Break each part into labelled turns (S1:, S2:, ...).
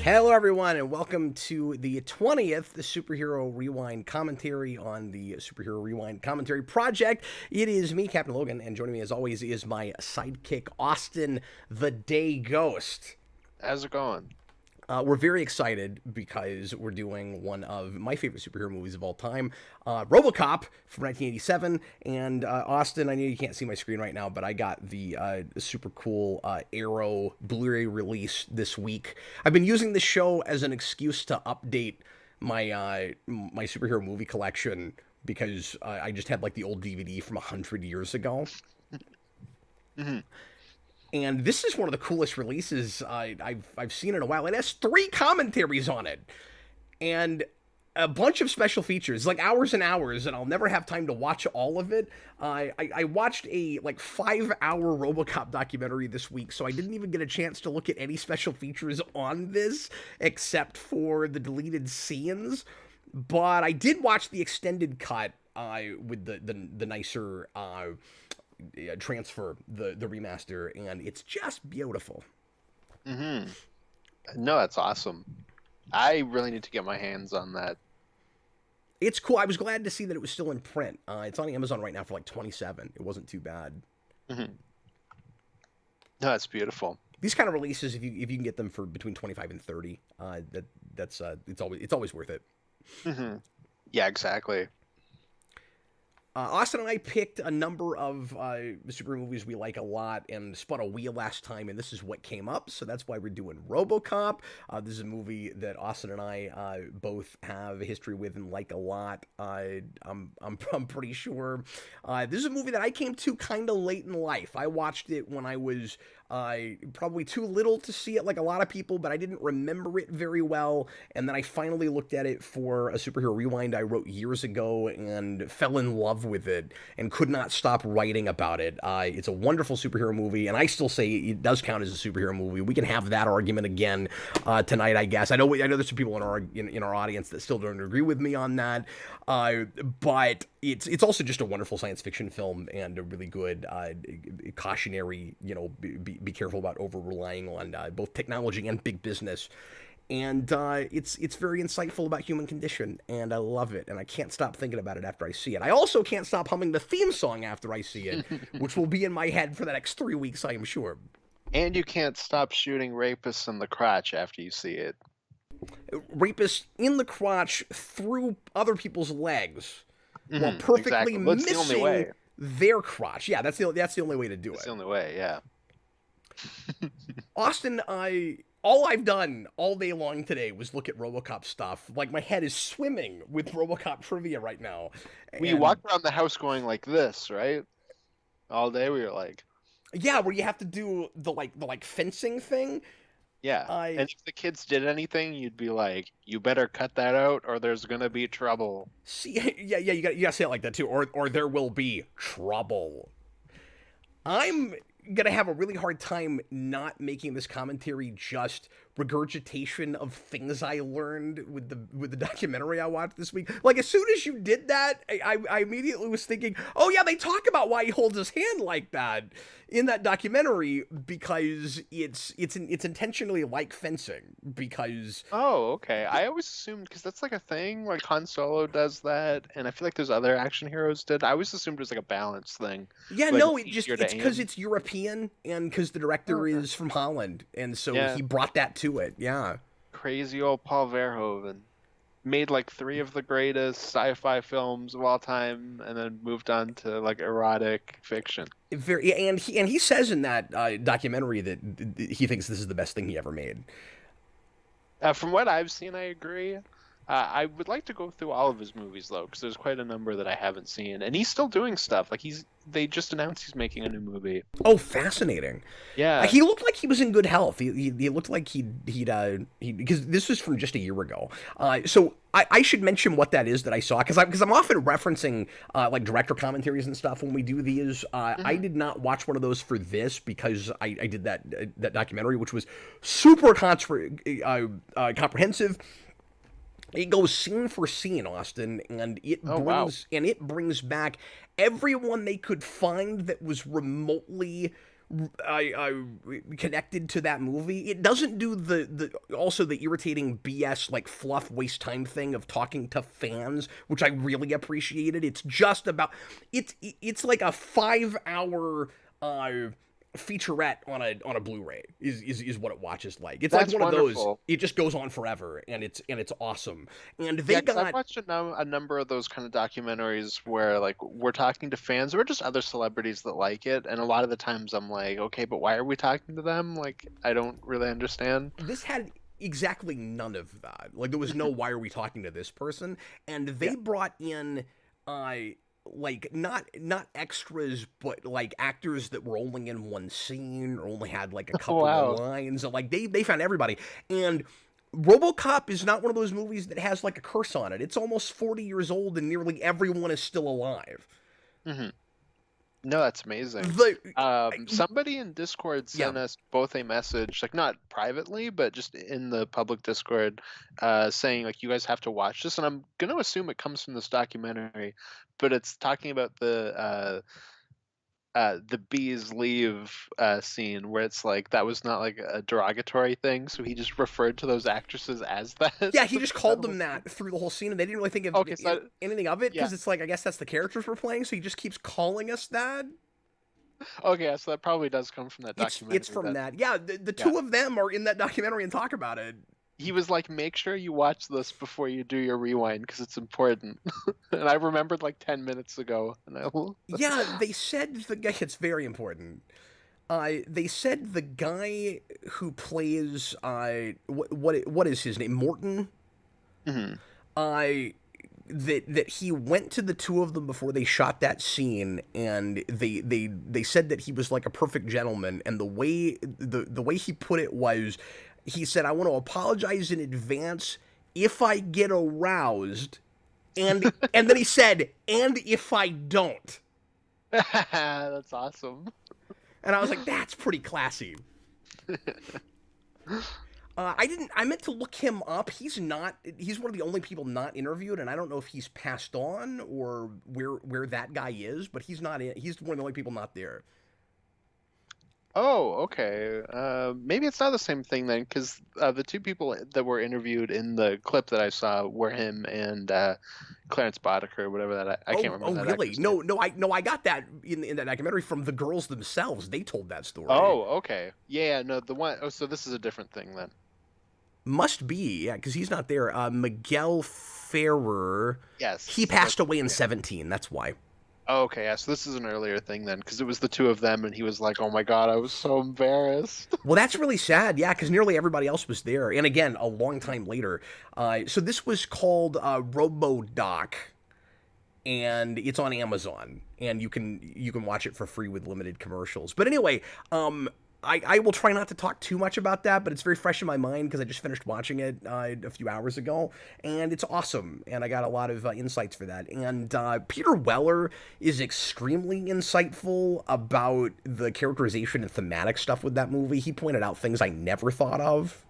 S1: Hello, everyone, and welcome to the 20th Superhero Rewind commentary on the Superhero Rewind Commentary Project. It is me, Captain Logan, and joining me, as always, is my sidekick, Austin, the Day Ghost.
S2: How's it going?
S1: We're very excited because we're doing one of my favorite superhero movies of all time, Robocop from 1987. And Austin, I know you can't see my screen right now, but I got the super cool Arrow Blu-ray release this week. I've been using this show as an excuse to update my my superhero movie collection because I just had like the old DVD from 100 years ago. Mm-hmm. And this is one of the coolest releases I've seen in a while. It has 3 commentaries on it, and a bunch of special features, like hours and hours, and I'll never have time to watch all of it. I watched a 5-hour Robocop documentary this week, so I didn't even get a chance to look at any special features on this, except for the deleted scenes. But I did watch the extended cut with the nicer transfer, the remaster, and it's just beautiful.
S2: Mm-hmm. No, that's awesome. I really need to get my hands on that.
S1: It's cool. I was glad to see that it was still in print. It's on Amazon right now for like $27. It wasn't too bad.
S2: Mm-hmm. No, that's beautiful.
S1: These kind of releases, if you can get them for between 25 and 30, it's always worth it.
S2: Mm-hmm. Yeah, exactly.
S1: Austin and I picked a number of super movies we like a lot and spun a wheel last time, and this is what came up, so that's why we're doing Robocop. This is a movie that Austin and I both have a history with and like a lot. I'm pretty sure. This is a movie that I came to kind of late in life. I watched it when I was probably too little to see it like a lot of people, but I didn't remember it very well, and then I finally looked at it for a Superhero Rewind I wrote years ago and fell in love with it and could not stop writing about it. It's a wonderful superhero movie, and I still say it does count as a superhero movie. We can have that argument again tonight, I guess. I know there's some people in our audience that still don't agree with me on that, but it's also just a wonderful science fiction film and a really good cautionary, be careful about over-relying on both technology and big business. And it's very insightful about human condition, and I love it, and I can't stop thinking about it after I see it. I also can't stop humming the theme song after I see it, which will be in my head for the next 3 weeks, I am sure.
S2: And you can't stop shooting rapists in the crotch after you see it.
S1: Rapists in the crotch through other people's legs, while
S2: exactly.
S1: perfectly missing
S2: the
S1: their crotch. Yeah, that's the only way to do it.
S2: That's the only way, yeah.
S1: Austin, all I've done all day long today was look at Robocop stuff. Like, my head is swimming with Robocop trivia right now.
S2: We walked around the house going like this, right? All day we were like...
S1: Yeah, where you have to do the fencing thing.
S2: Yeah, and if the kids did anything, you'd be like, you better cut that out or there's gonna be trouble.
S1: See, yeah, you gotta say it like that too, or there will be trouble. I'm gonna have a really hard time not making this commentary just regurgitation of things I learned with the documentary I watched this week. Like, as soon as you did that, I immediately was thinking, oh yeah, they talk about why he holds his hand like that in that documentary, because it's intentionally like fencing, because
S2: Oh, okay. I always assumed, because that's like a thing, like Han Solo does that, and I feel like there's other action heroes did. I always assumed it was like a balance thing.
S1: yeah,
S2: Like
S1: no,
S2: it's easier to
S1: it's because
S2: aim.
S1: it's European, and because the
S2: Oh,
S1: director
S2: okay.
S1: is from Holland, and so
S2: Yeah,
S1: he brought that to it. Yeah.
S2: crazy old Paul Verhoeven made like three of the greatest sci-fi films of all time, and then moved on to like erotic fiction.
S1: Very, and he says in that documentary that he thinks this is the best thing he ever made.
S2: From what I've seen, I agree. I would like to go through all of his movies though, because there's quite a number that I haven't seen, and he's still doing stuff. Like they just announced he's making a new movie.
S1: Oh, fascinating.
S2: Yeah.
S1: He looked like he was in good health. He looked like he because this was from just a year ago. So I should mention what that is that I saw, because I'm often referencing like director commentaries and stuff when we do these. I
S2: Mhm.
S1: did not watch one of those for this, because I did that documentary, which was super comprehensive. It goes scene for scene, Austin, and
S2: Oh wow.
S1: it brings back everyone they could find that was remotely connected to that movie. It doesn't do the irritating BS like fluff waste time thing of talking to fans, which I really appreciated. It's just about it's like a 5 hour featurette on a Blu-ray is what it watches like. It's like
S2: That's
S1: one of those.
S2: wonderful.
S1: It just goes on forever, and it's awesome. And
S2: Yeah,
S1: they
S2: because I've
S1: got
S2: watched a number of those kind of documentaries where like we're talking to fans or just other celebrities that like it, and a lot of the times I'm like, okay, but why are we talking to them? Like I don't really understand.
S1: this had exactly none of that. Like, there was no why are we talking to this person? And they
S2: Yeah.
S1: brought in uh like not extras, but like actors that were only in one scene or only had like a couple of
S2: Wow.
S1: lines. Like they found everybody. And Robocop is not one of those movies that has like a curse on it. It's almost 40 years old and nearly everyone is still alive.
S2: Hmm. No, that's amazing.
S1: The
S2: Somebody in Discord
S1: yeah.
S2: sent us both a message, like not privately, but just in the public Discord, saying like you guys have to watch this, and I'm gonna assume it comes from this documentary, but it's talking about the bees leave scene where it's like that was not like a derogatory thing, so he just referred to those actresses as that.
S1: Yeah, he just
S2: That
S1: called
S2: whole
S1: them
S2: scene.
S1: that through the whole scene, and they didn't really think of
S2: Okay, so
S1: anything of it,
S2: yeah,
S1: because it's like, I guess that's the characters we're playing, so he just keeps calling us that.
S2: okay, so that probably does come from that
S1: It's
S2: documentary
S1: from
S2: then.
S1: that. Yeah, the
S2: Yeah.
S1: two of them are in that documentary and talk about it.
S2: He was like, make sure you watch this before you do your rewind because it's important. And I remembered like 10 minutes ago, and I
S1: Yeah, they said the guy. It's very important. They said the guy who plays what is his name, Morton.
S2: Mhm.
S1: I that he went to the two of them before they shot that scene, and they said that he was like a perfect gentleman, and the way he put it was, he said, I want to apologize in advance if I get aroused, and then he said, and if I don't.
S2: That's awesome.
S1: And I was like, that's pretty classy. I meant to look him up. He's not. He's one of the only people not interviewed, and I don't know if he's passed on or where that guy is. But he's not in. He's one of the only people not there.
S2: Oh, okay. Maybe it's not the same thing then, because the two people that were interviewed in the clip that I saw were him and Clarence Boddicker, whatever that. I can't remember that
S1: Really?
S2: actor's name.
S1: No. I got that in that documentary from the girls themselves. They told that story.
S2: Oh, okay. Yeah, no, the one. Oh, so this is a different thing then.
S1: Must be, yeah, because he's not there. Miguel Ferrer.
S2: Yes.
S1: He passed away in 17. That's why.
S2: Oh, okay, yeah, so this is an earlier thing then, because it was the two of them, and he was like, "Oh my God, I was so embarrassed."
S1: Well, that's really sad, yeah, because nearly everybody else was there. And again, a long time later. So this was called Robodoc, and it's on Amazon, and you can watch it for free with limited commercials. But anyway, I will try not to talk too much about that, but it's very fresh in my mind because I just finished watching it a few hours ago, and it's awesome, and I got a lot of insights for that. And Peter Weller is extremely insightful about the characterization and thematic stuff with that movie. He pointed out things I never thought of.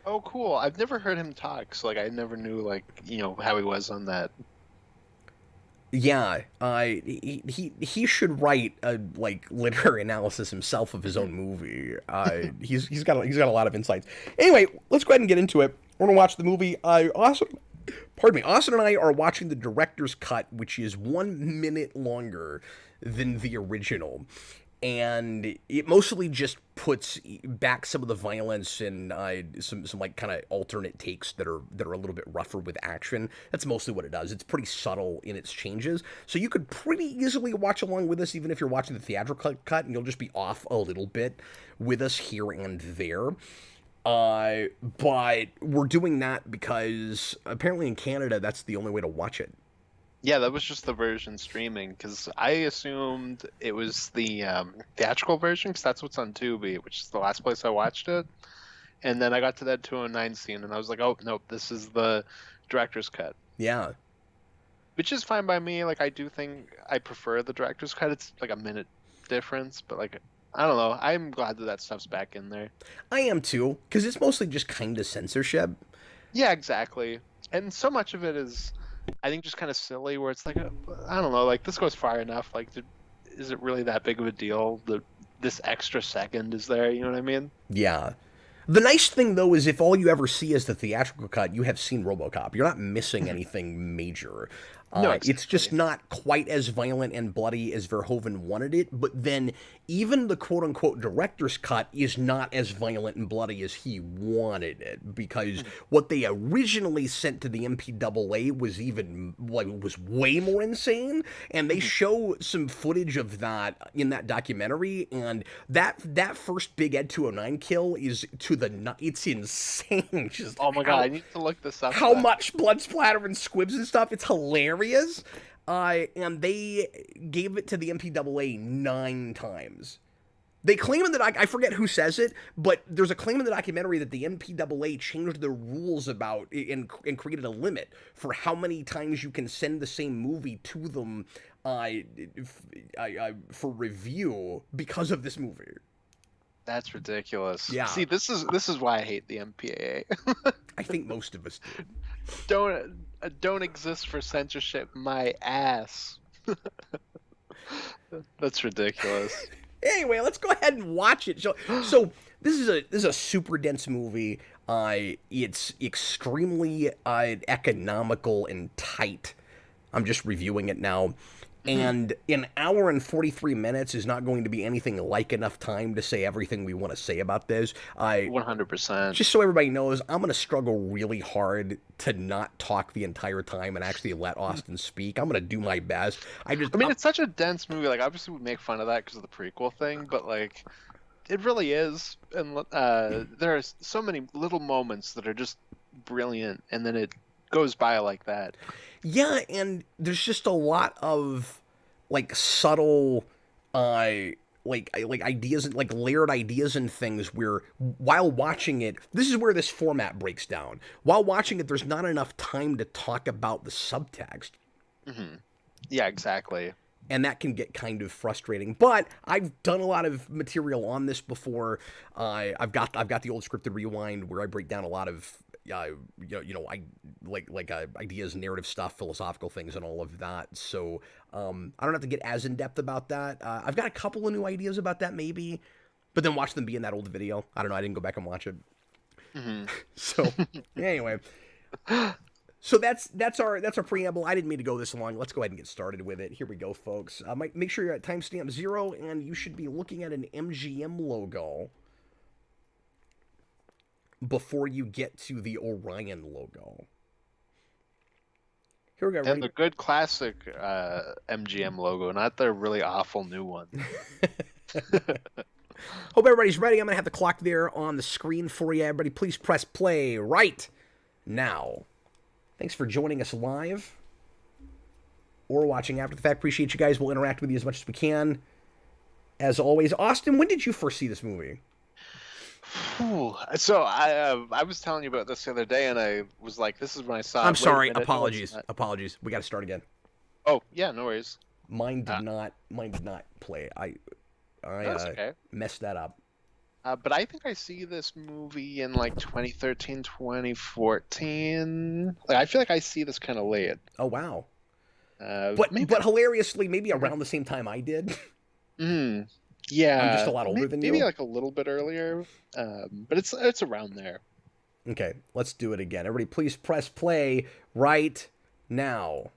S2: Oh, cool. I've never heard him talk, so like I never knew like how he was on that.
S1: Yeah, he should write a like literary analysis himself of his
S2: Mhm.
S1: own movie. He's got a lot of insights. Anyway, let's go ahead and get into it. We're gonna watch the movie. Austin and I are watching the director's cut, which is 1 minute longer than the original. And it mostly just puts back some of the violence and some like kind of alternate takes that are a little bit rougher with action. That's mostly what it does. It's pretty subtle in its changes, so you could pretty easily watch along with us, even if you're watching the theatrical cut, and you'll just be off a little bit with us here and there. But we're doing that because apparently in Canada that's the only way to watch it.
S2: Yeah, that was just the version streaming because I assumed it was the theatrical version because that's what's on Tubi, which is the last place I watched it. And then I got to that 209 scene and I was like, oh, nope, this is the director's cut.
S1: Yeah.
S2: Which is fine by me. Like, I do think I prefer the director's cut. It's like a minute difference, but like, I don't know. I'm glad that that stuff's back in there.
S1: I am too, because it's mostly just kind of censorship.
S2: Yeah, exactly. And so much of it is, I think, just kind of silly, where it's like, I don't know, like this goes far enough. Like, is it really that big of a deal that this extra second is there? You know what I mean?
S1: Yeah. The nice thing, though, is if all you ever see is the theatrical cut, you have seen Robocop. You're not missing anything major.
S2: No,
S1: It's just
S2: exactly.
S1: not quite as violent and bloody as Verhoeven wanted it, but then even the quote-unquote director's cut is not as violent and bloody as he wanted it, because what they originally sent to the MPAA was was way more insane, and they show some footage of that in that documentary, and that first big Ed 209 kill is it's insane. Just
S2: Oh my god, I need to look this up
S1: how
S2: then.
S1: much blood splatter and squibs and stuff. It's hilarious. And they gave it to the MPAA 9 times. They claim in I forget who says it, but there's a claim in the documentary that the MPAA changed the rules about and created a limit for how many times you can send the same movie to them for review because of this movie.
S2: That's ridiculous.
S1: Yeah.
S2: See, this is why I hate the MPAA.
S1: I think most of us do.
S2: Don't exist for censorship, my ass. That's ridiculous.
S1: Anyway, let's go ahead and watch it. So this is a super dense movie. It's extremely economical and tight. I'm just reviewing it now. And an hour and 43 minutes is not going to be anything like enough time to say everything we want to say about this.
S2: 100%.
S1: Just so everybody knows, I'm going to struggle really hard to not talk the entire time and actually let Austin speak. I'm going to do my best.
S2: I mean, it's such a dense movie. Like, obviously, we make fun of that because of the prequel thing, but like, it really is. And there are so many little moments that are just brilliant, and then it goes by like that.
S1: Yeah, and there's just a lot of like subtle like ideas and like layered ideas and things where while watching it, this is where this format breaks down. While watching it, there's not enough time to talk about the subtext.
S2: Yeah, exactly.
S1: And that can get kind of frustrating. But I've done a lot of material on this before. I've got the old scripted rewind where I break down a lot of ideas, narrative stuff, philosophical things, and all of that. So I don't have to get as in depth about that. I've got a couple of new ideas about that, maybe, but then watch them be in that old video. I don't know. I didn't go back and watch it. So anyway, so that's our preamble. I didn't mean to go this long. Let's go ahead and get started with it. Here we go, folks. Make sure you're at timestamp 0, and you should be looking at an MGM logo before you get to the Orion logo. Here we go.
S2: And the good classic MGM logo, not the really awful new one.
S1: Hope everybody's ready. I'm going to have the clock there on the screen for you. Everybody, please press play right now. Thanks for joining us live or watching after the fact. Appreciate you guys. We'll interact with you as much as we can. As always, Austin, when did you first see this movie?
S2: So I was telling you about this the other day, and I was like, "This is when I saw."
S1: I'm sorry. Apologies. We got to start again.
S2: Oh yeah, no worries.
S1: Mine did not play. I
S2: okay.
S1: messed that up.
S2: But I think I see this movie in like 2013, 2014. Like, I feel like I see this kind of late.
S1: Oh wow.
S2: Maybe.
S1: But hilariously, maybe around the same time I did.
S2: Mm,
S1: I'm just
S2: yeah,
S1: a lot older than
S2: maybe
S1: you.
S2: like a little bit earlier. But it's around there.
S1: Okay, let's do it again. Everybody, please press play right now.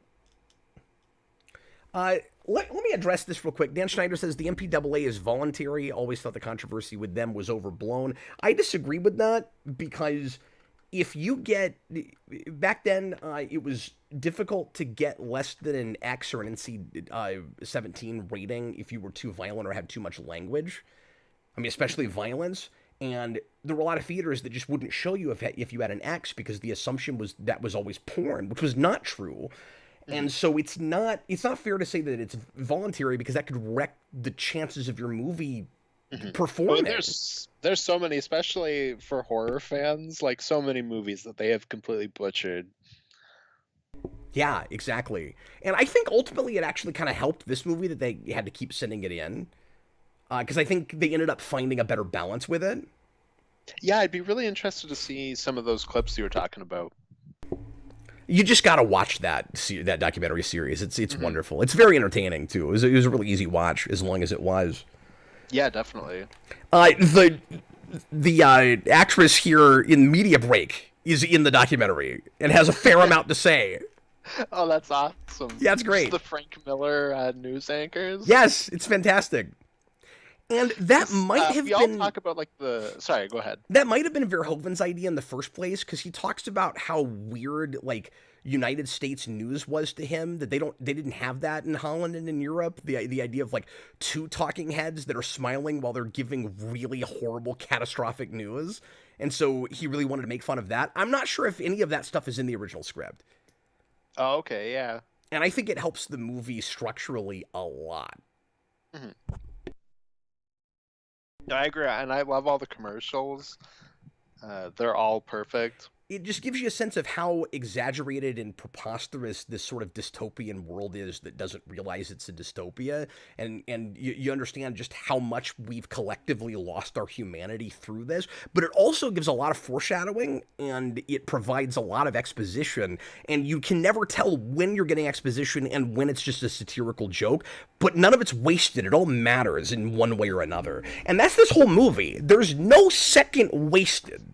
S1: Let me address this real quick. Dan Schneider says the MPAA is voluntary. Always thought the controversy with them was overblown. I disagree with that because if you get back then, it was difficult to get less than an X or an NC-17 rating if you were too violent or had too much language. I mean, especially violence. And there were a lot of theaters that just wouldn't show you if you had an X because the assumption was that was always porn, which was not true. And so it's not fair to say that it's voluntary because that could wreck the chances of your movie performing.
S2: Well, there's so many, especially for horror fans, like so many movies that they have completely butchered.
S1: Yeah, exactly. And I think ultimately it actually kind of helped this movie that they had to keep sending it in because I think they ended up finding a better balance with it.
S2: Yeah, I'd be really interested to see some of those clips you were talking about.
S1: You just got to watch that documentary series. It's wonderful. It's very entertaining too. It was a really easy watch as long as it was.
S2: Yeah, definitely.
S1: The actress here in Media Break is in the documentary and has a fair amount to say.
S2: Oh, that's awesome.
S1: Yeah, it's great.
S2: The Frank Miller news anchors.
S1: Yes, it's fantastic. And that might have
S2: we all
S1: been.
S2: talk about like the. Sorry, go ahead.
S1: That might have been Verhoeven's idea in the first place because he talks about how weird like United States news was to him that they didn't have that in Holland and in Europe. The idea of like two talking heads that are smiling while they're giving really horrible, catastrophic news, and so he really wanted to make fun of that. I'm not sure if any of that stuff is in the original script.
S2: Oh, okay, yeah.
S1: And I think it helps the movie structurally a lot.
S2: Mm-hmm. No, I agree, and I love all the commercials. They're all perfect.
S1: It just gives you a sense of how exaggerated and preposterous this sort of dystopian world is that doesn't realize it's a dystopia, and you understand just how much we've collectively lost our humanity through this. But it also gives a lot of foreshadowing, and it provides a lot of exposition, and you can never tell when you're getting exposition and when it's just a satirical joke, but none of it's wasted. It all matters in one way or another. And that's this whole movie. There's no second wasted.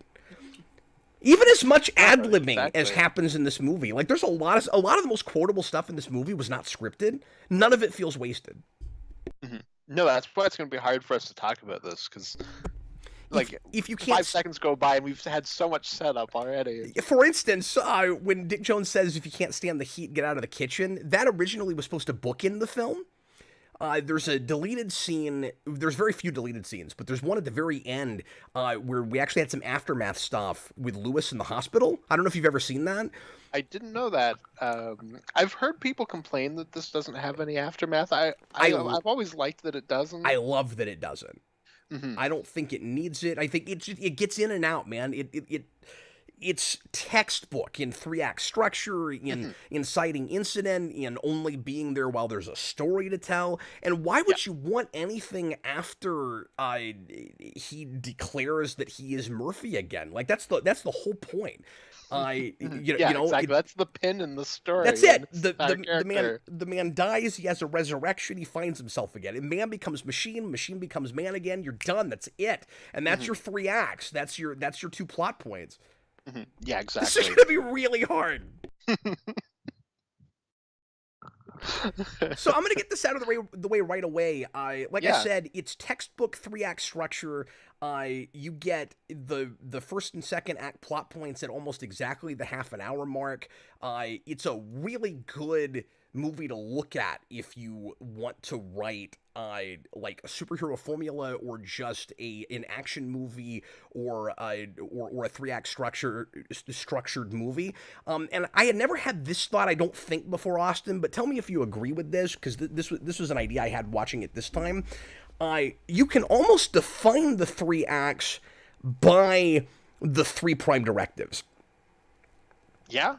S1: Even as much ad-libbing as happens in this movie, like there's a lot of the most quotable stuff in this movie was not scripted. None of it feels wasted.
S2: Mm-hmm. No, that's why it's going to be hard for us to talk about this because, like,
S1: if you can't,
S2: 5 seconds go by and we've had so much setup already.
S1: For instance, when Dick Jones says, "If you can't stand the heat, get out of the kitchen," that originally was supposed to bookend the film. There's a deleted scene. There's very few deleted scenes, but there's one at the very end where we actually had some aftermath stuff with Lewis in the hospital. I don't know if you've ever seen that.
S2: I didn't know that. I've heard people complain that this doesn't have any aftermath. I've always liked that it doesn't.
S1: I love that it doesn't.
S2: Mm-hmm.
S1: I don't think it needs it. I think it gets in and out, man. It's textbook in 3-act structure, in inciting incident, in only being there while there's a story to tell. And why would you want anything after he declares that he is Murphy again? Like that's the whole point.
S2: Exactly. That's the pin in the story.
S1: That's it. The man dies. He has a resurrection. He finds himself again. And man becomes machine. Machine becomes man again. You're done. That's it. And that's your 3 acts. That's your 2 plot points.
S2: Mm-hmm. Yeah, exactly.
S1: This is gonna be really hard. So I'm gonna get this out of the way right away. I said, it's textbook 3-act structure. You get the first and second act plot points at almost exactly the half an hour mark. It's a really good movie to look at if you want to write like a superhero formula or just an action movie or a 3-act structured movie. And I had never had this thought, I don't think, before, Austin, but tell me if you agree with this, because this was an idea I had watching it this time. You can almost define the 3 acts by the 3 prime directives.
S2: Yeah.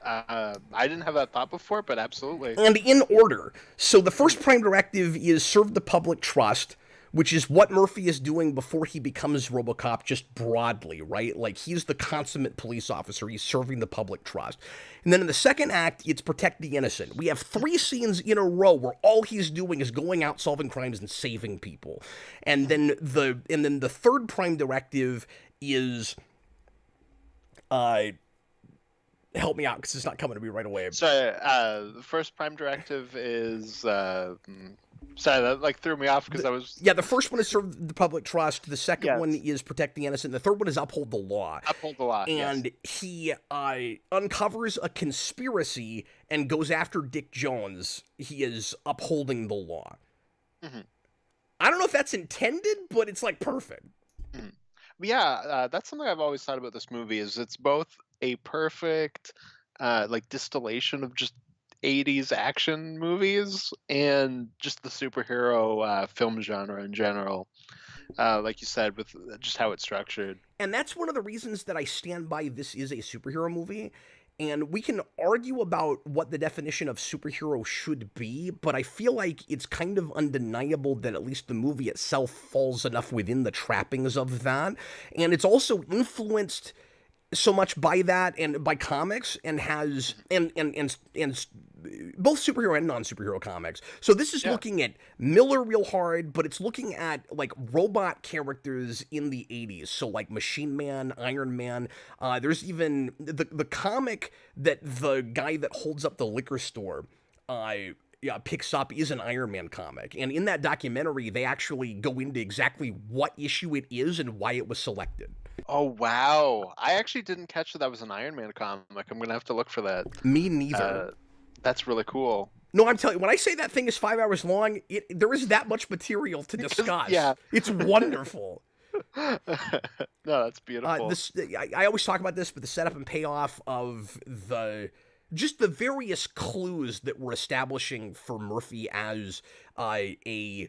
S2: I didn't have that thought before, but absolutely.
S1: And in order. So the first prime directive is serve the public trust, which is what Murphy is doing before he becomes Robocop, just broadly, right? Like, he's the consummate police officer. He's serving the public trust. And then in the second act, it's protect the innocent. We have 3 scenes in a row where all he's doing is going out, solving crimes, and saving people. And then the third prime directive is, help me out because it's not coming to me right away.
S2: So the first prime directive is sorry, that like threw me off because I was
S1: the first one is serve the public trust. The second
S2: Yes.
S1: one is protect the innocent. The third one is uphold the law.
S2: uphold the law.
S1: And
S2: yes.
S1: he uncovers a conspiracy and goes after Dick Jones. He is upholding the law.
S2: Mhm.
S1: I don't know if that's intended, but it's like perfect.
S2: But yeah, that's something I've always thought about this movie. Is it's both a perfect like distillation of just 80s action movies and just the superhero film genre in general. Like you said, with just how it's structured.
S1: And that's one of the reasons that I stand by this is a superhero movie. And we can argue about what the definition of superhero should be, but I feel like it's kind of undeniable that at least the movie itself falls enough within the trappings of that. And it's also influenced so much by that and by comics and has and both superhero and non-superhero comics. So this is looking at Miller real hard, but it's looking at like robot characters in the 80s. So like Machine Man, Iron Man. There's even the comic that the guy that holds up the liquor store picks up is an Iron Man comic. And in that documentary, they actually go into exactly what issue it is and why it was selected.
S2: Oh wow! I actually didn't catch that was an Iron Man comic. I'm gonna have to look for that.
S1: Me neither.
S2: That's really cool.
S1: No, I'm telling you, when I say that thing is 5 hours long, there is that much material to discuss.
S2: Yeah.
S1: It's wonderful.
S2: No, that's beautiful.
S1: I always talk about this, but the setup and payoff of just the various clues that we're establishing for Murphy as a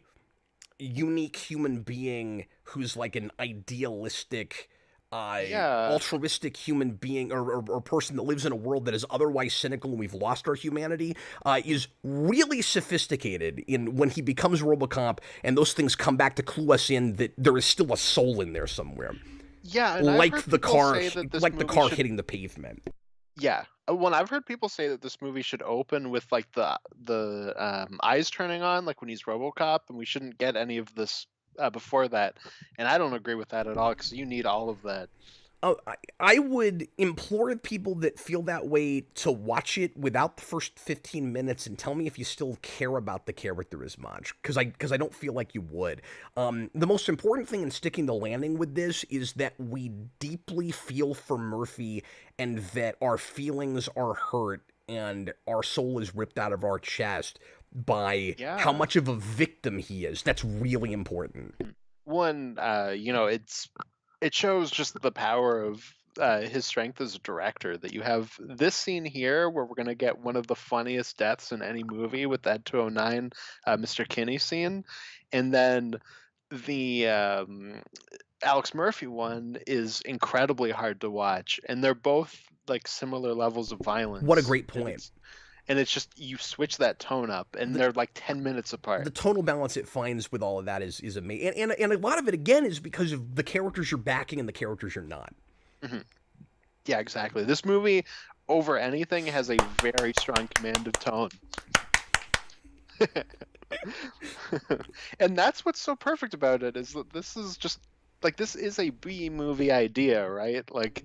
S1: unique human being who's like an idealistic, altruistic human being or person that lives in a world that is otherwise cynical and we've lost our humanity, is really sophisticated in when he becomes Robocop and those things come back to clue us in that there is still a soul in there somewhere.
S2: Yeah, and
S1: like the car,
S2: should...
S1: hitting the pavement.
S2: Yeah, when I've heard people say that this movie should open with like the eyes turning on, like when he's RoboCop, and we shouldn't get any of this before that, and I don't agree with that at all because you need all of that.
S1: I would implore people that feel that way to watch it without the first 15 minutes and tell me if you still care about the character as much, because I don't feel like you would. The most important thing in sticking the landing with this is that we deeply feel for Murphy and that our feelings are hurt and our soul is ripped out of our chest by how much of a victim he is. That's really important.
S2: One, it shows just the power of his strength as a director, that you have this scene here where we're going to get one of the funniest deaths in any movie with that 209 Mr. Kinney scene. And then the Alex Murphy one is incredibly hard to watch. And they're both like similar levels of violence.
S1: What a great point.
S2: And it's just, you switch that tone up, and they're like 10 minutes apart.
S1: The tonal balance it finds with all of that is amazing. And a lot of it, again, is because of the characters you're backing and the characters you're not.
S2: Mm-hmm. Yeah, exactly. This movie, over anything, has a very strong command of tone. And that's what's so perfect about it, is that this is just, like, this is a B-movie idea, right? Like...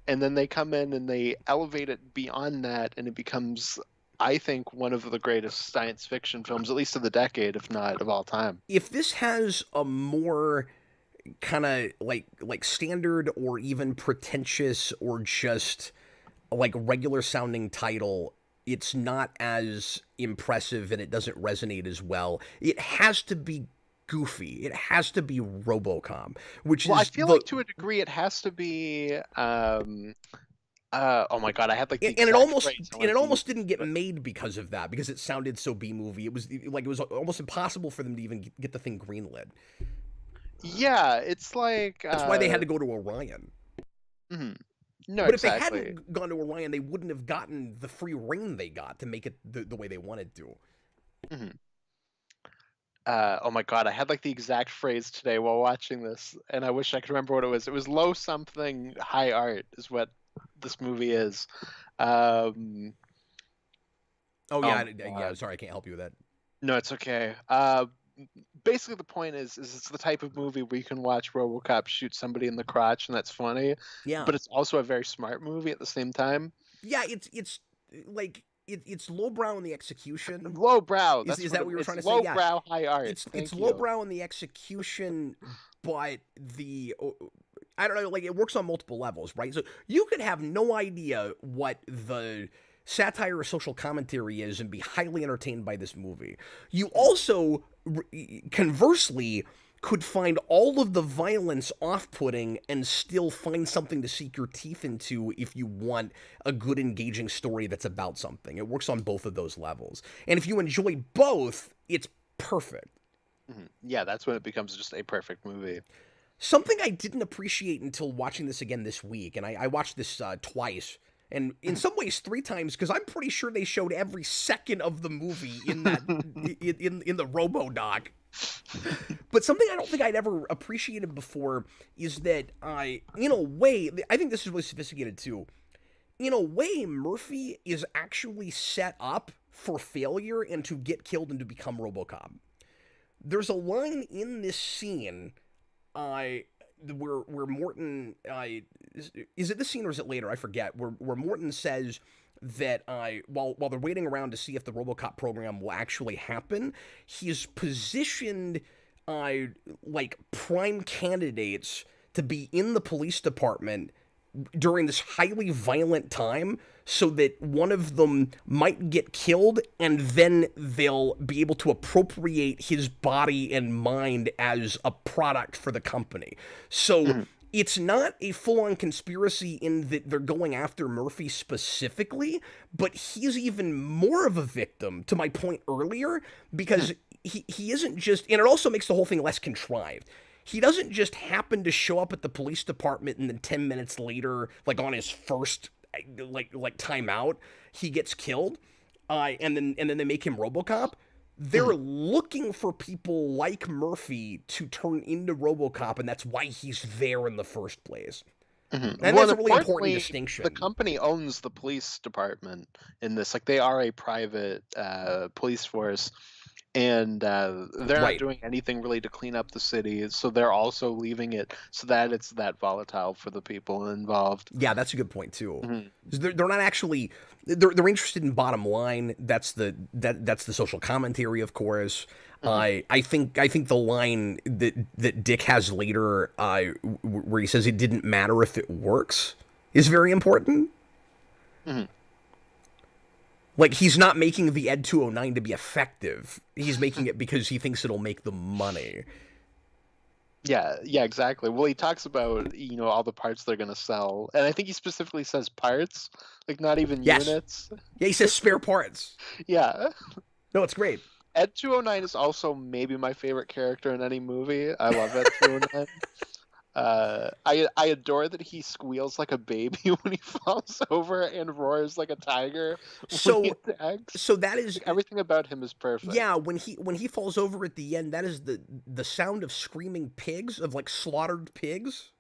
S2: And then they come in and they elevate it beyond that, and it becomes, I think, one of the greatest science fiction films, at least of the decade, if not of all time.
S1: If this has a more kind of like standard or even pretentious or just like regular sounding title, it's not as impressive and it doesn't resonate as well. It has to be goofy. It has to be Robocop, which is...
S2: I feel like to a degree it has to be... oh my god, I had like...
S1: And it almost didn't get made because of that, because it sounded so B-movie. It was almost impossible for them to even get the thing greenlit.
S2: Yeah, it's like...
S1: That's why they had to go to Orion.
S2: Mm-hmm. No,
S1: but
S2: exactly.
S1: If they hadn't gone to Orion, they wouldn't have gotten the free reign they got to make it the way they wanted to.
S2: Mm-hmm. Oh my god, I had like the exact phrase today while watching this, and I wish I could remember what it was. It was low something high art is what this movie is. Um,
S1: Oh
S2: oh
S1: yeah,
S2: my
S1: yeah.
S2: god.
S1: Sorry, I can't help you with that.
S2: No, it's okay. Basically the point is it's the type of movie where you can watch RoboCop shoot somebody in the crotch and that's funny,
S1: Yeah,
S2: but it's also a very smart movie at the same time.
S1: yeah. It's like it's lowbrow in the execution.
S2: Lowbrow,
S1: Is
S2: that's
S1: is
S2: what
S1: that what you were
S2: it's
S1: trying to say? Yeah,
S2: lowbrow high art.
S1: it's
S2: Thank you.
S1: lowbrow in the execution, but I don't know, like it works on multiple levels, right? So you could have no idea what the satire or social commentary is and be highly entertained by this movie. You also, conversely, could find all of the violence off-putting and still find something to sink your teeth into if you want a good engaging story that's about something. It works on both of those levels. And if you enjoy both, it's perfect.
S2: Yeah, that's when it becomes just a perfect movie.
S1: Something I didn't appreciate until watching this again this week, and I watched this twice, and in some ways three times, because I'm pretty sure they showed every second of the movie in that in the RoboDoc. But something I don't think I'd ever appreciated before is that in a way, I think this is really sophisticated too. In a way, Murphy is actually set up for failure and to get killed and to become RoboCop. There's a line in this scene where Morton is it this scene or is it later? I forget. Where Morton says that while they're waiting around to see if the RoboCop program will actually happen, he's positioned like prime candidates to be in the police department during this highly violent time so that one of them might get killed and then they'll be able to appropriate his body and mind as a product for the company. So it's not a full-on conspiracy in that they're going after Murphy specifically, but he's even more of a victim, to my point earlier, because he isn't just, and it also makes the whole thing less contrived. He doesn't just happen to show up at the police department and then 10 minutes later, like on his first like time out, he gets killed, and then they make him RoboCop. They're looking for people like Murphy to turn into RoboCop, and that's why he's there in the first place. And
S2: Well,
S1: that's a really important
S2: importantly,
S1: distinction.
S2: the company owns the police department in this. Like they are a private police force, and they're not
S1: Right.
S2: doing anything really to clean up the city. So they're also leaving it so that it's that volatile for the people involved.
S1: Yeah, that's a good point too. They're not actually they're interested in bottom line. That's the social commentary, of course. I think the line that Dick has later, where he says it didn't matter if it works, is very important. Like he's not making the Ed 209 to be effective. He's making it because he thinks it'll make the money.
S2: Yeah, exactly. Well, he talks about all the parts they're gonna sell, and I think he specifically says parts, like not even
S1: Yes.
S2: units.
S1: Yeah, he says spare parts.
S2: Yeah.
S1: No, it's great.
S2: Ed 209 is also maybe my favorite character in any movie. I love Ed 209. I adore that he squeals like a baby when he falls over and roars like a tiger when he attacks.
S1: So that is
S2: Everything about him is perfect.
S1: Yeah, when he falls over at the end, that is the sound of screaming pigs, of like slaughtered pigs.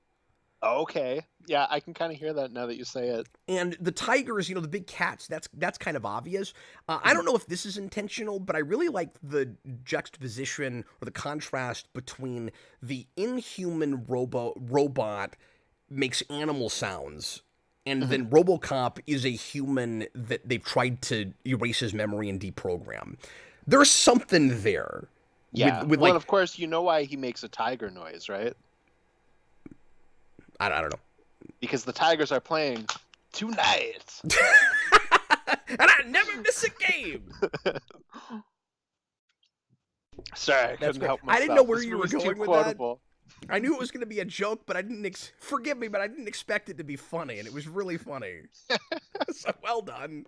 S2: Okay. Yeah, I can kind of hear that now that you say it.
S1: And the tigers, the big cats, that's kind of obvious. I don't know if this is intentional, but I really like the juxtaposition or the contrast between the inhuman robot makes animal sounds, and then RoboCop is a human that they've tried to erase his memory and deprogram. There's something there.
S2: Yeah.
S1: With
S2: well, of course, you know why he makes a tiger noise, right?
S1: I don't know.
S2: Because the Tigers are playing tonight.
S1: And I never miss a game.
S2: Sorry, I couldn't help myself.
S1: I didn't know where
S2: This
S1: you were
S2: movie's
S1: going
S2: too
S1: with
S2: quotable.
S1: that. I knew it was going to be a joke, but I didn't forgive me, but I didn't expect it to be funny, and it was really funny. So well done.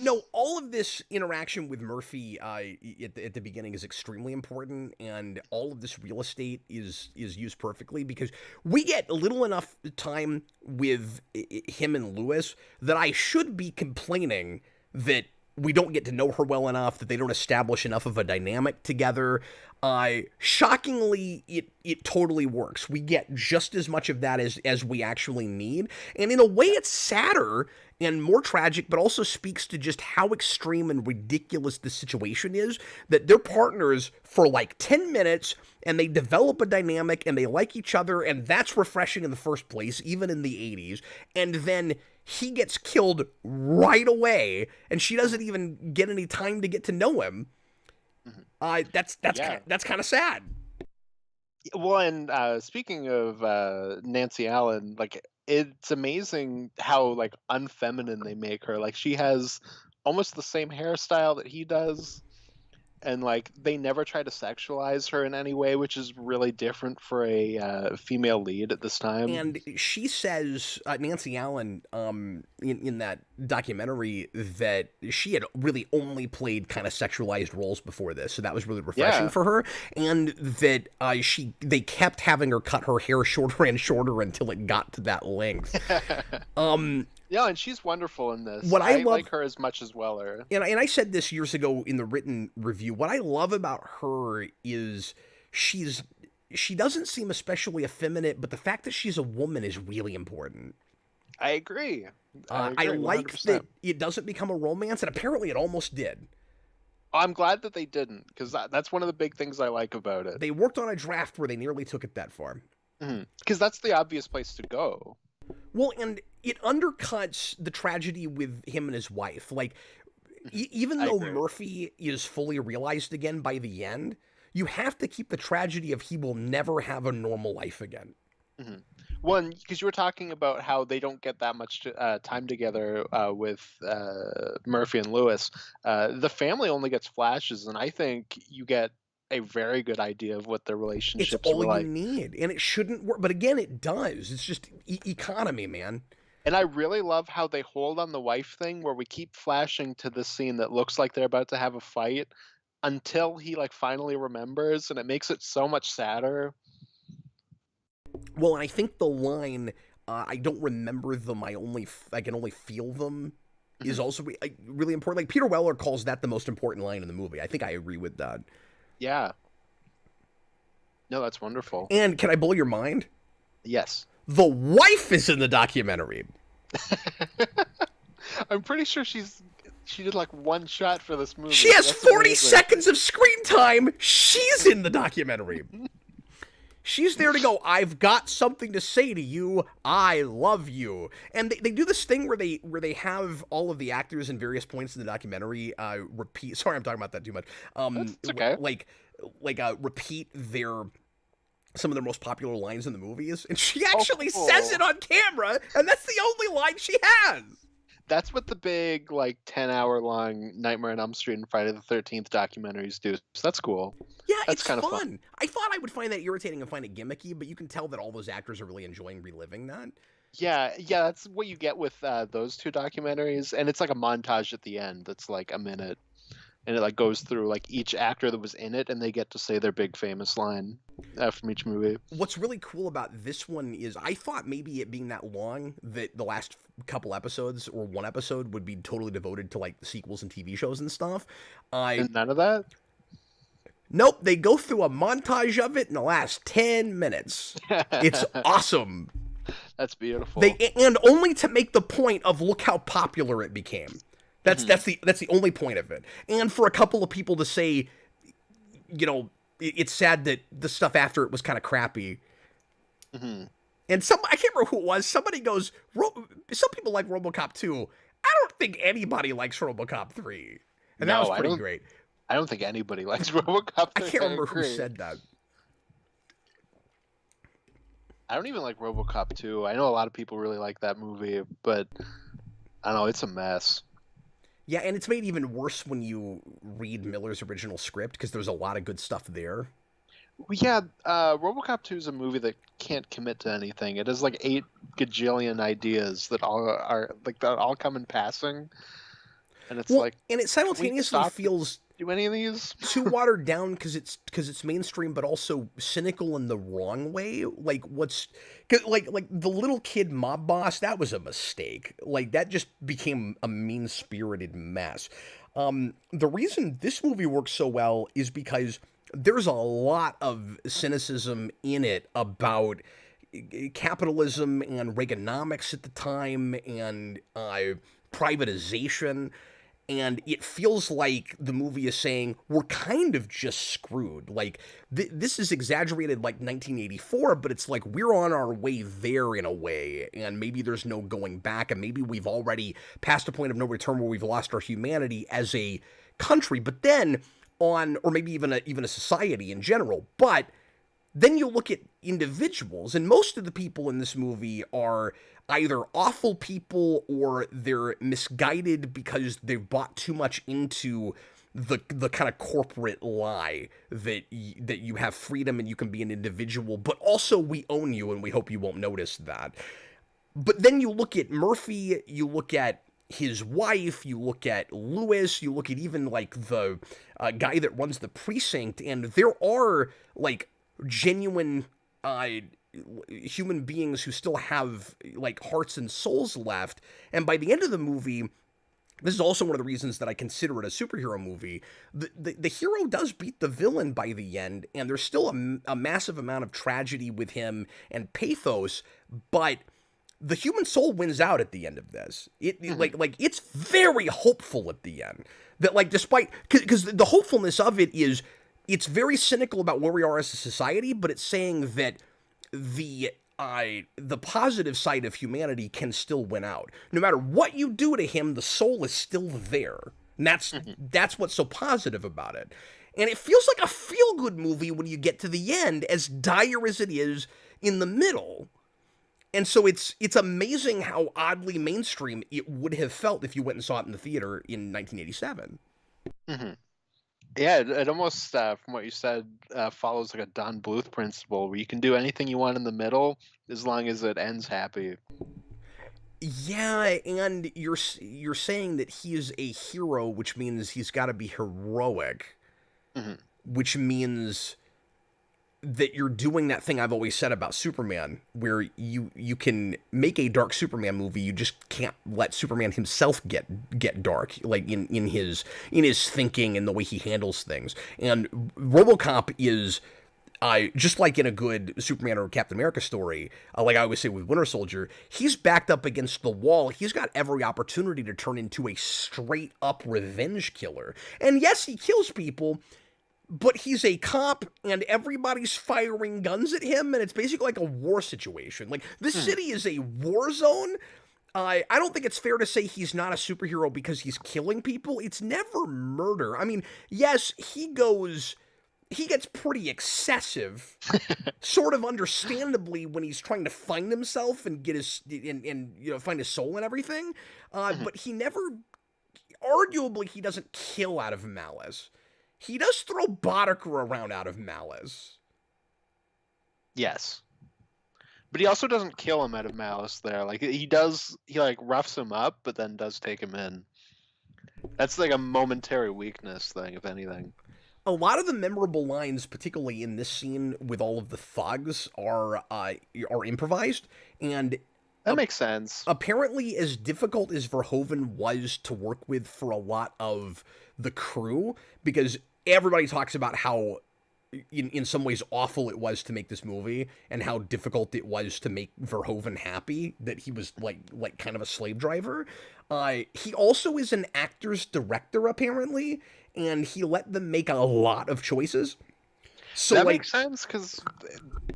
S1: No, all of this interaction with Murphy at the beginning is extremely important, and all of this real estate is used perfectly because we get little enough time with him and Lewis that I should be complaining that we don't get to know her well enough, that they don't establish enough of a dynamic together. Shockingly, it totally works. We get just as much of that as we actually need. And in a way, it's sadder and more tragic, but also speaks to just how extreme and ridiculous the situation is, that they're partners for like 10 minutes and they develop a dynamic and they like each other, and that's refreshing in the first place, even in the 80s. And then he gets killed right away, and she doesn't even get any time to get to know him. That's kind of sad.
S2: Well, and speaking of Nancy Allen, like, it's amazing how like unfeminine they make her. Like, she has almost the same hairstyle that he does, and like they never try to sexualize her in any way, which is really different for a female lead at this time.
S1: And she says, Nancy Allen, in that documentary, that she had really only played kind of sexualized roles before this, so that was really refreshing for her. And that they kept having her cut her hair shorter and shorter until it got to that length.
S2: Yeah, and she's wonderful in this.
S1: What I love,
S2: like her as much as Weller.
S1: And I said this years ago in the written review. What I love about her is she doesn't seem especially effeminate, but the fact that she's a woman is really important.
S2: I agree.
S1: I like 100%. That it doesn't become a romance, and apparently it almost did.
S2: I'm glad that they didn't, because that's one of the big things I like about it.
S1: They worked on a draft where they nearly took it that far.
S2: Because that's the obvious place to go.
S1: Well, and it undercuts the tragedy with him and his wife. Like, even though Murphy is fully realized again by the end, you have to keep the tragedy of he will never have a normal life again.
S2: One, because you were talking about how they don't get that much time together with Murphy and Lewis. The family only gets flashes, and I think you get a very good idea of what their relationships
S1: were like.
S2: It's all
S1: you need, and it shouldn't work. But again, it does. It's just economy, man.
S2: And I really love how they hold on the wife thing, where we keep flashing to this scene that looks like they're about to have a fight until he like finally remembers, and it makes it so much sadder.
S1: Well, and I think the line, I don't remember them, I can only feel them, is also really important. Like, Peter Weller calls that the most important line in the movie. I think I agree with that.
S2: Yeah. No, that's wonderful.
S1: And can I blow your mind?
S2: Yes.
S1: The wife is in the documentary.
S2: I'm pretty sure she did like one shot for this movie.
S1: She has 40 seconds of screen time. She's in the documentary. She's there to go, I've got something to say to you. I love you. And they do this thing where they have all of the actors in various points in the documentary repeat. Sorry, I'm talking about that too much.
S2: It's okay.
S1: Repeat some of their most popular lines in the movies, and she actually says it on camera, and that's the only line she has.
S2: That's what the big 10-hour-long Nightmare on Elm Street and Friday the 13th documentaries do. So that's cool.
S1: Yeah,
S2: that's
S1: kind of fun. I thought I would find that irritating and find it gimmicky, but you can tell that all those actors are really enjoying reliving that.
S2: Yeah, that's what you get with those two documentaries, and it's like a montage at the end that's like a minute, and it goes through each actor that was in it, and they get to say their big famous line from each movie. What's
S1: really cool about this one is I thought maybe it being that long that the last couple episodes or one episode would be totally devoted to sequels and TV shows and stuff.
S2: And none of that?
S1: Nope, they go through a montage of it in the last 10 minutes. It's awesome.
S2: That's beautiful.
S1: And only to make the point of look how popular it became. That's the only point of it. And for a couple of people to say, it's sad that the stuff after it was kind of crappy.
S2: Mm-hmm.
S1: And I can't remember who it was. Somebody goes, some people like Robocop 2. I don't think anybody likes Robocop 3. And that was pretty great.
S2: I don't think anybody likes Robocop 3.
S1: I can't remember who said that.
S2: I don't even like Robocop 2. I know a lot of people really like that movie, but I don't know, it's a mess.
S1: Yeah, and it's made even worse when you read Miller's original script, because there's a lot of good stuff there.
S2: Well, yeah, Robocop 2 is a movie that can't commit to anything. It has 8 gajillion ideas that all come in passing, and it's
S1: and it simultaneously feels
S2: do any of these.
S1: Too watered down because it's mainstream, but also cynical in the wrong way. Like like the little kid mob boss, that was a mistake. Like that just became a mean spirited mess. The reason this movie works so well is because there's a lot of cynicism in it about capitalism and Reaganomics at the time and privatization. And it feels like the movie is saying we're kind of just screwed. Like this is exaggerated like 1984, but it's like we're on our way there in a way, and maybe there's no going back, and maybe we've already passed a point of no return where we've lost our humanity as a country, but then or maybe even a society in general. But then you look at individuals, and most of the people in this movie are either awful people or they're misguided because they've bought too much into the kind of corporate lie that you have freedom and you can be an individual, but also we own you and we hope you won't notice that. But then you look at Murphy, you look at his wife, you look at Lewis, you look at even like the guy that runs the precinct, and there are like genuine human beings who still have like hearts and souls left. And by the end of the movie, this is also one of the reasons that I consider it a superhero movie. The hero does beat the villain by the end, and there's still a massive amount of tragedy with him and pathos, but the human soul wins out at the end of this. Like it's very hopeful at the end. That like despite because the hopefulness of it is it's very cynical about where we are as a society, but it's saying that the positive side of humanity can still win out. No matter what you do to him, the soul is still there. And that's what's so positive about it. And it feels like a feel-good movie when you get to the end, as dire as it is in the middle. And so it's amazing how oddly mainstream it would have felt if you went and saw it in the theater in 1987.
S2: Mm-hmm. Yeah, it almost, from what you said, follows like a Don Bluth principle, where you can do anything you want in the middle as long as it ends happy.
S1: Yeah, and you're saying that he is a hero, which means he's got to be heroic, which means that you're doing that thing I've always said about Superman, where you can make a dark Superman movie, you just can't let Superman himself get dark, like in his thinking and the way he handles things. And Robocop is just like in a good Superman or Captain America story, like I always say with Winter Soldier, he's backed up against the wall. He's got every opportunity to turn into a straight up revenge killer. And yes, he kills people, but he's a cop, and everybody's firing guns at him, and it's basically like a war situation. Like, this city is a war zone. I don't think it's fair to say he's not a superhero because he's killing people. It's never murder. I mean, yes, he gets pretty excessive, sort of understandably, when he's trying to find himself and get his, and find his soul and everything. But he never, arguably, he doesn't kill out of malice. He does throw Boddicker around out of malice.
S2: Yes. But he also doesn't kill him out of malice there. Like, he like roughs him up, but then does take him in. That's like a momentary weakness thing, if anything.
S1: A lot of the memorable lines, particularly in this scene with all of the thugs, are improvised, and
S2: that makes sense.
S1: Apparently, as difficult as Verhoeven was to work with for a lot of the crew, because everybody talks about how in some ways awful it was to make this movie and how difficult it was to make Verhoeven happy, that he was like kind of a slave driver. He also is an actor's director, apparently, and he let them make a lot of choices. So
S2: that makes sense, because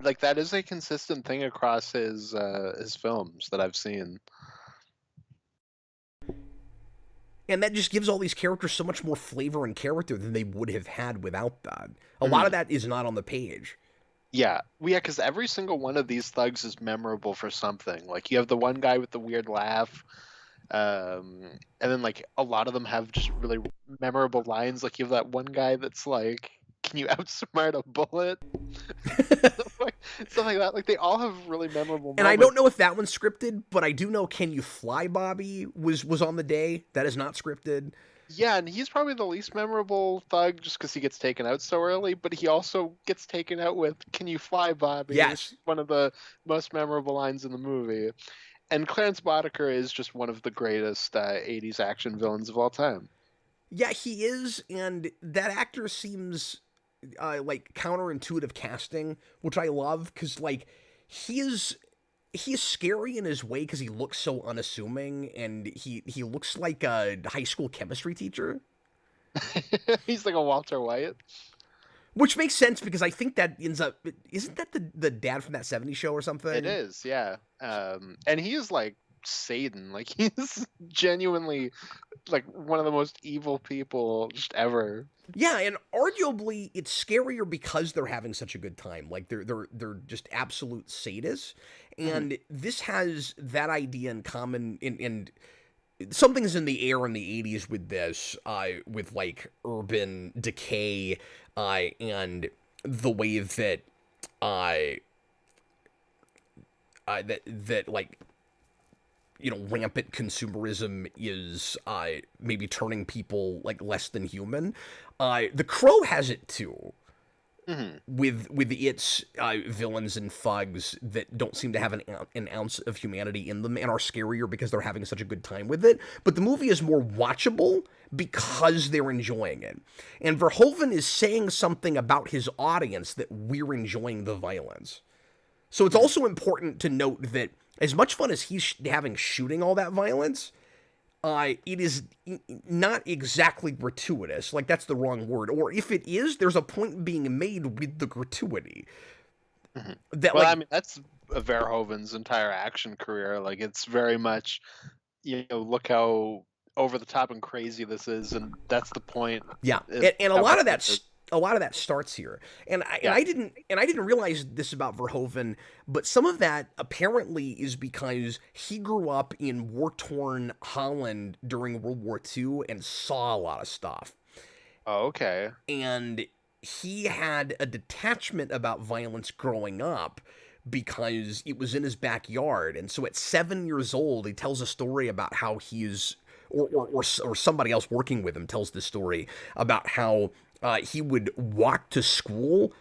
S2: like that is a consistent thing across his films that I've seen.
S1: And that just gives all these characters so much more flavor and character than they would have had without that. A lot of that is not on the page.
S2: Yeah, because every single one of these thugs is memorable for something. Like, you have the one guy with the weird laugh, and then like a lot of them have just really memorable lines. Like, you have that one guy that's like, "Can you outsmart a bullet?" Stuff like that. Like, they all have really memorable moments.
S1: And I don't know if that one's scripted, but I do know "Can You Fly, Bobby" was on the day. That is not scripted.
S2: Yeah, and he's probably the least memorable thug just because he gets taken out so early, but he also gets taken out with "Can you fly, Bobby?" which
S1: Yes.
S2: is one of the most memorable lines in the movie. And Clarence Boddicker is just one of the greatest 80s action villains of all time.
S1: Yeah, he is, and that actor seems like counterintuitive casting, which I love because like he is scary in his way because he looks so unassuming, and he looks like a high school chemistry teacher,
S2: He's like a Walter White.
S1: which makes sense because I think that ends up isn't that the dad from that '70s show or
S2: It
S1: something?
S2: is, yeah. And he is like Satan. Like he's genuinely like one of the most evil people just ever.
S1: Yeah, and arguably it's scarier because they're having such a good time. Like they're just absolute sadists,
S2: Mhm.
S1: and this has that idea in common. In something's in the air in the '80s with this, with like urban decay, and the way that, uh, that like rampant consumerism is maybe turning people like less than human. The Crow has it too,
S2: Mhm.
S1: with its villains and thugs that don't seem to have an ounce of humanity in them and are scarier because they're having such a good time with it. But the movie is more watchable because they're enjoying it. And Verhoeven is saying something about his audience that we're enjoying the violence. So it's
S2: Mhm.
S1: also important to note that as much fun as he's having shooting all that violence, it is not exactly gratuitous. Like, that's the wrong word. Or if it is, there's a point being made with the gratuity.
S2: Mhm.
S1: That,
S2: Well, I
S1: like,
S2: mean, that's Verhoeven's entire action career. Like, it's very much, look how over the top and crazy this is, and that's the point.
S1: yeah.
S2: Is
S1: And
S2: how violent it is.
S1: a lot of that starts here.
S2: Yeah.
S1: And I didn't realize this about Verhoeven, but some of that apparently is because he grew up in war-torn Holland during World War II and saw a lot of stuff.
S2: Oh, okay.
S1: And he had a detachment about violence growing up because it was in his backyard. And so at 7 years old, he tells a story about how he's, or somebody else working with him tells this story about how he would walk to school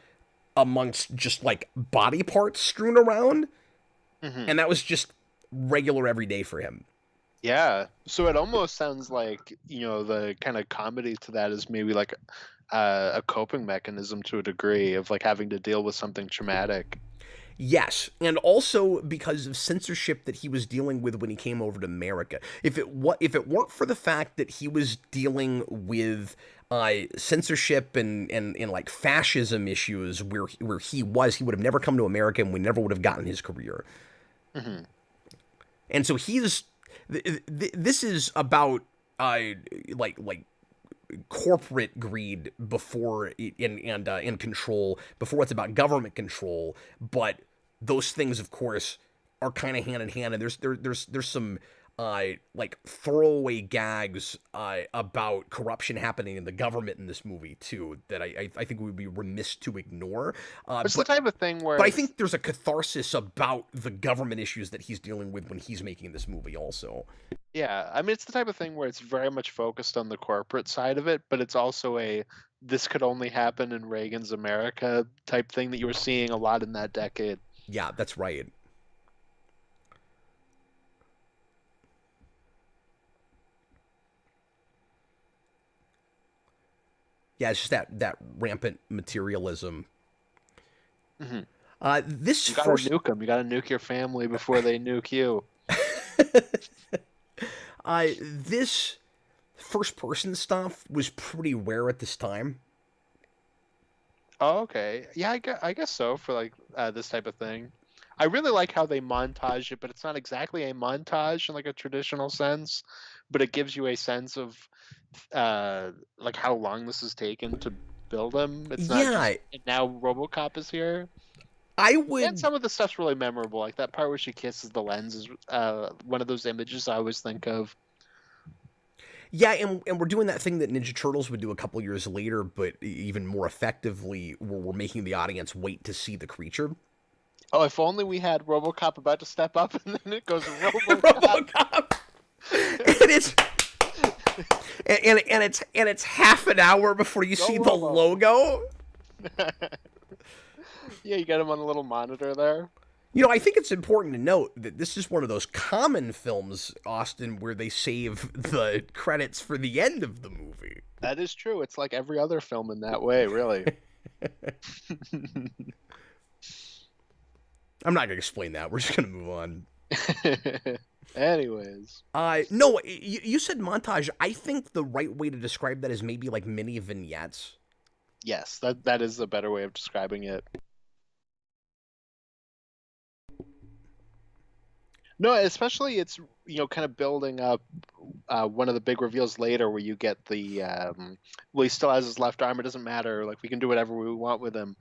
S1: amongst just like body parts strewn around.
S2: Hmm.
S1: And that was just regular every day for him.
S2: Yeah. So it almost sounds like, the kind of comedy to that is maybe like a coping mechanism to a degree of like having to deal with something traumatic.
S1: Yes, and also because of censorship that he was dealing with when he came over to America. If it weren't for the fact that he was dealing with censorship and like fascism issues where he would have never come to America, and we never would have gotten his career.
S2: Hmm.
S1: And so this is about like corporate greed before and control before it's about government control. But those things, of course, are kind of hand in hand. And there's some like throwaway gags about corruption happening in the government in this movie too that I think we would be remiss to ignore.
S2: It's the type of thing where
S1: But I
S2: it's
S1: think there's a catharsis about the government issues that he's dealing with when he's making this movie also.
S2: Yeah, I mean, it's the type of thing where it's very much focused on the corporate side of it, but it's also a this could only happen in Reagan's America type thing that you were seeing a lot in that decade.
S1: Yeah, that's right. Yeah, it's just that rampant materialism.
S2: Hmm.
S1: This
S2: You gotta
S1: first,
S2: nuke them. You gotta nuke your family before they nuke you.
S1: this first person stuff was pretty rare at this time.
S2: Oh, okay. Yeah, I guess so for like this type of thing. I really like how they montage it, but it's not exactly a montage in like a traditional sense, but it gives you a sense of like how long this has taken to build them. It's not just
S1: Yeah,
S2: and now RoboCop is here.
S1: I
S2: And
S1: would.
S2: some of the stuff's really memorable, like that part where she kisses the lens is one of those images I always think of.
S1: Yeah, and we're doing that thing that Ninja Turtles would do a couple years later, but even more effectively, where we're making the audience wait to see the creature.
S2: Oh, if only we had RoboCop about to step up, and then it goes RoboCop.
S1: RoboCop. And and it's half an hour before you
S2: Go
S1: see the
S2: Robo.
S1: logo.
S2: Yeah, you got him on a little monitor there.
S1: You know, I think it's important to note that this is one of those common films, Austin, where they save the credits for the end of the movie.
S2: That is true. It's like every other film in that way, really.
S1: I'm not gonna explain that. We're just gonna move on.
S2: Anyways.
S1: No, you said montage. I think the right way to describe that is maybe like mini vignettes.
S2: Yes, that is a better way of describing it. No, especially it's kind of building up one of the big reveals later where you get the well, he still has his left arm. It doesn't matter. Like we can do whatever we want with him.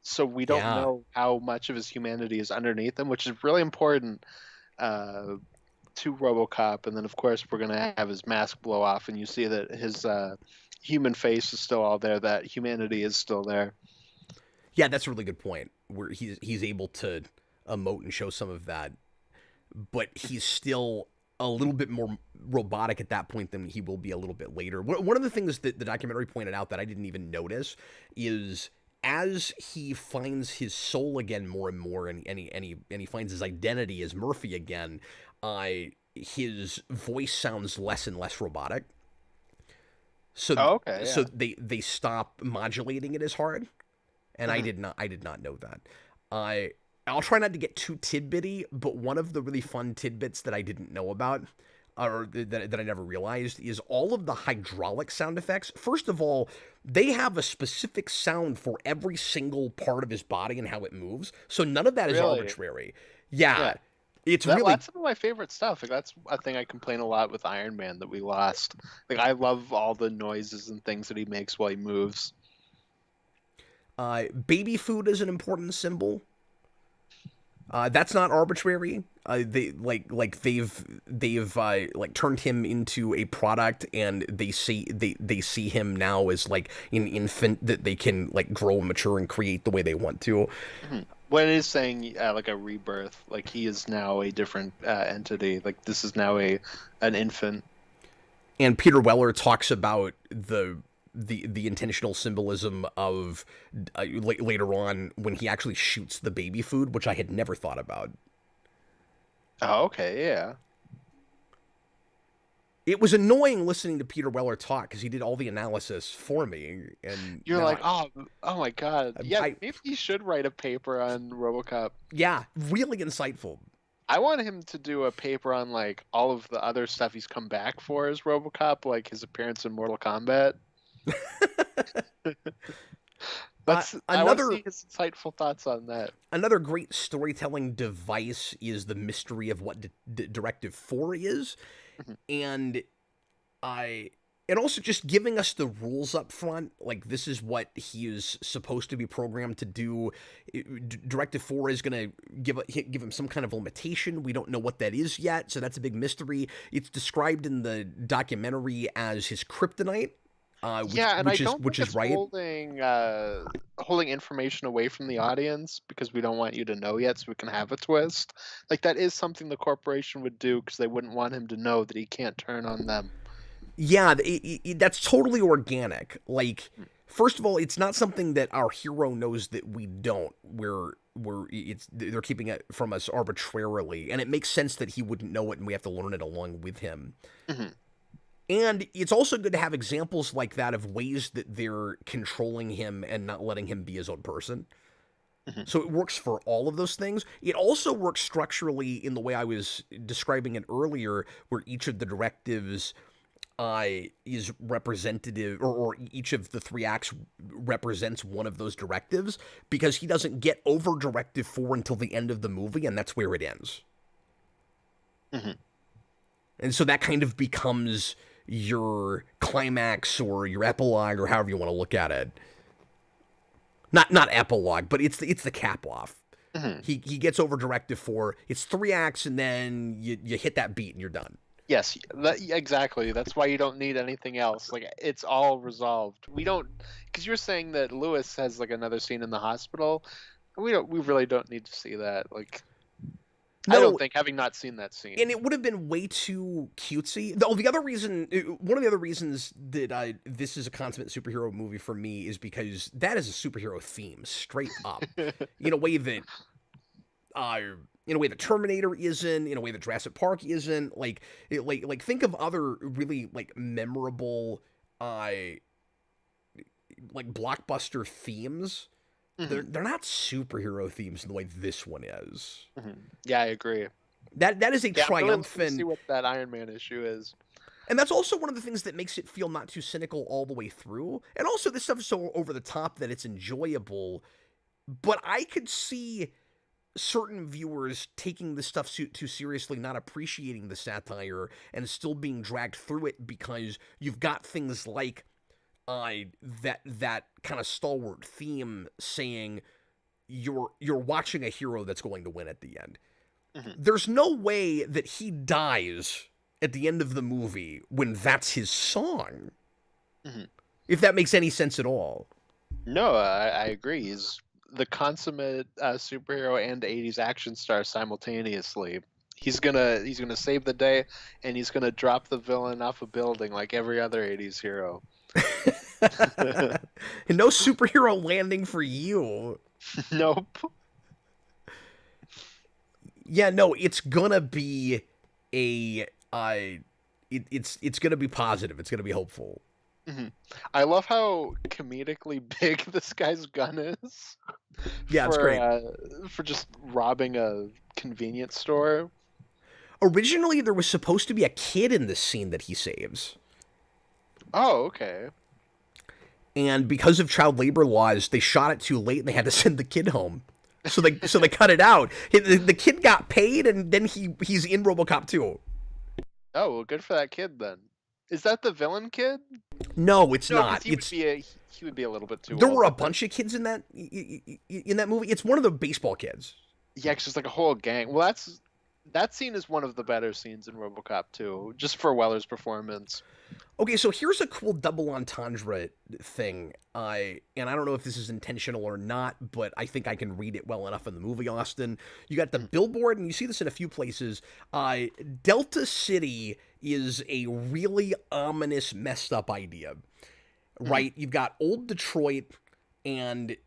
S2: So we don't know how much of his humanity is underneath him, which is really important to Robocop. And then of course we're gonna have his mask blow off, and you see that his human face is still all there. That humanity is still there.
S1: Yeah, that's a really good point. Where he's able to emote and show some of that. But he's still a little bit more robotic at that point than he will be a little bit later. One of the things that the documentary pointed out that I didn't even notice is as he finds his soul again more and more, and he finds his identity as Murphy again, his voice sounds less and less robotic. So so they stop modulating it as hard, and I did not know that. I'll try not to get too tidbitty, but one of the really fun tidbits that I didn't know about, or that I never realized, is all of the hydraulic sound effects. First of all, they have a specific sound for every single part of his body and how it moves, so none of that is arbitrary. Yeah. It's really...
S2: That's some of my favorite stuff. Like that's a thing I complain a lot with Iron Man that we lost. Like I love all the noises and things that he makes while he moves.
S1: Baby food is an important symbol. That's not arbitrary. They've turned him into a product, and they see him now as like an infant that they can like grow, mature, and create the way they want to.
S2: Mm-hmm. When it is saying like a rebirth, like he is now a different entity. Like this is now an infant.
S1: And Peter Weller talks about the intentional symbolism of later on when he actually shoots the baby food, which I had never thought about.
S2: Oh, okay, yeah.
S1: It was annoying listening to Peter Weller talk because he did all the analysis for me, and
S2: you're like, oh my god, yeah. Maybe he should write a paper on RoboCop.
S1: Yeah, really insightful.
S2: I want him to do a paper on like all of the other stuff he's come back for as RoboCop, like his appearance in Mortal Kombat. I want to see his insightful thoughts on that.
S1: Another great storytelling device is the mystery of what Directive 4 is, and also just giving us the rules up front. Like this is what he is supposed to be programmed to do. Directive 4 is going to give him some kind of limitation. We don't know what that is yet, so that's a big mystery. It's described in the documentary as his kryptonite. Which is right.
S2: Holding information away from the audience because we don't want you to know yet, so we can have a twist. Like that is something the corporation would do because they wouldn't want him to know that he can't turn on them.
S1: Yeah, that's totally organic. Like, first of all, it's not something that our hero knows that we don't. They're keeping it from us arbitrarily, and it makes sense that he wouldn't know it, and we have to learn it along with him. Mm-hmm. And it's also good to have examples like that of ways that they're controlling him and not letting him be his own person. Mm-hmm. So it works for all of those things. It also works structurally in the way I was describing it earlier, where each of the directives is representative, or each of the three acts represents one of those directives, because he doesn't get over Directive 4 until the end of the movie, and that's where it ends. Mm-hmm. And so that kind of becomes your climax or your epilogue, or however you want to look at it. Not epilogue, but it's the cap off. Mm-hmm. He gets over Directive 4. It's 3 acts, and then you hit that beat and you're done.
S2: Yes, exactly. That's why you don't need anything else. Like it's all resolved. We don't, because you're saying that Lewis has like another scene in the hospital. We really don't need to see that. Like I don't
S1: No,
S2: think, having not seen that scene.
S1: and it would have been way too cutesy. Though the other reason, one of the other reasons that this is a consummate superhero movie for me is because that is a superhero theme, straight up, in a way that, Terminator isn't, in a way that Jurassic Park isn't. Like think of other really like memorable, like blockbuster themes.
S2: Mhm.
S1: They're not superhero themes in the way this one is.
S2: Mhm. Yeah, I agree.
S1: That is a
S2: Yeah, I'm really looking to
S1: triumphant.
S2: see what that Iron Man issue is.
S1: And that's also one of the things that makes it feel not too cynical all the way through. And also, this stuff is so over the top that it's enjoyable. But I could see certain viewers taking this stuff too seriously, not appreciating the satire, and still being dragged through it because you've got things like that kind of stalwart theme saying you're watching a hero that's going to win at the end.
S2: Mhm.
S1: There's no way that he dies at the end of the movie when that's his song.
S2: Mhm.
S1: If that makes any sense at all.
S2: No, I agree. He's the consummate superhero and 80s action star simultaneously. He's gonna save the day, and he's gonna drop the villain off a building like every other 80s hero.
S1: No superhero landing for you.
S2: Nope.
S1: Yeah, no, it's gonna be a it's gonna be positive. It's gonna be hopeful.
S2: Mhm. I love how comedically big this guy's gun is.
S1: Yeah, it's great.
S2: For just robbing a convenience store.
S1: Originally, there was supposed to be a kid in this scene that he saves.
S2: Oh, okay.
S1: And because of child labor laws, they shot it too late and they had to send the kid home. So they cut it out. The kid got paid, and then he's in Robocop 2.
S2: Oh, well, good for that kid then. Is that the villain kid?
S1: No, it's
S2: No, 'cause
S1: not.
S2: he would be a little bit too
S1: There
S2: old.
S1: were a bunch of kids in that movie. It's one of the baseball kids.
S2: Yeah, it's just like a whole gang. Well, that scene is one of the better scenes in RoboCop 2, just for Weller's performance.
S1: Okay, so here's a cool double entendre thing. And I don't know if this is intentional or not, but I think I can read it well enough in the movie, Austin. You got the billboard, and you see this in a few places. Delta City is a really ominous, messed up idea, right? You've got old Detroit, and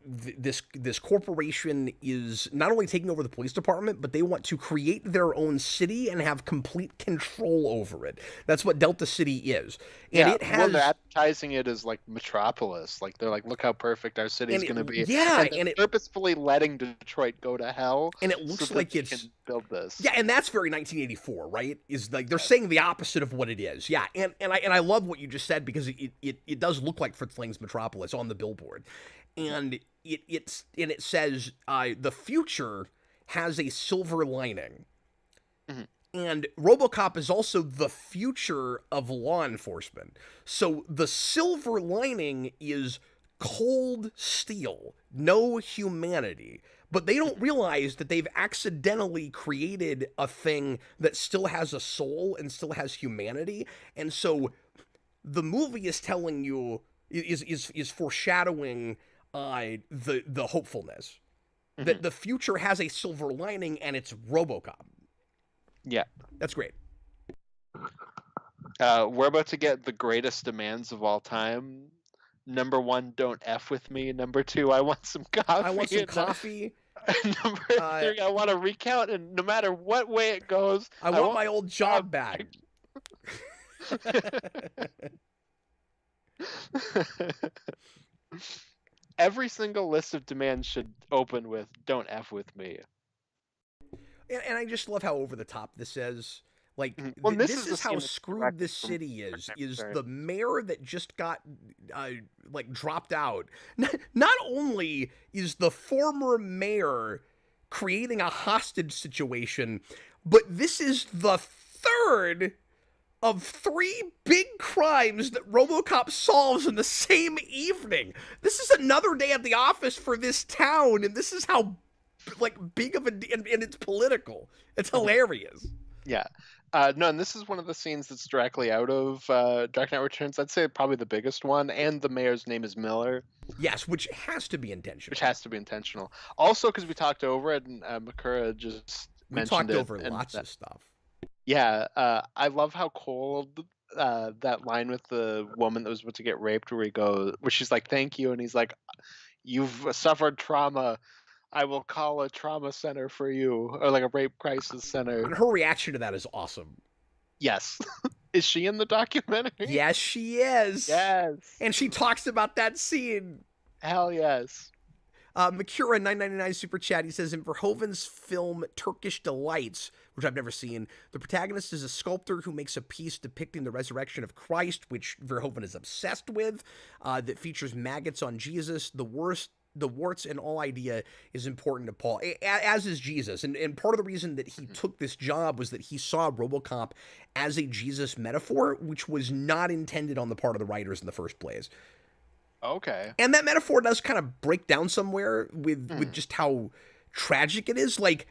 S1: this corporation is not only taking over the police department, but they want to create their own city and have complete control over it. That's what Delta City is. And it has...
S2: they're advertising it as like Metropolis. Like they're like, look how perfect our city is going to be.
S1: Yeah,
S2: and they're purposefully letting Detroit go to hell.
S1: And it looks like it's...
S2: can build this.
S1: Yeah, and that's very 1984, right? Is like they're saying the opposite of what it is. Yeah, and I love what you just said, because it does look like Fritz Lang's Metropolis on the billboard. And it says the future has a silver lining.
S2: Mm-hmm.
S1: And Robocop is also the future of law enforcement. So the silver lining is cold steel, no humanity. But they don't realize that they've accidentally created a thing that still has a soul and still has humanity. And so the movie is telling you, is foreshadowing the hopefulness. Mm-hmm. That the future has a silver lining, and it's Robocop.
S2: Yeah.
S1: That's great.
S2: We're about to get the greatest demands of all time. Number 1, don't F with me. Number 2, I want some coffee.
S1: I want some coffee.
S2: Number 3, I want to recount, and no matter what way it goes,
S1: I want my old job back.
S2: Every single list of demands should open with "Don't F with me."
S1: And I just love how over the top this is. Like,
S2: well,
S1: this is how screwed this city is. Is the mayor that just got dropped out? Not only is the former mayor creating a hostage situation, but this is the third of 3 big crimes that Robocop solves in the same evening. This is another day at the office for this town, and this is how big of and it's political. It's hilarious.
S2: Yeah. No, and this is one of the scenes that's directly out of Dark Knight Returns. I'd say probably the biggest one, and the mayor's name is Miller.
S1: Yes, which has to be intentional.
S2: Also, because we talked over it, and Makura just
S1: We
S2: mentioned
S1: talked
S2: it,
S1: over
S2: and
S1: lots of stuff.
S2: yeah, I love how cold that line with the woman that was about to get raped, where she's like, "Thank you," and he's like, "You've suffered trauma. I will call a trauma center for you, or like a rape crisis center."
S1: And her reaction to that is awesome.
S2: Yes, is she in the documentary?
S1: Yes, she is.
S2: Yes,
S1: And she talks about that scene.
S2: hell yes.
S1: Makura 999 super chat. He says in Verhoeven's film Turkish Delights, which I've never seen, the protagonist is a sculptor who makes a piece depicting the resurrection of Christ, which Verhoeven is obsessed with. That features maggots on Jesus. The warts and all idea is important to Paul, as is Jesus. And part of the reason that he took this job was that he saw Robocop as a Jesus metaphor, which was not intended on the part of the writers in the first place.
S2: Okay.
S1: And that metaphor does kind of break down somewhere with just how tragic it is. Like,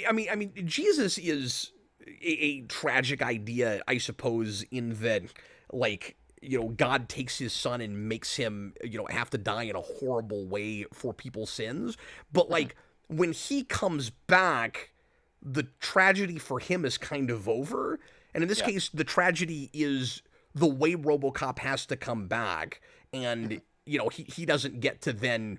S1: I mean, Jesus is a tragic idea, I suppose, in that, like, God takes his son and makes him, have to die in a horrible way for people's sins. But, like, when he comes back, the tragedy for him is kind of over. And in this case, the tragedy is the way Robocop has to come back. And, he doesn't get to then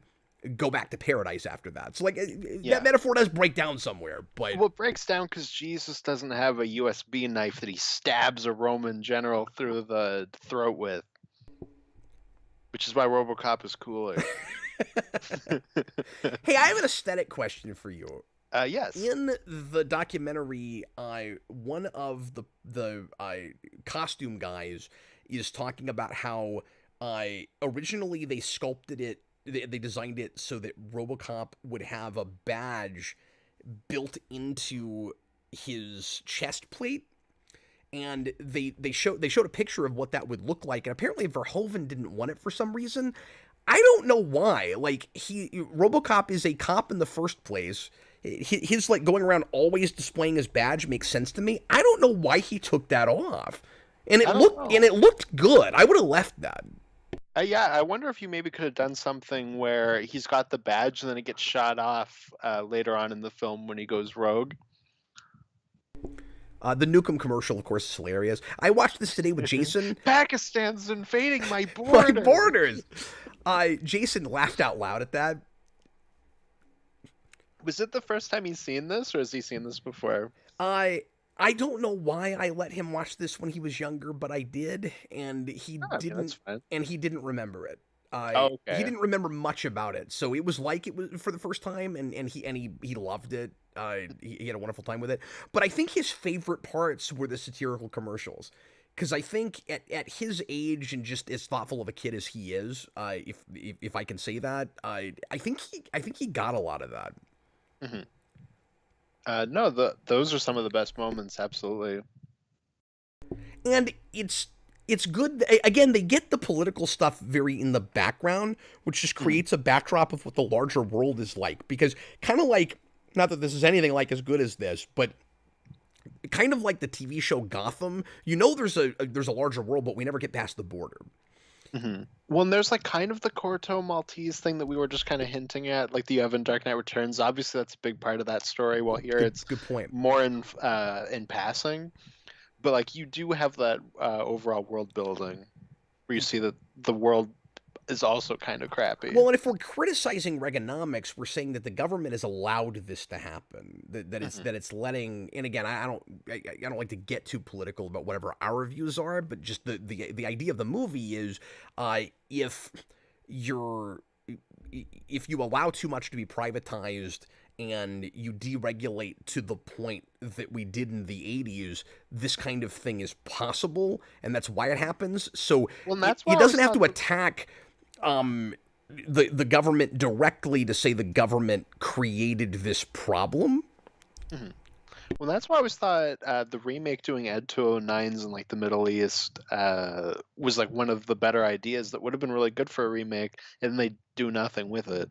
S1: go back to paradise after that. So, like, that metaphor does break down somewhere. But
S2: Well, it breaks down because Jesus doesn't have a USB knife that he stabs a Roman general through the throat with, which is why Robocop is cooler.
S1: Hey, I have an aesthetic question for you.
S2: Yes.
S1: In the documentary, one of the costume guys is talking about how originally they sculpted it, they designed it so that Robocop would have a badge built into his chest plate, and they showed a picture of what that would look like, and apparently Verhoeven didn't want it for some reason. I don't know why. Like, Robocop is a cop in the first place. His like going around always displaying his badge makes sense to me. I don't know why he took that off. And it looked good. I would have left that.
S2: Yeah, I wonder if you maybe could have done something where he's got the badge and then it gets shot off later on in the film when he goes rogue.
S1: The Nukem commercial, of course, is hilarious. I watched this today with Jason.
S2: Pakistan's invading my borders.
S1: My borders. Jason laughed out loud at that.
S2: Was it the first time he's seen this, or has he seen this before?
S1: I don't know why I let him watch this when he was younger, but I did, and he didn't remember it.
S2: Okay.
S1: He didn't remember much about it, so it was like it was for the first time, and he loved it. He had a wonderful time with it. But I think his favorite parts were the satirical commercials, because I think at his age and just as thoughtful of a kid as he is, if I can say that, I think he got a lot of that.
S2: Mm-hmm. No, those are some of the best moments, absolutely.
S1: And it's good. Again, they get the political stuff very in the background, which just creates a backdrop of what the larger world is like. Because kind of like, not that this is anything like as good as this, but kind of like the TV show Gotham, there's a larger world, but we never get past the border.
S2: Mm-hmm. Well, and there's like kind of the Corto Maltese thing that we were just kind of hinting at, like the you have in Dark Knight Returns. Obviously, that's a big part of that story. Well, here it's
S1: good point.
S2: More in passing, but like you do have that overall world building where you see that the world is also kind of crappy.
S1: Well, and if we're criticizing Reaganomics, we're saying that the government has allowed this to happen. That it's letting. And again, I don't like to get too political about whatever our views are, but just the idea of the movie is if you allow too much to be privatized and you deregulate to the point that we did in the 80s, this kind of thing is possible, and that's why it happens. So it doesn't have to attack the government directly to say the government created this problem.
S2: Mm-hmm. Well, that's why I always thought the remake doing Ed 209s in like the Middle East was like one of the better ideas that would have been really good for a remake, and they do nothing with it.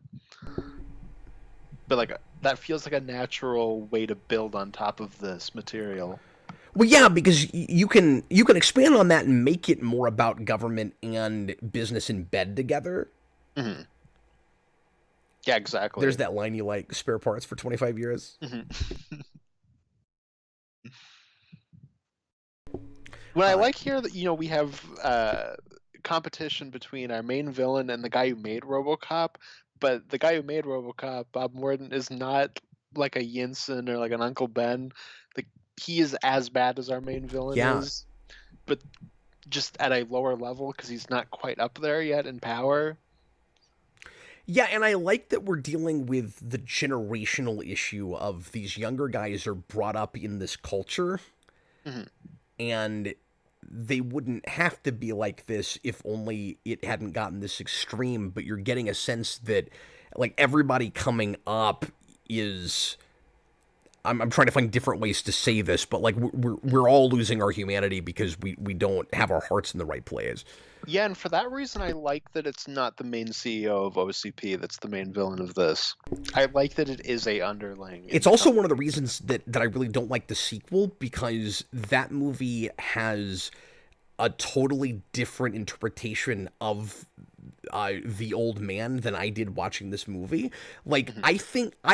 S2: But like that feels like a natural way to build on top of this material.
S1: Well, yeah, because you can expand on that and make it more about government and business in bed together.
S2: Mm-hmm. Yeah, exactly.
S1: There's that line you like, spare parts for 25 years.
S2: Mm-hmm. What I like here that we have competition between our main villain and the guy who made RoboCop, but the guy who made RoboCop, Bob Morton, is not like a Yinsen or like an Uncle Ben. Like he is as bad as our main villain
S1: Yeah.
S2: is, but just at a lower level because he's not quite up there yet in power.
S1: Yeah, and I like that we're dealing with the generational issue of these younger guys are brought up in this culture, and they wouldn't have to be like this if only it hadn't gotten this extreme. But you're getting a sense that, like, everybody coming up is. I'm trying to find different ways to say this, but like we're all losing our humanity because we don't have our hearts in the right place.
S2: Yeah, and for that reason, I like that it's not the main CEO of OCP that's the main villain of this. I like that it is a underling.
S1: It's also one of the reasons that I really don't like the sequel, because that movie has a totally different interpretation of the old man than I did watching this movie. Like, I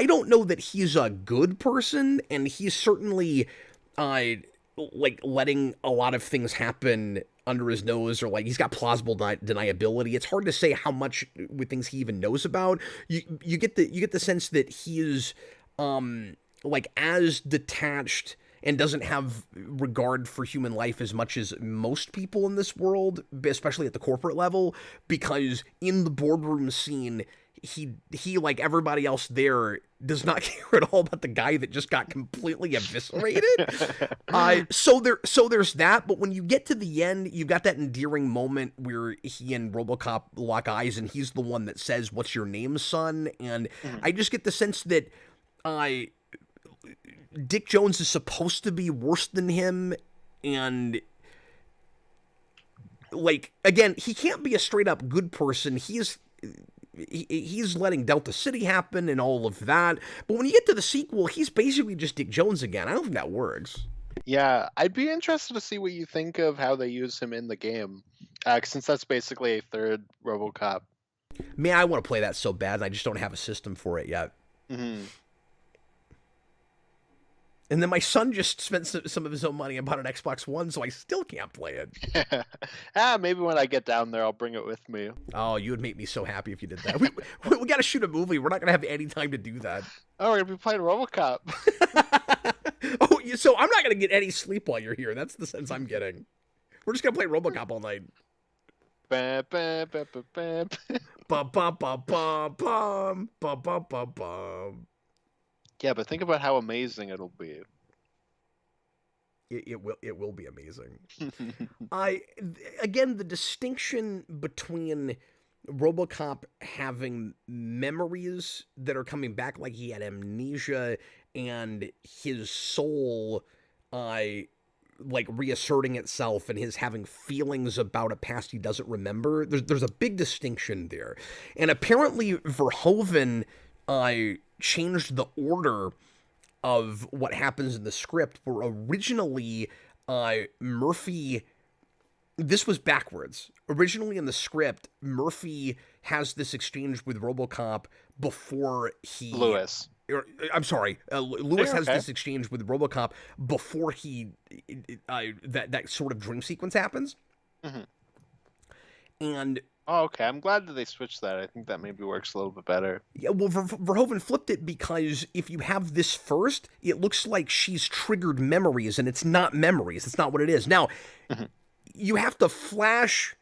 S1: don't know that he's a good person, and he's certainly like letting a lot of things happen under his nose, or like he's got plausible deniability. It's hard to say how much with things he even knows about. You get the sense that he is like as detached and doesn't have regard for human life as much as most people in this world, especially at the corporate level, because in the boardroom scene, he like everybody else there does not care at all about the guy that just got completely eviscerated. So there's that, but when you get to the end, you've got that endearing moment where he and RoboCop lock eyes, and he's the one that says, "What's your name, son?" And I just get the sense that Dick Jones is supposed to be worse than him, and like, again, he can't be a straight up good person. He's letting Delta City happen and all of that. But when you get to the sequel, he's basically just Dick Jones again. I don't think that works.
S2: Yeah, I'd be interested to see what you think of how they use him in the game, since that's basically a third RoboCop.
S1: Man, I want to play that so bad, and I just don't have a system for it yet. And then my son just spent some of his own money and bought an Xbox One, so I still can't play it.
S2: Maybe when I get down there, I'll bring it with me.
S1: Oh, you would make me so happy if you did that. We got to shoot a movie. We're not going to have any time to do that.
S2: Oh, we're going to be playing RoboCop.
S1: Oh, so I'm not going to get any sleep while you're here. That's the sense I'm getting. We're just going to play RoboCop all night.
S2: Bam, bam, bam, bam, bam.
S1: Bum, bum, bum, bum, bum, bum, bum, bum, bum.
S2: Yeah, but think about how amazing it'll be.
S1: It will be amazing. Again, the distinction between RoboCop having memories that are coming back, like he had amnesia, and his soul like reasserting itself, and his having feelings about a past he doesn't remember. There's a big distinction there. And apparently Verhoeven changed the order of what happens in the script, where originally Murphy, this was backwards. Originally in the script, Murphy has this exchange with RoboCop before he...
S2: Lewis.
S1: I'm sorry, Lewis has this exchange with RoboCop before he that sort of dream sequence happens. And
S2: oh, okay. I'm glad that they switched that. I think that maybe works a little bit better.
S1: Yeah, well, Verhoeven flipped it because if you have this first, it looks like she's triggered memories, and it's not memories. It's not what it is. Now, you have to flash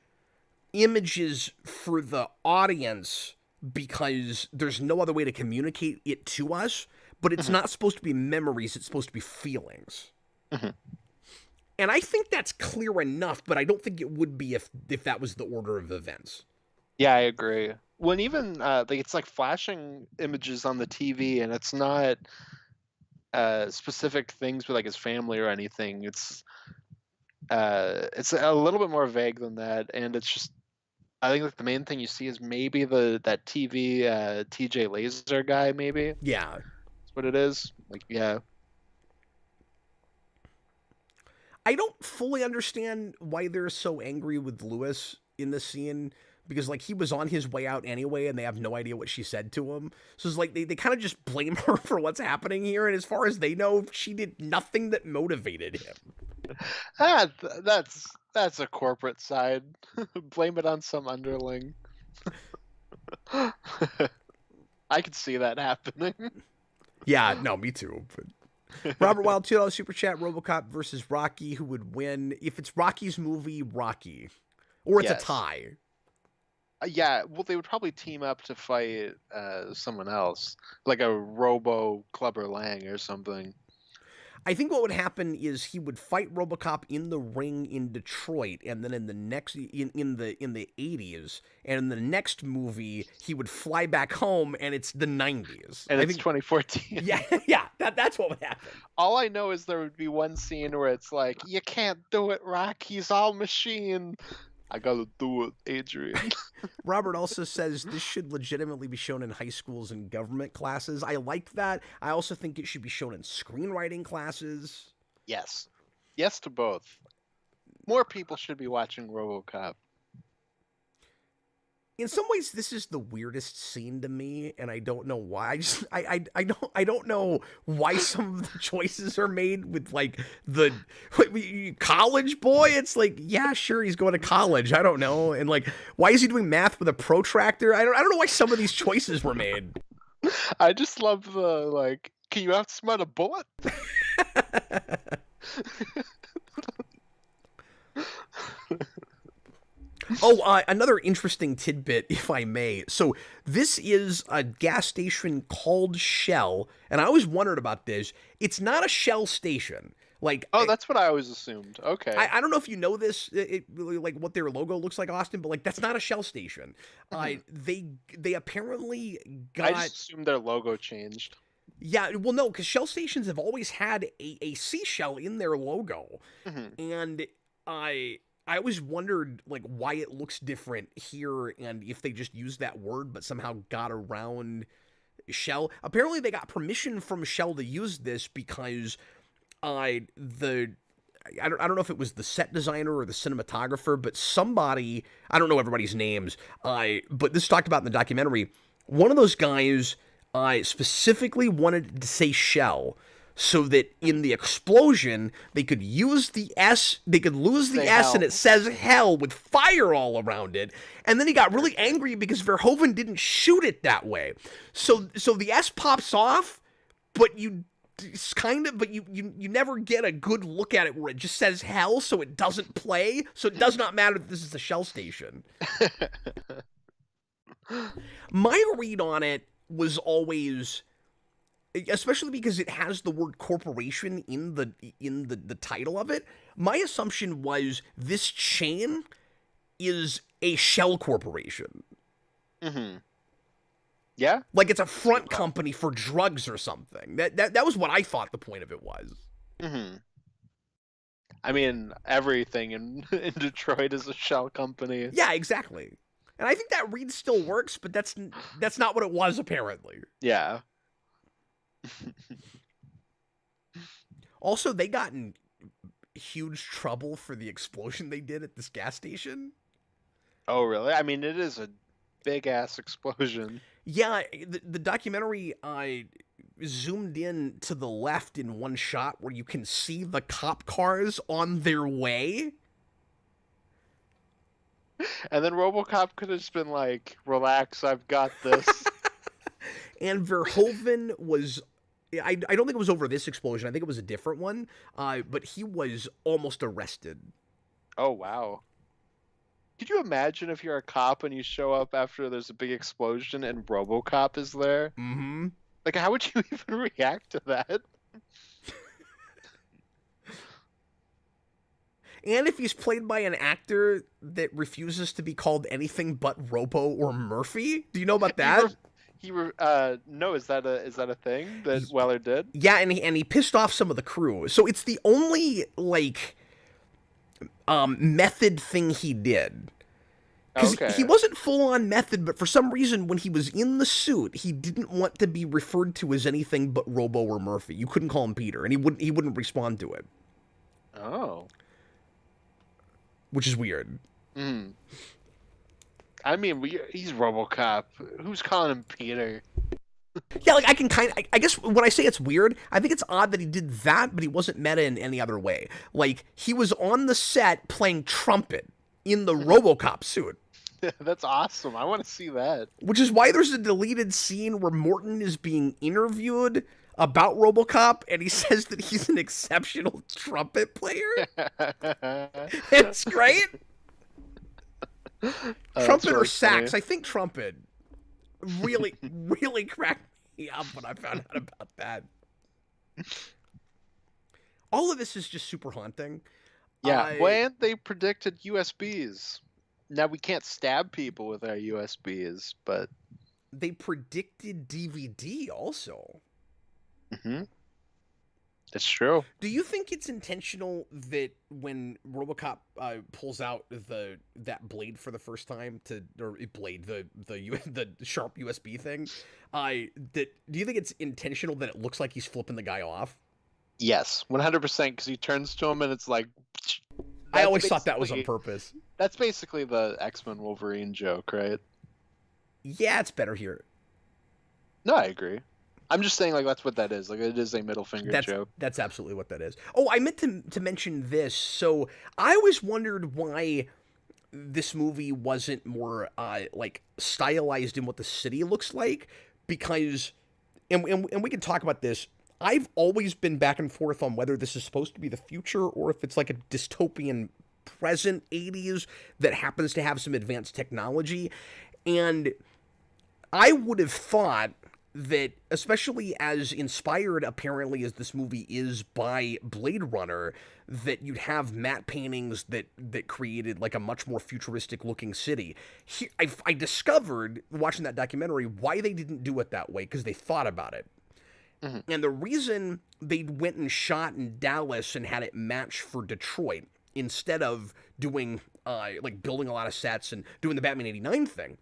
S1: images for the audience because there's no other way to communicate it to us, but it's not supposed to be memories. It's supposed to be feelings. And I think that's clear enough, but I don't think it would be if that was the order of events.
S2: Yeah, I agree. When even it's like flashing images on the TV, and it's not specific things with like his family or anything. It's a little bit more vague than that, and it's just, I think like the main thing you see is maybe that TV TJ Laser guy, maybe.
S1: Yeah,
S2: that's what it is. Like, yeah.
S1: I don't fully understand why they're so angry with Lewis in this scene, because like he was on his way out anyway, and they have no idea what she said to him. So it's like they kind of just blame her for what's happening here, and as far as they know, she did nothing that motivated him.
S2: That's a corporate side. Blame it on some underling. I could see that happening.
S1: Yeah, no, me too. But Robert Wild, $2 super chat. Robocop versus Rocky. Who would win? If it's Rocky's movie, Rocky, or it's a
S2: Yes.
S1: tie.
S2: Yeah, well, they would probably team up to fight someone else, like a Robo Clubber Lang or something.
S1: I think what would happen is he would fight RoboCop in the ring in Detroit, and then in the next in the 80s, and in the next movie he would fly back home, and it's the 90s.
S2: And
S1: I
S2: it's
S1: think
S2: 2014.
S1: yeah, that's what would happen.
S2: All I know is there would be one scene where it's like, "You can't do it, Rock. He's all machine." I gotta do it, Adrian.
S1: Robert also says this should legitimately be shown in high schools and government classes. I like that. I also think it should be shown in screenwriting classes.
S2: Yes. Yes to both. More people should be watching RoboCop.
S1: In some ways, this is the weirdest scene to me, and I don't know why. I don't know why some of the choices are made with like the college boy. It's like, yeah, sure, he's going to college. I don't know, and like, why is he doing math with a protractor? I don't know why some of these choices were made.
S2: I just love the like. Can you outsmart a bullet?
S1: Oh, another interesting tidbit, if I may. So this is a gas station called Shell, and I always wondered about this. It's not a Shell station. Like,
S2: Oh, that's what I always assumed. Okay.
S1: I don't know if you know this, like what their logo looks like, Austin, but like that's not a Shell station. They apparently
S2: I
S1: got.
S2: just assumed their logo changed.
S1: Yeah, well, no, because Shell stations have always had a seashell in their logo, and I always wondered like why it looks different here, and if they just used that word but somehow got around Shell. Apparently, they got permission from Shell to use this because I don't know if it was the set designer or the cinematographer, but somebody, I don't know everybody's names, but this is talked about in the documentary. One of those guys specifically wanted to say Shell so that in the explosion they could use the S, they could lose the
S2: Say
S1: S,
S2: hell.
S1: and it says hell with fire all around it. And then he got really angry because Verhoeven didn't shoot it that way. So the S pops off, but you never get a good look at it where it just says hell, so it doesn't play. So it does not matter that this is a Shell station. My read on it was always, especially because it has the word corporation in the title of it, my assumption was this chain is a shell corporation.
S2: Yeah?
S1: Like it's a front company for drugs or something. That was what I thought the point of it was.
S2: I mean, everything in Detroit is a shell company.
S1: Yeah, exactly. And I think that read still works, but that's not what it was apparently.
S2: Yeah.
S1: Also, they got in huge trouble for the explosion they did at this gas station.
S2: Oh, really? I mean, it is a big ass explosion.
S1: Yeah, the documentary zoomed in to the left in one shot where you can see the cop cars on their way.
S2: And then RoboCop could have just been like, "Relax, I've got this."
S1: And Verhoeven was, I don't think it was over this explosion. I think it was a different one. But he was almost arrested.
S2: Oh, wow. Could you imagine if you're a cop and you show up after there's a big explosion and RoboCop is there?
S1: Mm-hmm.
S2: Like, how would you even react to that?
S1: And if he's played by an actor that refuses to be called anything but Robo or Murphy, do you know about that?
S2: No, is that a thing that Weller did?
S1: Yeah, and he pissed off some of the crew. So it's the only like method thing he did. Because he wasn't full on method, but for some reason, when he was in the suit, he didn't want to be referred to as anything but Robo or Murphy. You couldn't call him Peter, and he wouldn't respond to it.
S2: Oh.
S1: Which is weird.
S2: I mean, he's RoboCop. Who's calling him Peter?
S1: Yeah, like I can I guess when I say it's weird, I think it's odd that he did that, but he wasn't meta in any other way. Like he was on the set playing trumpet in the Robocop suit.
S2: That's awesome. I want to see that.
S1: Which is why there's a deleted scene where Morton is being interviewed about Robocop, and he says that he's an exceptional trumpet player. It's great. Trumpet or
S2: really
S1: sax?
S2: funny.
S1: I think trumpet. Really, really cracked me up when I found out about that. All of this is just super haunting.
S2: Yeah, when they predicted USBs. Now we can't stab people with our USBs, but
S1: they predicted DVD also.
S2: It's true.
S1: Do you think it's intentional that when RoboCop pulls out that blade for the first time the sharp USB thing, do you think it's intentional that it looks like he's flipping the guy off?
S2: Yes, 100%. Because he turns to him and it's like.
S1: I always thought that was on purpose.
S2: That's basically the X-Men Wolverine joke, right?
S1: Yeah, it's better here.
S2: No, I agree. I'm just saying, like, that's what that is. Like, it is a middle finger joke.
S1: That's absolutely what that is. Oh, I meant to mention this. So I always wondered why this movie wasn't more like stylized in what the city looks like, because, and we can talk about this. I've always been back and forth on whether this is supposed to be the future or if it's like a dystopian present 80s that happens to have some advanced technology. And I would have thought that, especially as inspired apparently as this movie is by Blade Runner, that you'd have matte paintings that created like a much more futuristic looking city. I discovered watching that documentary why they didn't do it that way, because they thought about it. And the reason they went and shot in Dallas and had it match for Detroit instead of doing like building a lot of sets and doing the Batman 89 thing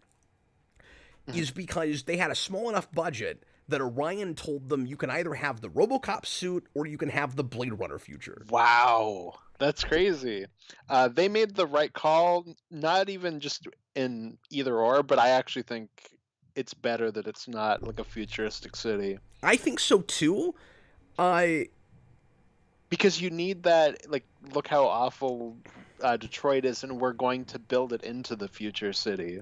S1: is because they had a small enough budget that Orion told them you can either have the RoboCop suit or you can have the Blade Runner future.
S2: Wow, that's crazy. They made the right call, not even just in either or, but I actually think it's better that it's not like a futuristic city.
S1: I think so too.
S2: Because you need that, like, look how awful Detroit is, and we're going to build it into the future city.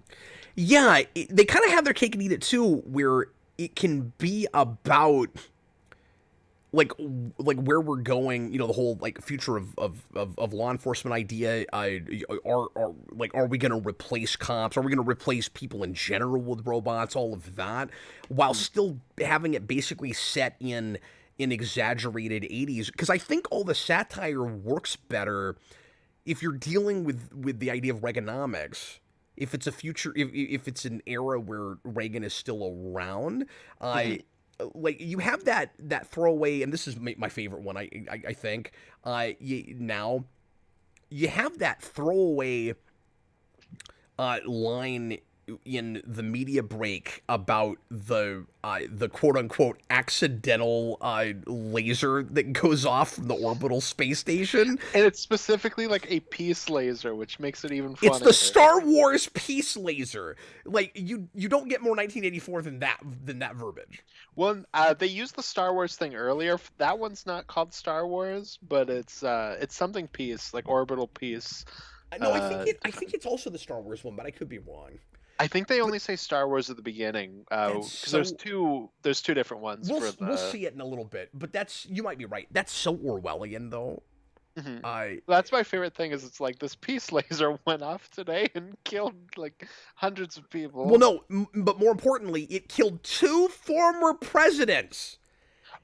S1: Yeah, they kind of have their cake and eat it too, where it can be about like where we're going, the whole like future of law enforcement idea. Are we going to replace cops? Are we going to replace people in general with robots? All of that, while still having it basically set in exaggerated 80s. Because I think all the satire works better if you're dealing with the idea of Reaganomics. If it's a future, if it's an era where Reagan is still around, like you have that throwaway, and this is my favorite one. I think now you have that throwaway line in the media break about the quote unquote accidental laser that goes off from the orbital space station,
S2: and it's specifically like a peace laser, which makes it even funnier.
S1: It's the Star Wars peace laser. Like you don't get more 1984 than that verbiage.
S2: Well, they used the Star Wars thing earlier. That one's not called Star Wars, but it's something peace, like orbital peace.
S1: No, I think it's also the Star Wars one, but I could be wrong.
S2: I think they only say Star Wars at the beginning, because there's two different ones.
S1: We'll see it in a little bit, but you might be right. That's so Orwellian, though.
S2: That's my favorite thing. Is it's like this peace laser went off today and killed like hundreds of people.
S1: Well, no, but more importantly, it killed 2 former presidents.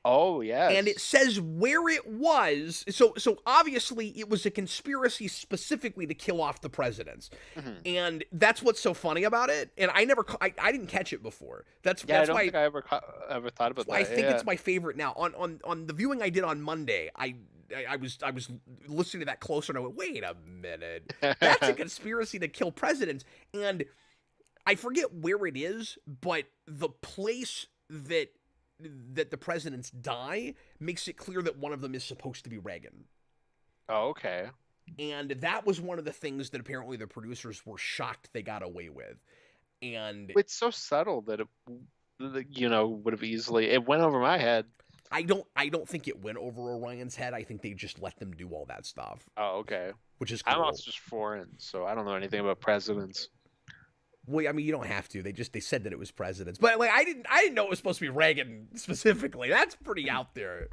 S2: Oh, yes.
S1: And it says where it was. So obviously it was a conspiracy specifically to kill off the presidents. And that's what's so funny about it. And I didn't catch it before. That's
S2: I don't
S1: why
S2: think I ever thought about that.
S1: I think it's my favorite now. On the viewing I did on Monday, I was listening to that closer and I went, wait a minute. That's a conspiracy to kill presidents. And I forget where it is, but the place that the presidents die makes it clear that one of them is supposed to be Reagan.
S2: Oh, okay.
S1: And that was one of the things that apparently the producers were shocked they got away with. And
S2: it's so subtle that would have easily. It went over my head.
S1: I don't think it went over Orion's head. I think they just let them do all that stuff,
S2: Oh, okay.
S1: which is
S2: I'm
S1: cool.
S2: also just foreign, so I don't know anything about presidents.
S1: Well, I mean, you don't have to. They said that it was presidents, but like I didn't know it was supposed to be Reagan specifically. That's pretty out there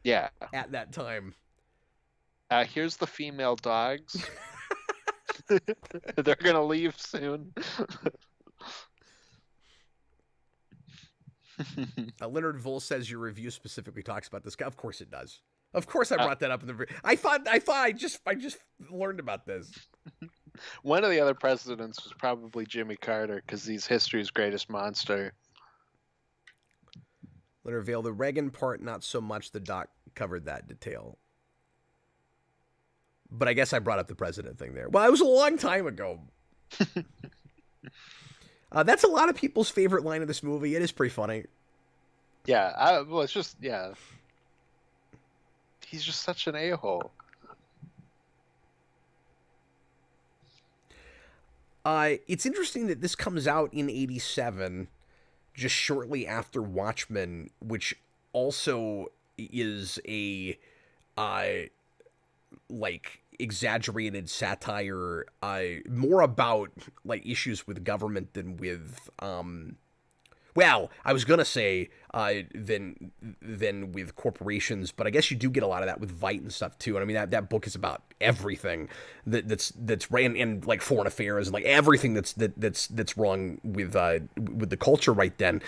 S2: Yeah.
S1: at that time.
S2: Here's the female dogs. They're gonna leave soon.
S1: Leonard Vole says your review specifically talks about this guy. Of course it does. Of course I brought that up in the. I thought I just learned about this.
S2: One of the other presidents was probably Jimmy Carter because he's history's greatest monster.
S1: Leonard Vale, the Reagan part, not so much. The doc covered that detail. But I guess I brought up the president thing there. Well, it was a long time ago. That's a lot of people's favorite line of this movie. It is pretty funny.
S2: Yeah, well, it's just, yeah. He's just such an a-hole.
S1: It's interesting that this comes out in 87, just shortly after Watchmen, which also is a, like, exaggerated satire, more about, like, issues with government than with, well, I was gonna say than with corporations, but I guess you do get a lot of that with Veidt and stuff too. And I mean that book is about everything that's ran in like foreign affairs and like everything that's wrong with the culture right then.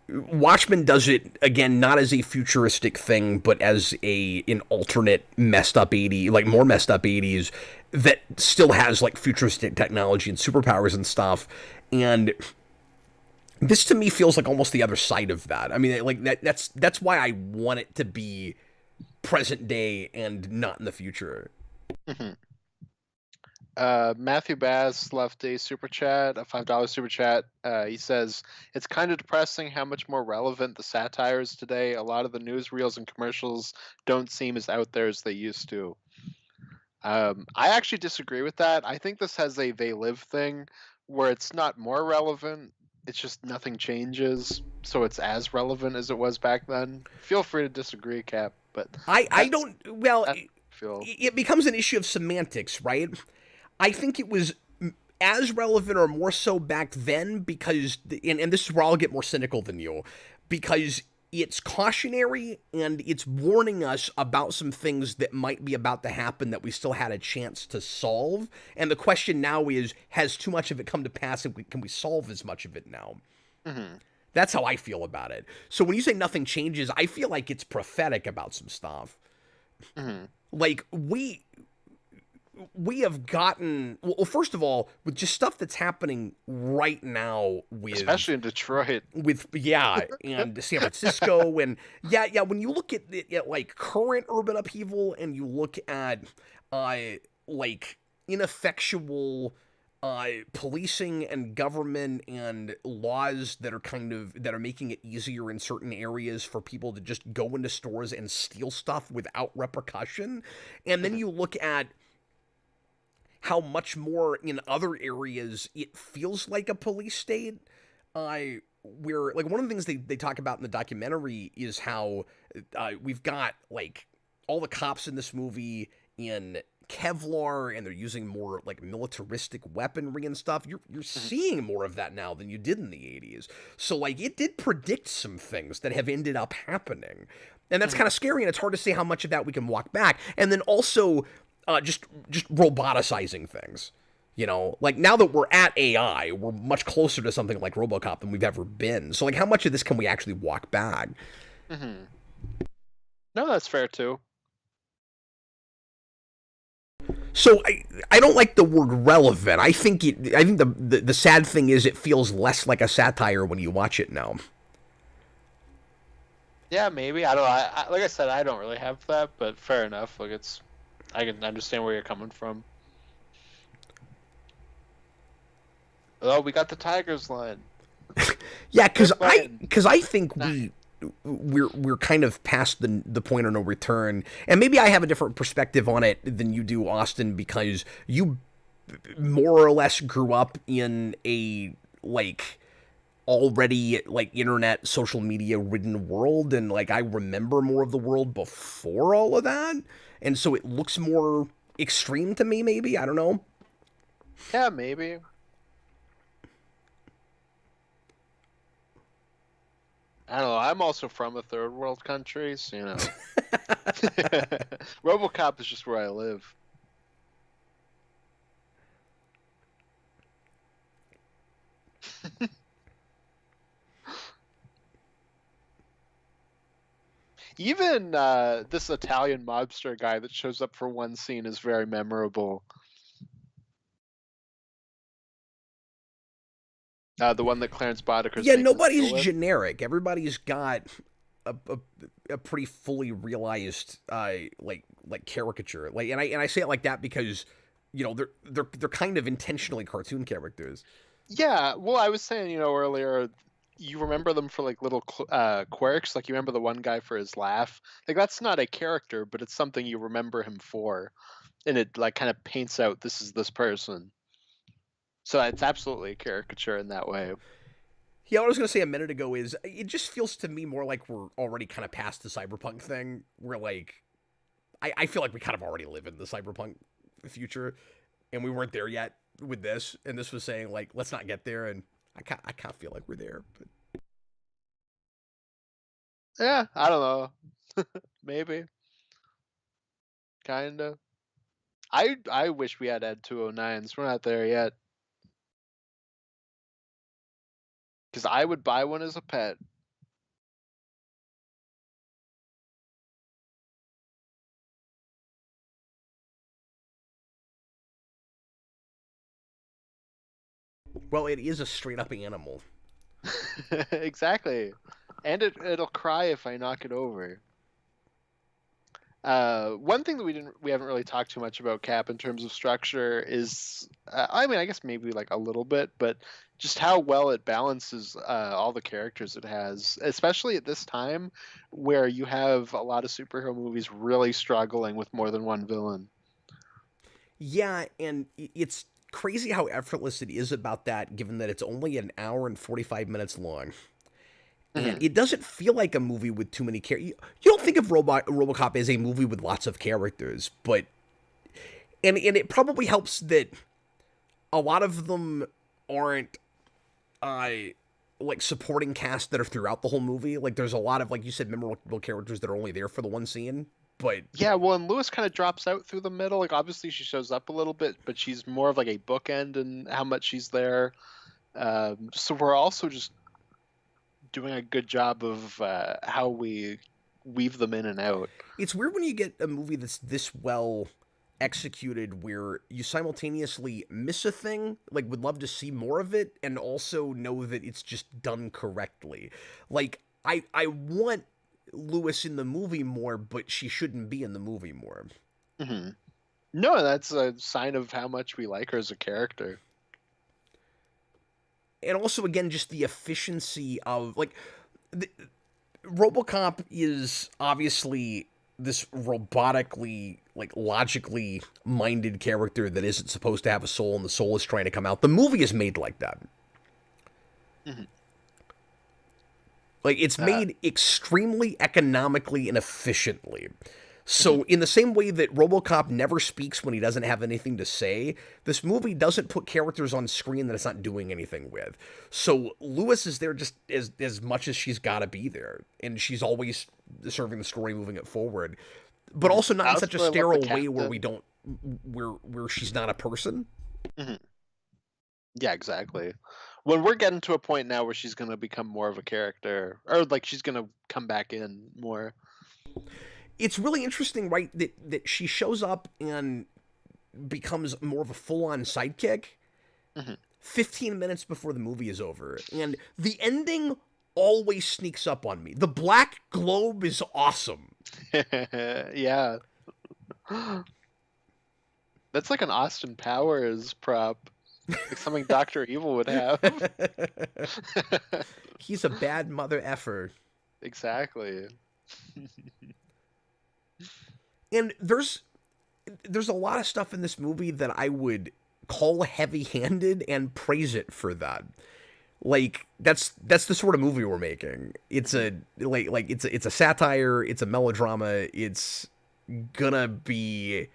S1: Watchmen does it again not as a futuristic thing, but as an alternate messed up 80s, like more messed up 80s that still has like futuristic technology and superpowers and stuff. And this to me feels like almost the other side of that. I mean, like that's why I want it to be present day and not in the future.
S2: Mm-hmm. Matthew Bass left a super chat, a $5 super chat. He says, it's kind of depressing how much more relevant the satire is today. A lot of the newsreels and commercials don't seem as out there as they used to. I actually disagree with that. I think this has a they live thing where it's not more relevant. It's just nothing changes. So it's as relevant as it was back then. Feel free to disagree, Cap. But
S1: I don't, well, it becomes an issue of semantics, right? I think it was as relevant or more so back then because, and this is where I'll get more cynical than you, because it's cautionary and it's warning us about some things that might be about to happen that we still had a chance to solve. And the question now is, has too much of it come to pass and can we solve as much of it now? Mm-hmm. That's how I feel about it. So when you say nothing changes, I feel like it's prophetic about some stuff. Mm-hmm. Like we have gotten, well, first of all, with just stuff that's happening right now with,
S2: especially in Detroit,
S1: with and San Francisco, and when you look at like current urban upheaval and you look at like ineffectual policing and government and laws that are making it easier in certain areas for people to just go into stores and steal stuff without repercussion, and then you look at how much more in other areas it feels like a police state. Where, like, one of the things they talk about in the documentary is how we've got, like, all the cops in this movie in Kevlar, and they're using more, like, militaristic weaponry and stuff. You're seeing more of that now than you did in the 80s. So, like, it did predict some things that have ended up happening. And that's kind of scary, and it's hard to say how much of that we can walk back. And then also just roboticizing things, you know, like now that we're at AI, we're much closer to something like Robocop than we've ever been. So like, how much of this can we actually walk back?
S2: Mm-hmm. No, that's fair too.
S1: So I don't like the word relevant. I think the sad thing is it feels less like a satire when you watch it now.
S2: Yeah, maybe. I don't know. Like I said, I don't really have that, but fair enough. Like I can understand where you're coming from. Oh, we got the Tigers line.
S1: Yeah, because I think we're kind of past the point of no return, and maybe I have a different perspective on it than you do, Austin, because you more or less grew up in a like already like internet social media ridden world, and like I remember more of the world before all of that, and so it looks more extreme to me, maybe. I don't know.
S2: Yeah, maybe. I don't know. I'm also from a third world country, so Robocop is just where I live. Even this Italian mobster guy that shows up for one scene is very memorable. The one that Clarence Boddicker's
S1: Yeah,
S2: making the
S1: nobody's
S2: deal with.
S1: generic. Everybody's got a pretty fully realized like caricature. Like, and I say it like that because they're kind of intentionally cartoon characters.
S2: Yeah, well, I was saying, earlier, you remember them for like little quirks. Like you remember the one guy for his laugh. Like that's not a character, but it's something you remember him for, and it like kind of paints out this is this person. So it's absolutely a caricature in that way.
S1: Yeah, what I was gonna say a minute ago is it just feels to me more like we're already kind of past the cyberpunk thing. We're like, I feel like we kind of already live in the cyberpunk future, and we weren't there yet with this. And this was saying like, let's not get there, and I can't feel like we're there. But
S2: Yeah, I don't know. Maybe, kinda. I wish we had 209s. We're not there yet. Because I would buy one as a pet.
S1: well, it is a straight up animal.
S2: Exactly. And it'll cry if I knock it over. One thing that we haven't really talked too much about Cap in terms of structure is, I mean, I guess maybe like a little bit, but just how well it balances all the characters it has, especially at this time where you have a lot of superhero movies really struggling with more than one villain.
S1: Yeah, and it's crazy how effortless it is about that, given that it's only an hour and 45 minutes long. And
S2: Mhm.
S1: it doesn't feel like a movie with too many characters. You don't think of RoboCop as a movie with lots of characters, but and it probably helps that a lot of them aren't uh like supporting cast that are throughout the whole movie. Like there's a lot of, like you said, memorable characters that are only there for the one scene. But
S2: Yeah, well, and Lewis kind of drops out through the middle. Like, obviously, she shows up a little bit, but she's more of like a bookend in how much she's there. So we're also just doing a good job of how we weave them in and out.
S1: it's weird when you get a movie that's this well executed where you simultaneously miss a thing, like would love to see more of it, and also know that it's just done correctly. Like I want Lewis in the movie more, but she shouldn't be in the movie more.
S2: Hmm. No, that's a sign of how much we like her as a character.
S1: And also again just the efficiency of like the, RoboCop is obviously this robotically, like logically minded character that isn't supposed to have a soul, and the soul is trying to come out. The movie is made like that.
S2: Hmm.
S1: Like it's
S2: Uh,
S1: made extremely economically and efficiently.
S2: mhm.
S1: So, in the same way that RoboCop never speaks when he doesn't have anything to say, this movie doesn't put characters on screen that it's not doing anything with. So, Lewis is there just as much as she's got to be there, and she's always serving the story, moving it forward, but
S2: Mhm.
S1: also not
S2: I
S1: in
S2: also
S1: such a
S2: really love the
S1: sterile way where we
S2: captain.
S1: don't where she's not a person.
S2: Hmm. Yeah, exactly. When we're getting to a point now where she's going to become more of a character, or like she's going to come back in more.
S1: It's really interesting, right? That she shows up and becomes more of a full on sidekick
S2: Hmm.
S1: 15 minutes before the movie is over. And the ending always sneaks up on me. The black globe is awesome.
S2: Yeah. That's like an Austin Powers prop. Like something Doctor Evil would have.
S1: He's a bad mother effer.
S2: Exactly.
S1: And there's a lot of stuff in this movie that I would call heavy-handed and praise it for that. Like that's the sort of movie we're making. It's a it's a satire, it's a melodrama, it's gonna be.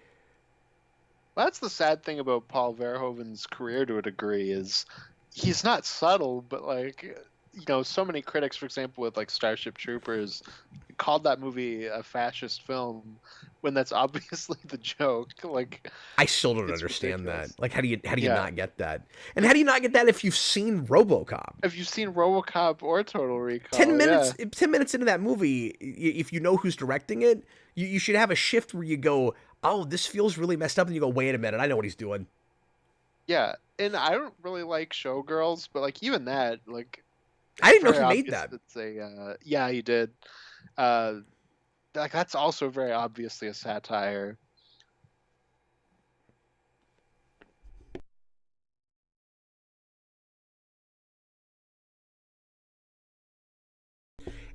S2: Well, that's the sad thing about Paul Verhoeven's career to a degree is he's not subtle, but like so many critics, for example, with like Starship Troopers, called that movie a fascist film when that's obviously the joke. Like,
S1: I still don't
S2: it's
S1: understand
S2: ridiculous.
S1: that. Like, how do you
S2: Yeah.
S1: not get that? And how do you not get that if you've seen RoboCop?
S2: Have you seen RoboCop or Total Recall?
S1: 10 minutes,
S2: Yeah.
S1: 10 minutes into that movie, if you know who's directing it, you should have a shift where you go, "Oh, this feels really messed up," and you go, "Wait a minute, I know what he's doing."
S2: Yeah. And I don't really like Showgirls, but like even that, like
S1: I
S2: it's
S1: didn't know
S2: very
S1: he made
S2: obvious
S1: that.
S2: it's a yeah, he did. Uh like that's also very obviously a satire.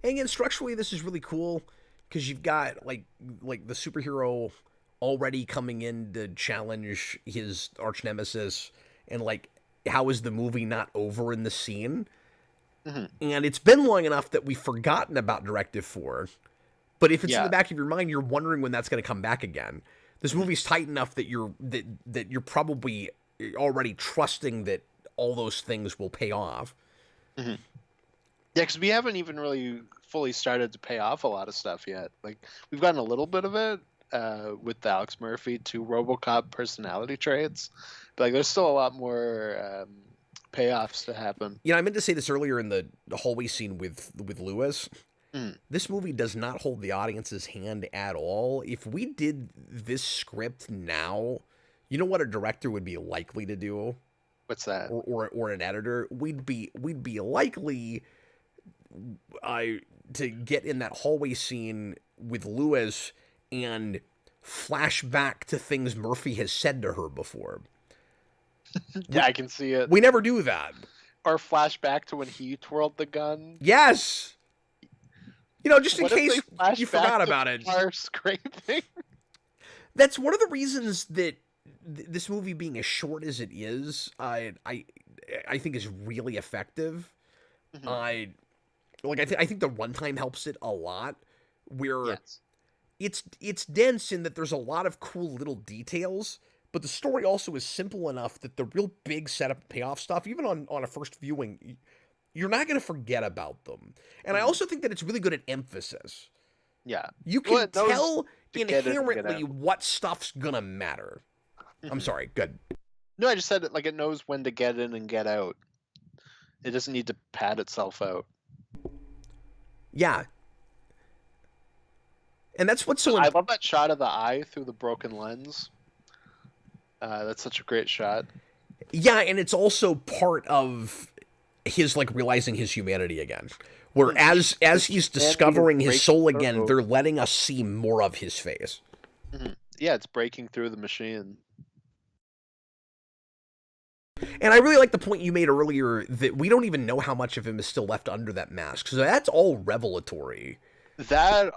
S1: And again, structurally, this is really cool because you've got the superhero already coming in to challenge his arch nemesis, and like, how is the movie not over in the scene?
S2: Mhm.
S1: And it's been long enough that we've forgotten about Directive 4. But if it's in
S2: Yeah.
S1: the back of your mind, you're wondering when that's going to come back again. This movie's tight enough that you're probably already trusting that all those things will pay off.
S2: Mhm. Yeah, because we haven't even really fully started to pay off a lot of stuff yet. Like we've gotten a little bit of it with the Alex Murphy to RoboCop personality traits, but like there's still a lot more payoffs to happen.
S1: You know, I meant to say this earlier in the hallway scene with Lewis.
S2: Mm.
S1: This movie does not hold the audience's hand at all. If we did this script now, you know what a director would be likely to do,
S2: What's that?
S1: or an editor? We'd be likely to get in that hallway scene with Lewis and flash back to things Murphy has said to her before.
S2: Yeah, I can see it.
S1: We never do that.
S2: Or flashback to when he twirled the gun.
S1: Yes. You know, just in
S2: What if
S1: case
S2: they flash
S1: you
S2: back
S1: forgot
S2: to
S1: about it.
S2: car scraping?
S1: That's one of the reasons that this movie being as short as it is, I think is really effective.
S2: Mhm.
S1: I think the runtime helps it a lot. Where
S2: Yes.
S1: it's dense in that there's a lot of cool little details, but the story also is simple enough that the real big setup and payoff stuff, even on a first viewing, you're not going to forget about them. And I also think that it's really good at emphasis.
S2: Yeah.
S1: You
S2: Well,
S1: can
S2: it knows
S1: tell
S2: to get in and get
S1: inherently
S2: out.
S1: what stuff's gonna matter. I'm
S2: Mhm.
S1: sorry, good.
S2: No, I just said it like it knows when to get in and get out. It doesn't need to pad itself out.
S1: Yeah. And that's what's so
S2: I love that shot of the eye through the broken lens. That's such a great shot.
S1: Yeah, and it's also part of his like realizing his humanity again. Where as he's discovering his soul again, they're letting us see more of his face.
S2: Mm-hmm. Yeah, it's breaking through the machine.
S1: And I really like the point you made earlier that we don't even know how much of him is still left under that mask. So that's all revelatory.
S2: That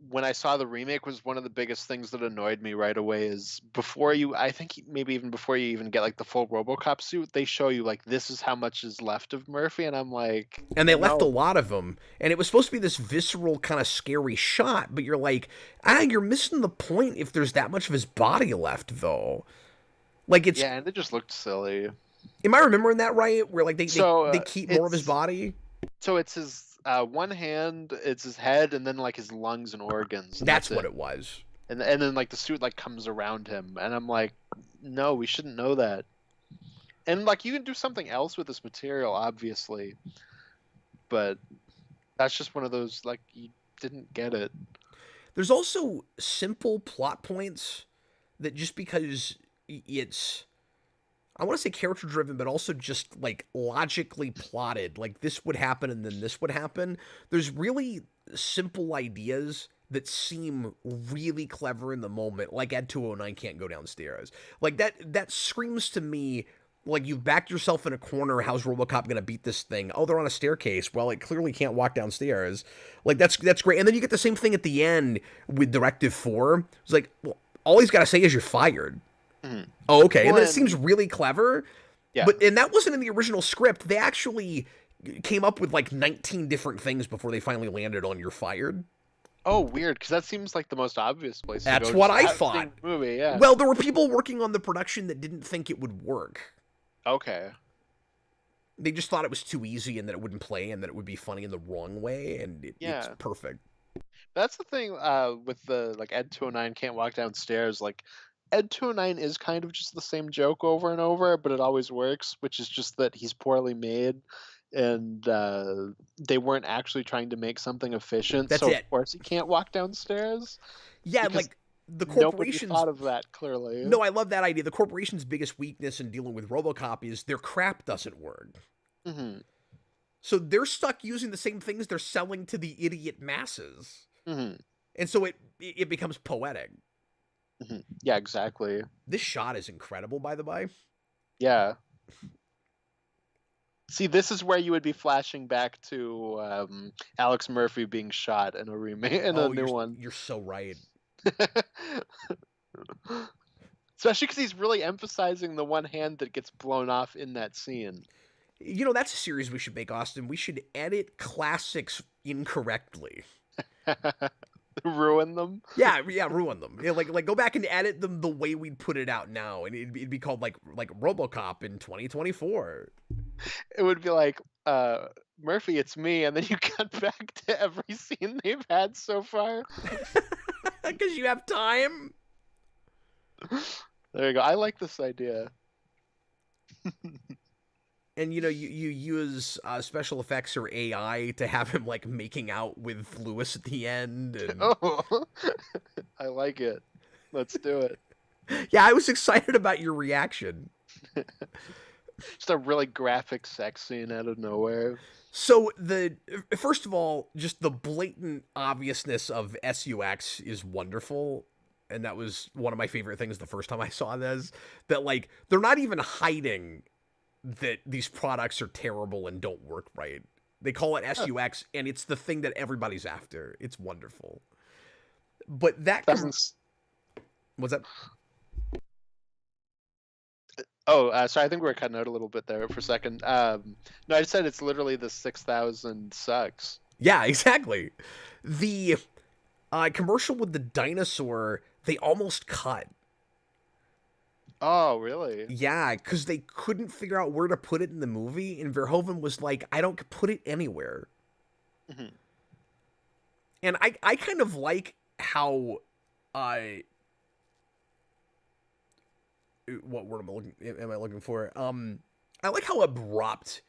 S2: when I saw the remake was one of the biggest things that annoyed me right away is before you I think maybe even before you even get like the full RoboCop suit, they show you like this is how much is left of Murphy and I'm like
S1: and they left a lot of him. And it was supposed to be this visceral kind of scary shot, but you're like, you're missing the point if there's that much of his body left though. Like it's
S2: yeah, and it just looked silly.
S1: Am I remembering that right? Where like they keep more of his body?
S2: So it's his one hand, it's his head, and then like his lungs and organs. And
S1: that's what it was.
S2: And then like the suit like comes around him, and I'm like, no, we shouldn't know that. And like you can do something else with this material, obviously, but that's just one of those like you didn't get it.
S1: There's also simple plot points that just because it's I want to say character driven, but also just like logically plotted. Like this would happen and then this would happen. There's really simple ideas that seem really clever in the moment. Like Ed 209 can't go downstairs. Like that screams to me like you've backed yourself in a corner. How's RoboCop gonna beat this thing? Oh, they're on a staircase. Well, it clearly can't walk downstairs. Like that's great. And then you get the same thing at the end with Directive 4. It's like, well, all he's got to say is you're fired.
S2: Mm-hmm.
S1: Oh, okay. And then it seems really clever.
S2: Yeah.
S1: And that wasn't in the original script. They actually came up with like 19 different things before they finally landed on "you're fired."
S2: Oh, weird, because that seems like the most obvious place to
S1: That's
S2: go.
S1: what
S2: Just
S1: I
S2: have
S1: thought.
S2: seen the movie, yeah.
S1: Well, there were people working on the production that didn't think it would work.
S2: Okay.
S1: They just thought it was too easy and that it wouldn't play and that it would be funny in the wrong way, and it's
S2: Yeah.
S1: perfect.
S2: That's the thing with the like Ed 209 can't walk downstairs. Like Ed 209 is kind of just the same joke over and over, but it always works, which is just that he's poorly made and they weren't actually trying to make something efficient.
S1: That's
S2: so
S1: it.
S2: Of course he can't walk downstairs.
S1: Yeah,
S2: Because
S1: like the
S2: nobody
S1: corporation's.
S2: thought of that clearly.
S1: No, I love that idea. The corporation's biggest weakness in dealing with Robocop is their crap doesn't work.
S2: Mm-hmm.
S1: So they're stuck using the same things they're selling to the idiot masses.
S2: Mm-hmm.
S1: And so it becomes poetic.
S2: Mm-hmm. Yeah, exactly.
S1: This shot is incredible, by the by.
S2: Yeah. See, this is where you would be flashing back to Alex Murphy being shot in a remake, in a new one.
S1: You're so right.
S2: Especially because he's really emphasizing the one hand that gets blown off in that scene.
S1: You know, that's a series we should make, Austin. We should edit classics incorrectly.
S2: Ruin them?
S1: Yeah, ruin them. Yeah, like go back and edit them the way we'd put it out now, and it'd be called like Robocop in 2024.
S2: It would be like, Murphy, it's me, and then you cut back to every scene they've had so far.
S1: Because you have time.
S2: There you go. I like this idea.
S1: And you know, you use special effects or AI to have him like making out with Lewis at the end. And...
S2: Oh, I like it. Let's do it.
S1: Yeah, I was excited about your reaction.
S2: Just a really graphic sex scene out of nowhere.
S1: So first of all, just the blatant obviousness of SUX is wonderful. And that was one of my favorite things the first time I saw this. That like they're not even hiding that these products are terrible and don't work right. They call it SUX, and it's the thing that everybody's after. It's wonderful. But that
S2: doesn't.
S1: What's that?
S2: Oh, sorry. I think we were cutting out a little bit there for a second. No, I said it's literally the 6,000 sucks.
S1: Yeah, exactly. The commercial with the dinosaur, they almost cut.
S2: Oh, really?
S1: Yeah, because they couldn't figure out where to put it in the movie, and Verhoeven was like, I don't put it anywhere.
S2: Mm-hmm.
S1: And I kind of like how what word am I looking for? I like how abrupt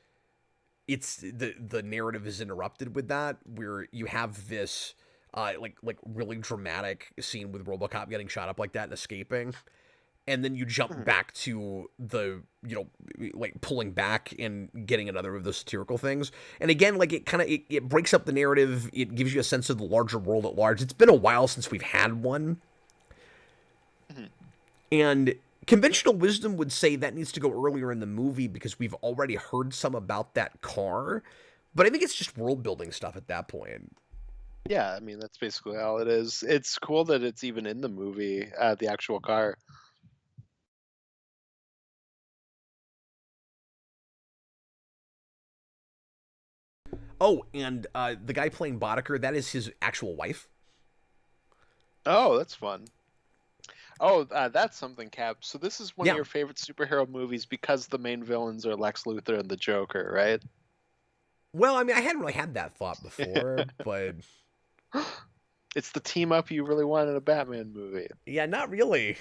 S1: it's the narrative is interrupted with that, where you have this like really dramatic scene with Robocop getting shot up like that and escaping. And then you jump back to the, you know, like pulling back and getting another of those satirical things. And again, like it breaks up the narrative. It gives you a sense of the larger world at large. It's been a while since we've had one. Mm-hmm. And conventional wisdom would say that needs to go earlier in the movie because we've already heard some about that car. But I think it's just world building stuff at that point.
S2: Yeah, I mean, that's basically all it is. It's cool that it's even in the movie, the actual car.
S1: Oh, and the guy playing Boddicker, that is his actual wife.
S2: Oh, that's fun. Oh, that's something, Cap. So this is one of your favorite superhero movies because the main villains are Lex Luthor and the Joker, right?
S1: Well, I mean, I hadn't really had that thought before, but...
S2: It's the team-up you really want in a Batman movie.
S1: Yeah, not really.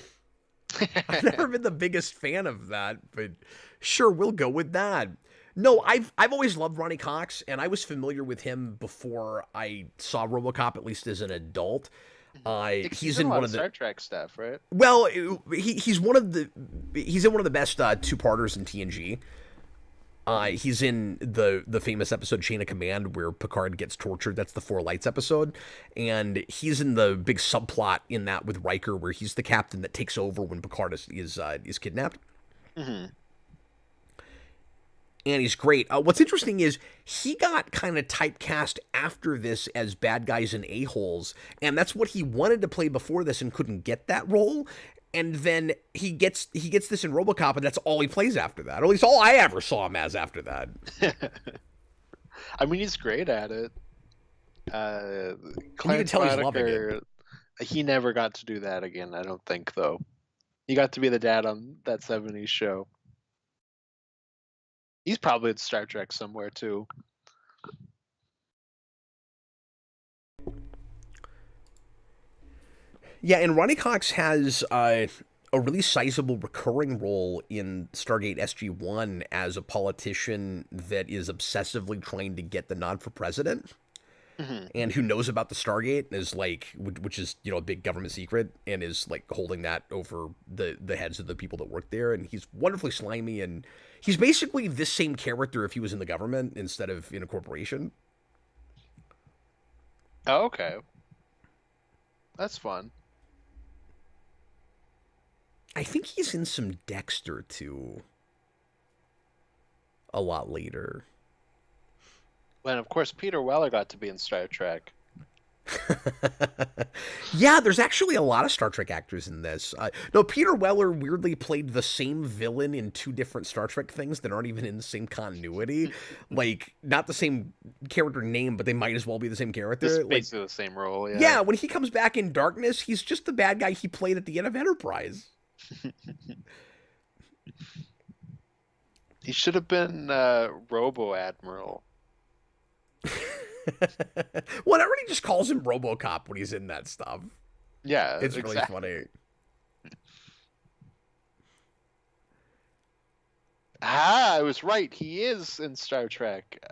S1: I've never been the biggest fan of that, but sure, we'll go with that. No, I've always loved Ronnie Cox, and I was familiar with him before I saw RoboCop, at least as an adult.
S2: He's in one of the Star Trek stuff, right?
S1: Well, he's in one of the best two-parters in TNG. He's in the famous episode Chain of Command where Picard gets tortured. That's the Four Lights episode. And he's in the big subplot in that with Riker where he's the captain that takes over when Picard is kidnapped. Mm-hmm. And he's great. What's interesting is he got kind of typecast after this as bad guys and a-holes. And that's what he wanted to play before this and couldn't get that role. and then he gets this in RoboCop, and that's all he plays after that. Or at least all I ever saw him as after that.
S2: I mean, he's great at it.
S1: And you can
S2: Clarence
S1: tell he's loving it.
S2: Boddicker, he never got to do that again, I don't think, though. He got to be the dad on that 70s show. He's probably at Star Trek somewhere, too.
S1: Yeah, and Ronnie Cox has a really sizable recurring role in Stargate SG-1 as a politician that is obsessively trying to get the nod for president.
S2: Mm-hmm.
S1: And who knows about the Stargate is like, which is, you know, a big government secret, and is like holding that over the heads of the people that work there. And he's wonderfully slimy, and he's basically this same character if he was in the government instead of in a corporation.
S2: Oh, okay. That's fun.
S1: I think he's in some Dexter too. A lot later.
S2: And of course, Peter Weller got to be in Star Trek.
S1: Yeah, there's actually a lot of Star Trek actors in this. No, Peter Weller weirdly played the same villain in two different Star Trek things that aren't even in the same continuity. Like, not the same character name, but they might as well be the same character.
S2: It's basically the same role, yeah.
S1: Yeah, when he comes back in Darkness, he's just the bad guy he played at the end of Enterprise.
S2: He should have been Robo Admiral.
S1: Well, everybody just calls him Robocop when he's in that stuff.
S2: Yeah,
S1: it's really funny.
S2: I was right. He is in Star Trek.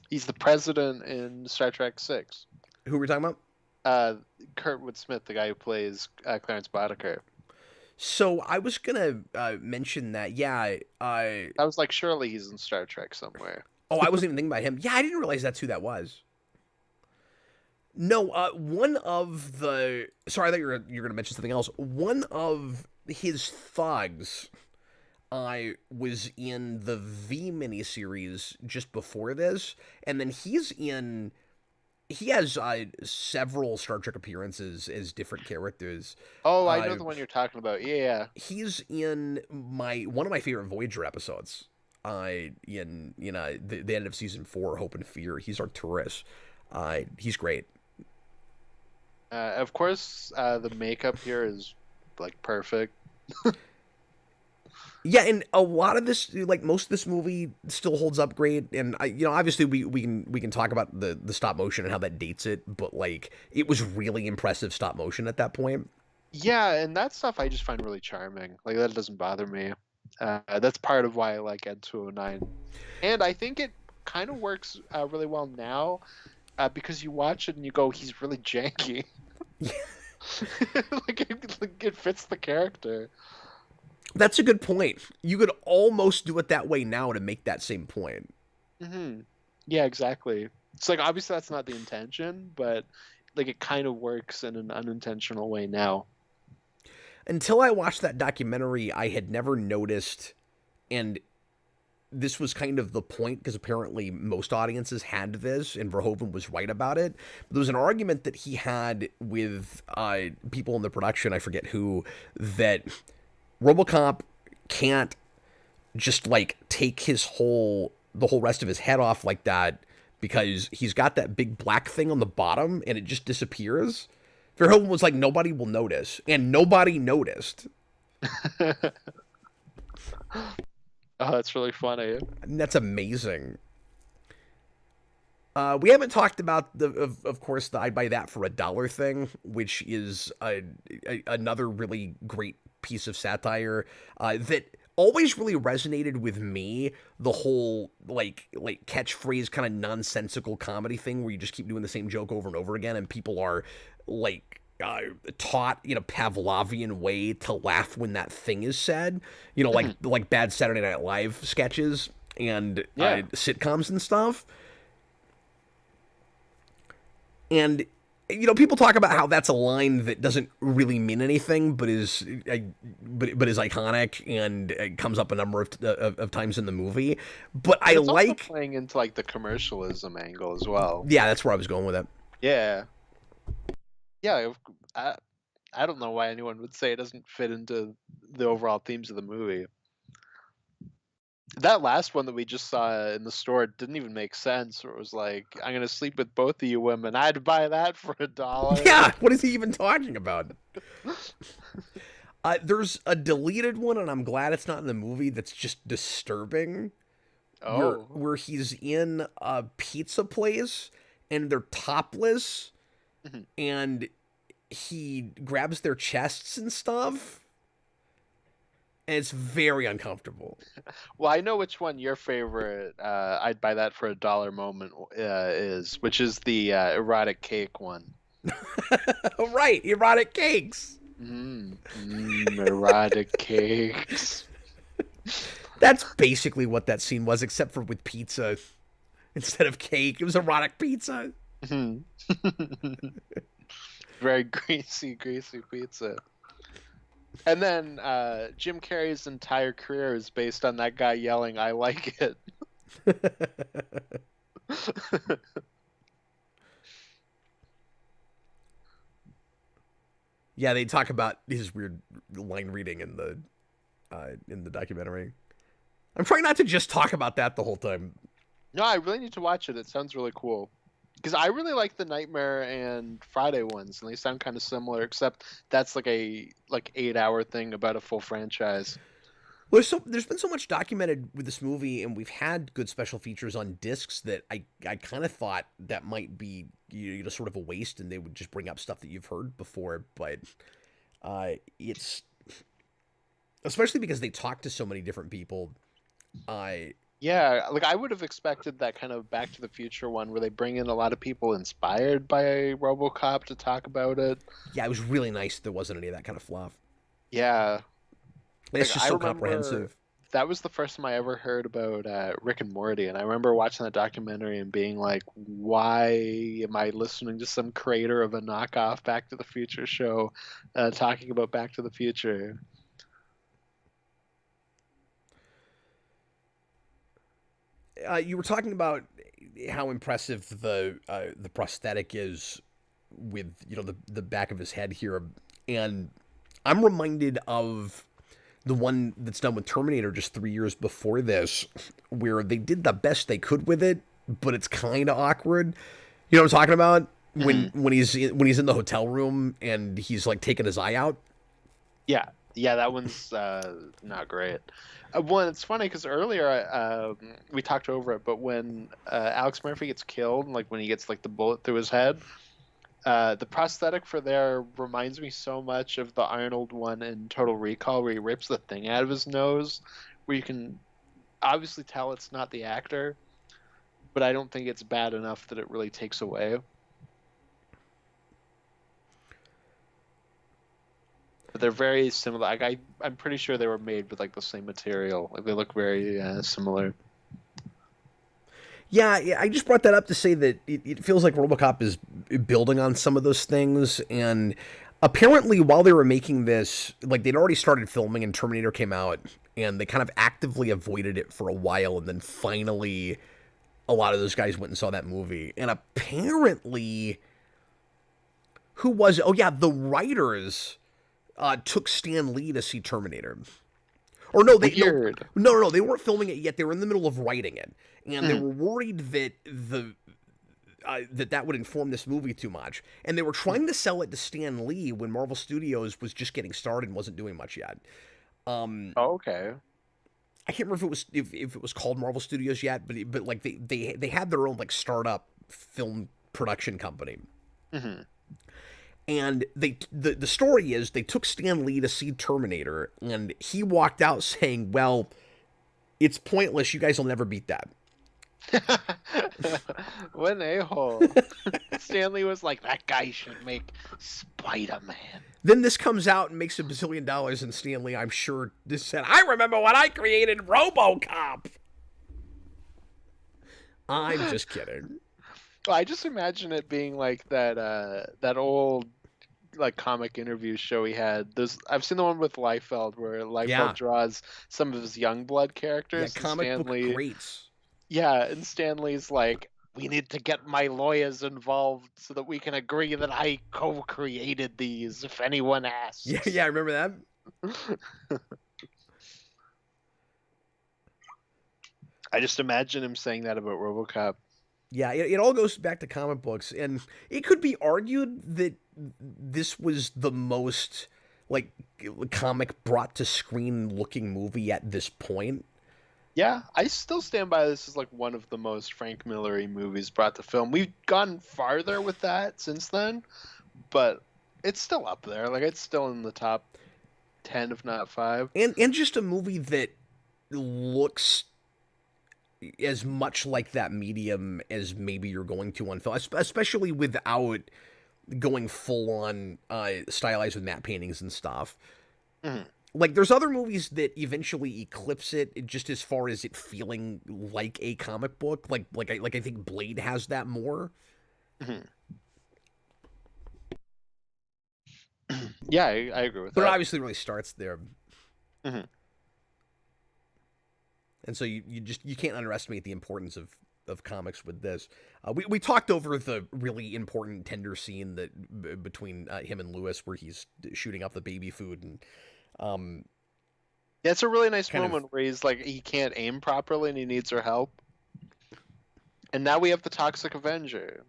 S2: He's the president in Star Trek 6.
S1: Who were we talking about?
S2: Kurtwood Smith, the guy who plays Clarence Boddicker.
S1: So I was gonna mention that. Yeah,
S2: I was like, surely he's in Star Trek somewhere.
S1: Oh, I wasn't even thinking about him. Yeah, I didn't realize that's who that was. No, one of the... Sorry, I thought you were going to mention something else. One of his thugs was in the V miniseries just before this, and then he's in... He has several Star Trek appearances as different characters.
S2: Oh, I know the one you're talking about. Yeah.
S1: He's in one of my favorite Voyager episodes. In the end of season 4, Hope and Fear. He's Arcturus. He's great.
S2: Of course, the makeup here is like perfect.
S1: Yeah, and a lot of this, like most of this movie, still holds up great. And obviously we can talk about the stop motion and how that dates it, but like it was really impressive stop motion at that point.
S2: Yeah, and that stuff I just find really charming. Like that doesn't bother me. That's part of why I like Ed 209, and I think it kind of works really well now because you watch it and you go, he's really janky. like it fits the character.
S1: That's a good point. You could almost do it that way now to make that same point.
S2: Mm-hmm. Yeah, exactly. It's like obviously that's not the intention, but like it kind of works in an unintentional way now.
S1: Until I watched that documentary, I had never noticed, and this was kind of the point, because apparently most audiences had this, and Verhoeven was right about it. But there was an argument that he had with people in the production, I forget who, that Robocop can't just, like, take the whole rest of his head off like that, because he's got that big black thing on the bottom, and it just disappears. Verhoeven was like, nobody will notice, and nobody noticed.
S2: Oh, that's really funny.
S1: And that's amazing. We haven't talked about of course, the I'd buy that for $1 thing, which is another really great piece of satire that always really resonated with me. The whole like catchphrase kind of nonsensical comedy thing where you just keep doing the same joke over and over again, and people are like taught in a Pavlovian way to laugh when that thing is said. Like bad Saturday Night Live sketches and sitcoms and stuff. And people talk about how that's a line that doesn't really mean anything, but is iconic and it comes up a number of times in the movie. But I
S2: also
S1: like
S2: playing into like the commercialism angle as well.
S1: Yeah, that's where I was going with it.
S2: Yeah. I don't know why anyone would say it doesn't fit into the overall themes of the movie. That last one that we just saw in the store didn't even make sense. Where it was like, "I'm gonna sleep with both of you women. I'd buy that for $1."
S1: Yeah, what is he even talking about? There's a deleted one, and I'm glad it's not in the movie. That's just disturbing. Where
S2: Oh,
S1: where he's in a pizza place and they're topless,
S2: mhm.
S1: and he grabs their chests and stuff, and it's very uncomfortable.
S2: Well, I know which one your favorite. I'd buy that for $1 moment is, which is the erotic cake one.
S1: Oh, right, erotic cakes.
S2: Erotic cakes.
S1: That's basically what that scene was, except for with pizza instead of cake. It was erotic pizza.
S2: Mhm. Very greasy, greasy pizza. And then Jim Carrey's entire career is based on that guy yelling, "I like it."
S1: Yeah, they talk about his weird line reading in the documentary. I'm trying not to just talk about that the whole time.
S2: No, I really need to watch it. It sounds really cool. Because I really like the Nightmare and Friday ones, and they sound kind of similar, except that's like a 8-hour thing about a full franchise.
S1: Well, there's been so much documented with this movie, and we've had good special features on discs that I kind of thought that might be sort of a waste, and they would just bring up stuff that you've heard before. But it's especially because they talk to so many different people. I
S2: Yeah, like I would have expected that kind of Back to the Future one where they bring in a lot of people inspired by Robocop to talk about it.
S1: Yeah, it was really nice. There wasn't any of that kind of fluff.
S2: Yeah,
S1: And
S2: like
S1: it's just
S2: I
S1: so
S2: remember
S1: comprehensive.
S2: that was the first time I ever heard about Rick and Morty, and I remember watching that documentary and being like, "Why am I listening to some creator of a knockoff Back to the Future show talking about Back to the Future?"
S1: You were talking about how impressive the prosthetic is with the back of his head here, and I'm reminded of the one that's done with Terminator just 3 years before this, where they did the best they could with it, but it's kind of awkward. You know what I'm talking about? When
S2: Mhm.
S1: when he's in the hotel room and he's like taking his eye out.
S2: Yeah, yeah, that one's not great. One, it's funny because earlier we talked over it, but when Alex Murphy gets killed, like when he gets like the bullet through his head, the prosthetic for there reminds me so much of the Arnold one in Total Recall, where he rips the thing out of his nose, where you can obviously tell it's not the actor, but I don't think it's bad enough that it really takes away. But they're very similar. Like I'm pretty sure they were made with like the same material. Like they look very similar.
S1: Yeah, I just brought that up to say that it feels like RoboCop is building on some of those things, and apparently, while they were making this, like they'd already started filming, and Terminator came out, and they kind of actively avoided it for a while, and then finally, a lot of those guys went and saw that movie, and apparently, who was it? Oh yeah, the writers took Stan Lee to see Terminator. Or no, they no
S2: Weird.
S1: no no, they weren't filming it yet. They were in the middle of writing it, and they
S2: Mhm.
S1: were worried that that would inform this movie too much, and they were trying to sell it to Stan Lee when Marvel Studios was just getting started and wasn't doing much yet.
S2: Oh, okay.
S1: I can't remember if it was called Marvel Studios yet, but like they had their own like startup film production company.
S2: Hmm.
S1: And the story is they took Stan Lee to see Terminator, and he walked out saying, "Well, it's pointless. You guys will never beat that."
S2: What an a-hole. Stanley was like, that guy should make Spider-Man.
S1: Then this comes out and makes $1 billion, and Stan Lee, I'm sure, just said, "I remember when I created RoboCop." I'm just kidding.
S2: Well, I just imagine it being like that old like comic interview show he had. I've seen the one with Liefeld where Liefeld
S1: Yeah,
S2: draws some of his young blood
S1: yeah,
S2: characters, and
S1: comic book
S2: Stanley,
S1: greats.
S2: yeah, and Stanley's like, we need to get my lawyers involved so that we can agree that I co-created these, if anyone asks.
S1: Yeah, I remember that.
S2: I just imagine him saying that about RoboCop.
S1: Yeah, it all goes back to comic books, and it could be argued that this was the most like comic brought to screen looking movie at this point.
S2: Yeah, I still stand by this as like one of the most Frank Miller-y movies brought to film. We've gone farther with that since then, but it's still up there. Like it's still in the top 10, if not 5.
S1: And just a movie that looks as much like that medium as maybe you're going to on film, especially without going full on stylized with matte paintings and stuff.
S2: Mhm.
S1: Like there's other movies that eventually eclipse it just as far as it feeling like a comic book. Like I think Blade has that more.
S2: Mhm. Yeah, I agree with
S1: But
S2: that.
S1: it obviously really starts there.
S2: Mhm.
S1: And so you can't underestimate the importance of comics with this. We talked over the really important tender scene that between him and Lewis where he's shooting up the baby food and
S2: Yeah, it's a really nice
S1: kind
S2: moment where he's like he can't aim properly and he needs her help. And now we have the Toxic Avenger.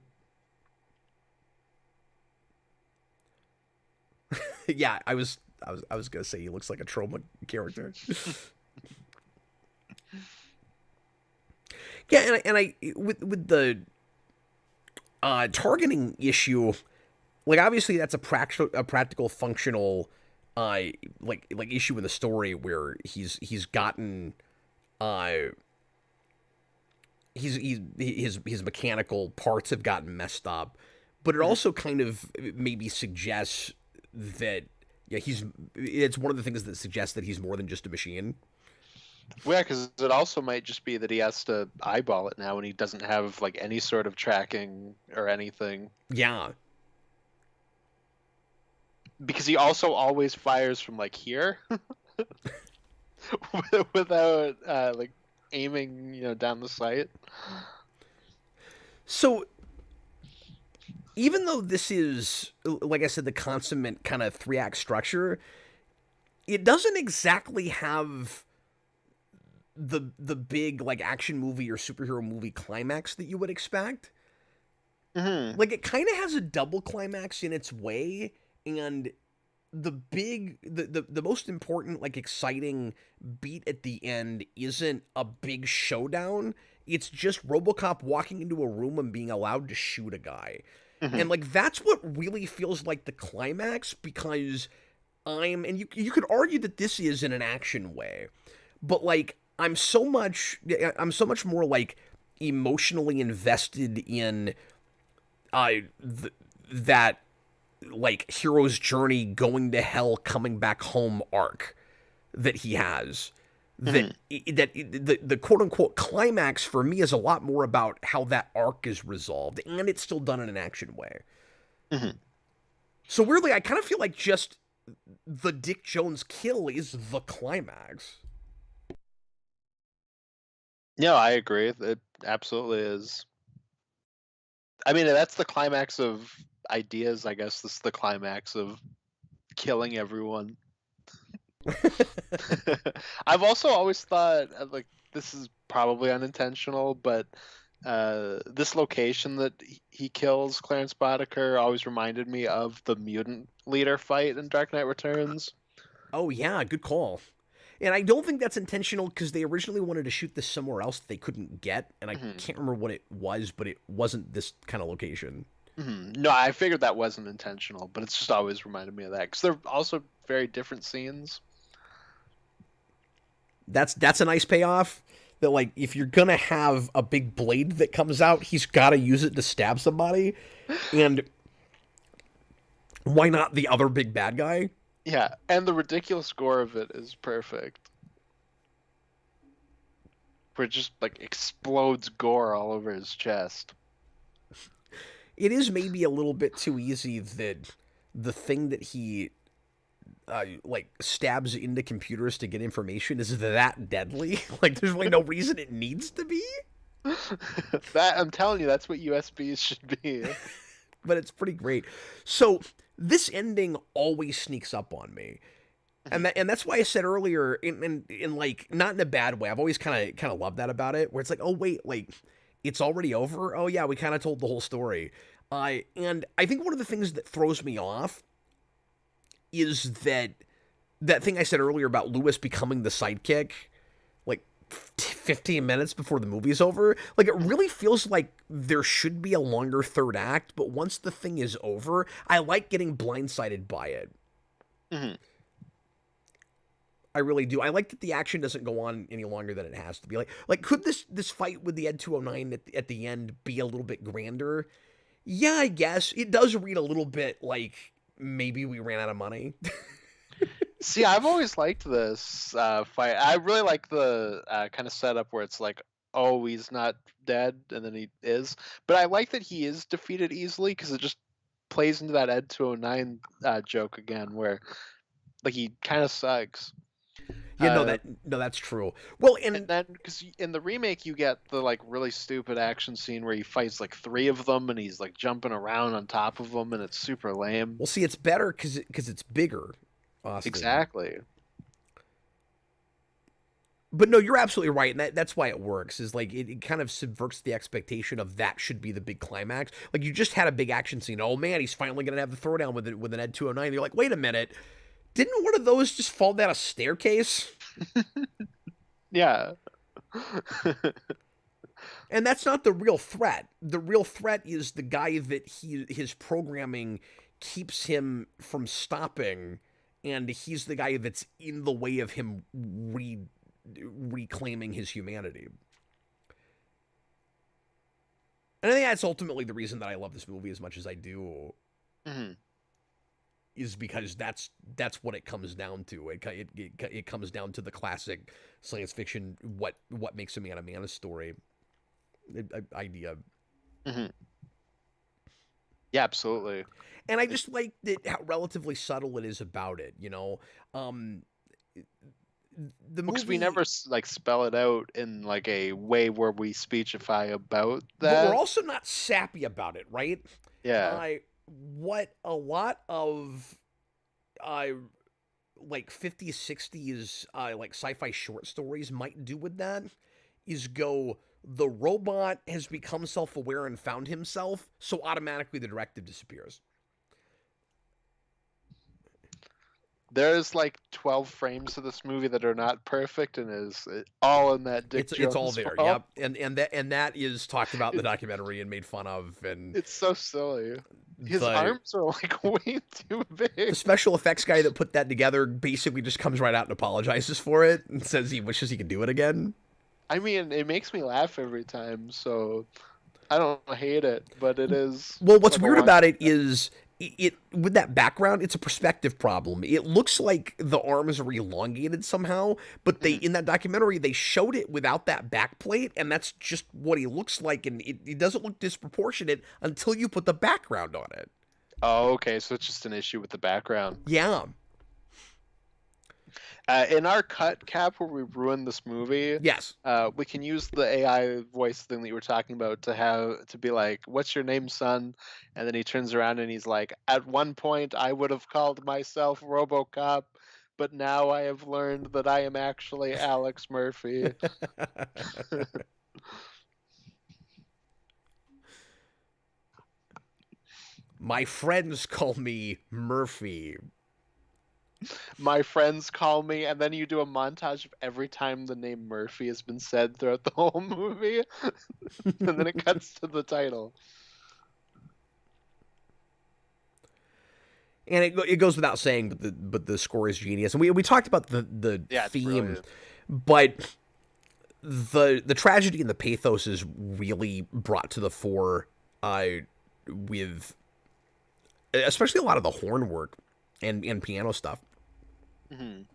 S1: yeah, I was gonna say he looks like a trauma character. Yeah, and I with the targeting issue, like obviously that's a practical functional like issue in the story where he's gotten his mechanical parts have gotten messed up, but it also kind of maybe suggests that yeah it's one of the things that suggests that he's more than just a machine.
S2: Well, yeah, because it also might just be that he has to eyeball it now and he doesn't have like any sort of tracking or anything.
S1: Yeah.
S2: Because he also always fires from like here without like aiming, down the sight.
S1: So even though this is, like I said, the consummate kind of 3-act structure, it doesn't exactly have the big like action movie or superhero movie climax that you would expect.
S2: Mm-hmm.
S1: Like it kind of has a double climax in its way, and the most important like exciting beat at the end isn't a big showdown. It's just RoboCop walking into a room and being allowed to shoot a guy.
S2: Mm-hmm.
S1: And like that's what really feels like the climax because and you could argue that this is in an action way. But like I'm so much more like emotionally invested in that like hero's journey going to hell coming back home arc that he has. That the quote unquote climax for me is a lot more about how that arc is resolved, and it's still done in an action way.
S2: Mm-hmm.
S1: So weirdly, I kind of feel like just the Dick Jones kill is the climax.
S2: No, I agree. It absolutely is. I mean, that's the climax of ideas, I guess. This is the climax of killing everyone. I've also always thought, like, this is probably unintentional, but this location that he kills Clarence Boddicker always reminded me of the mutant leader fight in Dark Knight Returns.
S1: Oh yeah, good call. And I don't think that's intentional because they originally wanted to shoot this somewhere else that they couldn't get, and I can't remember what it was, but it wasn't this kind of location.
S2: No, I figured that wasn't intentional, but it's just always reminded me of that because they're also very different scenes.
S1: That's a nice payoff. That like if you're gonna have a big blade that comes out, he's got to use it to stab somebody, and why not the other big bad guy?
S2: Yeah, and the ridiculous gore of it is perfect. Where it just like explodes gore all over his chest.
S1: It is maybe a little bit too easy that the thing that he like stabs into computers to get information is that deadly. Like there's really no reason it needs to be.
S2: That I'm telling you, that's what USBs should be.
S1: But it's pretty great. So this ending always sneaks up on me. And that's why I said earlier, in like, not in a bad way. I've always kind of loved that about it, where it's like, oh wait, like it's already over. Oh yeah, we kind of told the whole story. And I think one of the things that throws me off is that thing I said earlier about Lewis becoming the sidekick, like 15 minutes before the movie's over. Like, it really feels like there should be a longer third act, but once the thing is over, I like getting blindsided by it.
S2: Mhm.
S1: I really do. I like that the action doesn't go on any longer than it has to be. Like could this fight with the Ed 209 at the end be a little bit grander? Yeah, I guess. It does read a little bit like maybe we ran out of money.
S2: See, I've always liked this fight. I really like the kind of setup where it's like, oh, he's not dead, and then he is. But I like that he is defeated easily because it just plays into that Ed 209 joke again, where like he kind of sucks.
S1: Yeah,
S2: Uh,
S1: no, that's true. Well,
S2: and
S1: and
S2: then because in the remake you get the like really stupid action scene where he fights like three of them and he's like jumping around on top of them and it's super lame.
S1: we'll see. It's better because it's bigger, Austin.
S2: Exactly.
S1: But no, you're absolutely right, and that's why it works. Is like it kind of subverts the expectation of that should be the big climax. Like, you just had a big action scene. Oh man, he's finally gonna have the throwdown with an Ed 209. You're like, wait a minute, didn't one of those just fall down a staircase?
S2: Yeah.
S1: And that's not the real threat. The real threat is the guy that his programming keeps him from stopping, and he's the guy that's in the way of him reclaiming his humanity. And I think that's ultimately the reason that I love this movie as much as I do,
S2: Mhm.
S1: is because that's what it comes down to. It comes down to the classic science fiction what makes a man a man story idea.
S2: Mhm. Yeah, absolutely.
S1: And I just like that how relatively subtle it is about it. Um, the
S2: Because we
S1: movie,
S2: never like spell it out in like a way where we speechify about
S1: but we're
S2: that.
S1: also not sappy about it, right?
S2: Yeah.
S1: I What a lot of uh like 50s 60s like sci-fi short stories might do with that is go, the robot has become self-aware and found himself, so automatically the directive disappears.
S2: There's like 12 frames of this movie that are not perfect and is all in that Dick
S1: It's all
S2: Jones
S1: there,
S2: fault.
S1: yep. And that is talked about in the documentary and made fun of. And
S2: It's so silly. His
S1: the
S2: arms are like way too
S1: the
S2: big.
S1: special effects guy that put that together basically just comes right out and apologizes for it and says he wishes he could do it again.
S2: I mean, it makes me laugh every time, so I don't hate it, but it is
S1: Well, what's
S2: like a
S1: weird
S2: long.
S1: about it is it with that background, it's a perspective problem. It looks like the arms are elongated somehow, but they in that documentary they showed it without that backplate, and that's just what he looks like, and it doesn't look disproportionate until you put the background on it.
S2: Oh, okay, so it's just an issue with the background.
S1: Yeah.
S2: In our cut cap where we ruined this movie,
S1: Yes.
S2: we can use the AI voice thing that you were talking about to be like, "What's your name, son?" And then he turns around and he's like, "At one point, I would have called myself Robocop, but now I have learned that I am actually Alex Murphy."
S1: My friends call me Murphy.
S2: My friends call me, and then you do a montage of every time the name Murphy has been said throughout the whole movie, and then it cuts to the title.
S1: And it goes without saying, but the score is genius. And we talked about the
S2: Yeah, it's
S1: theme,
S2: brilliant.
S1: but the tragedy and the pathos is really brought to the fore with especially a lot of the horn work and piano stuff.
S2: Mhm.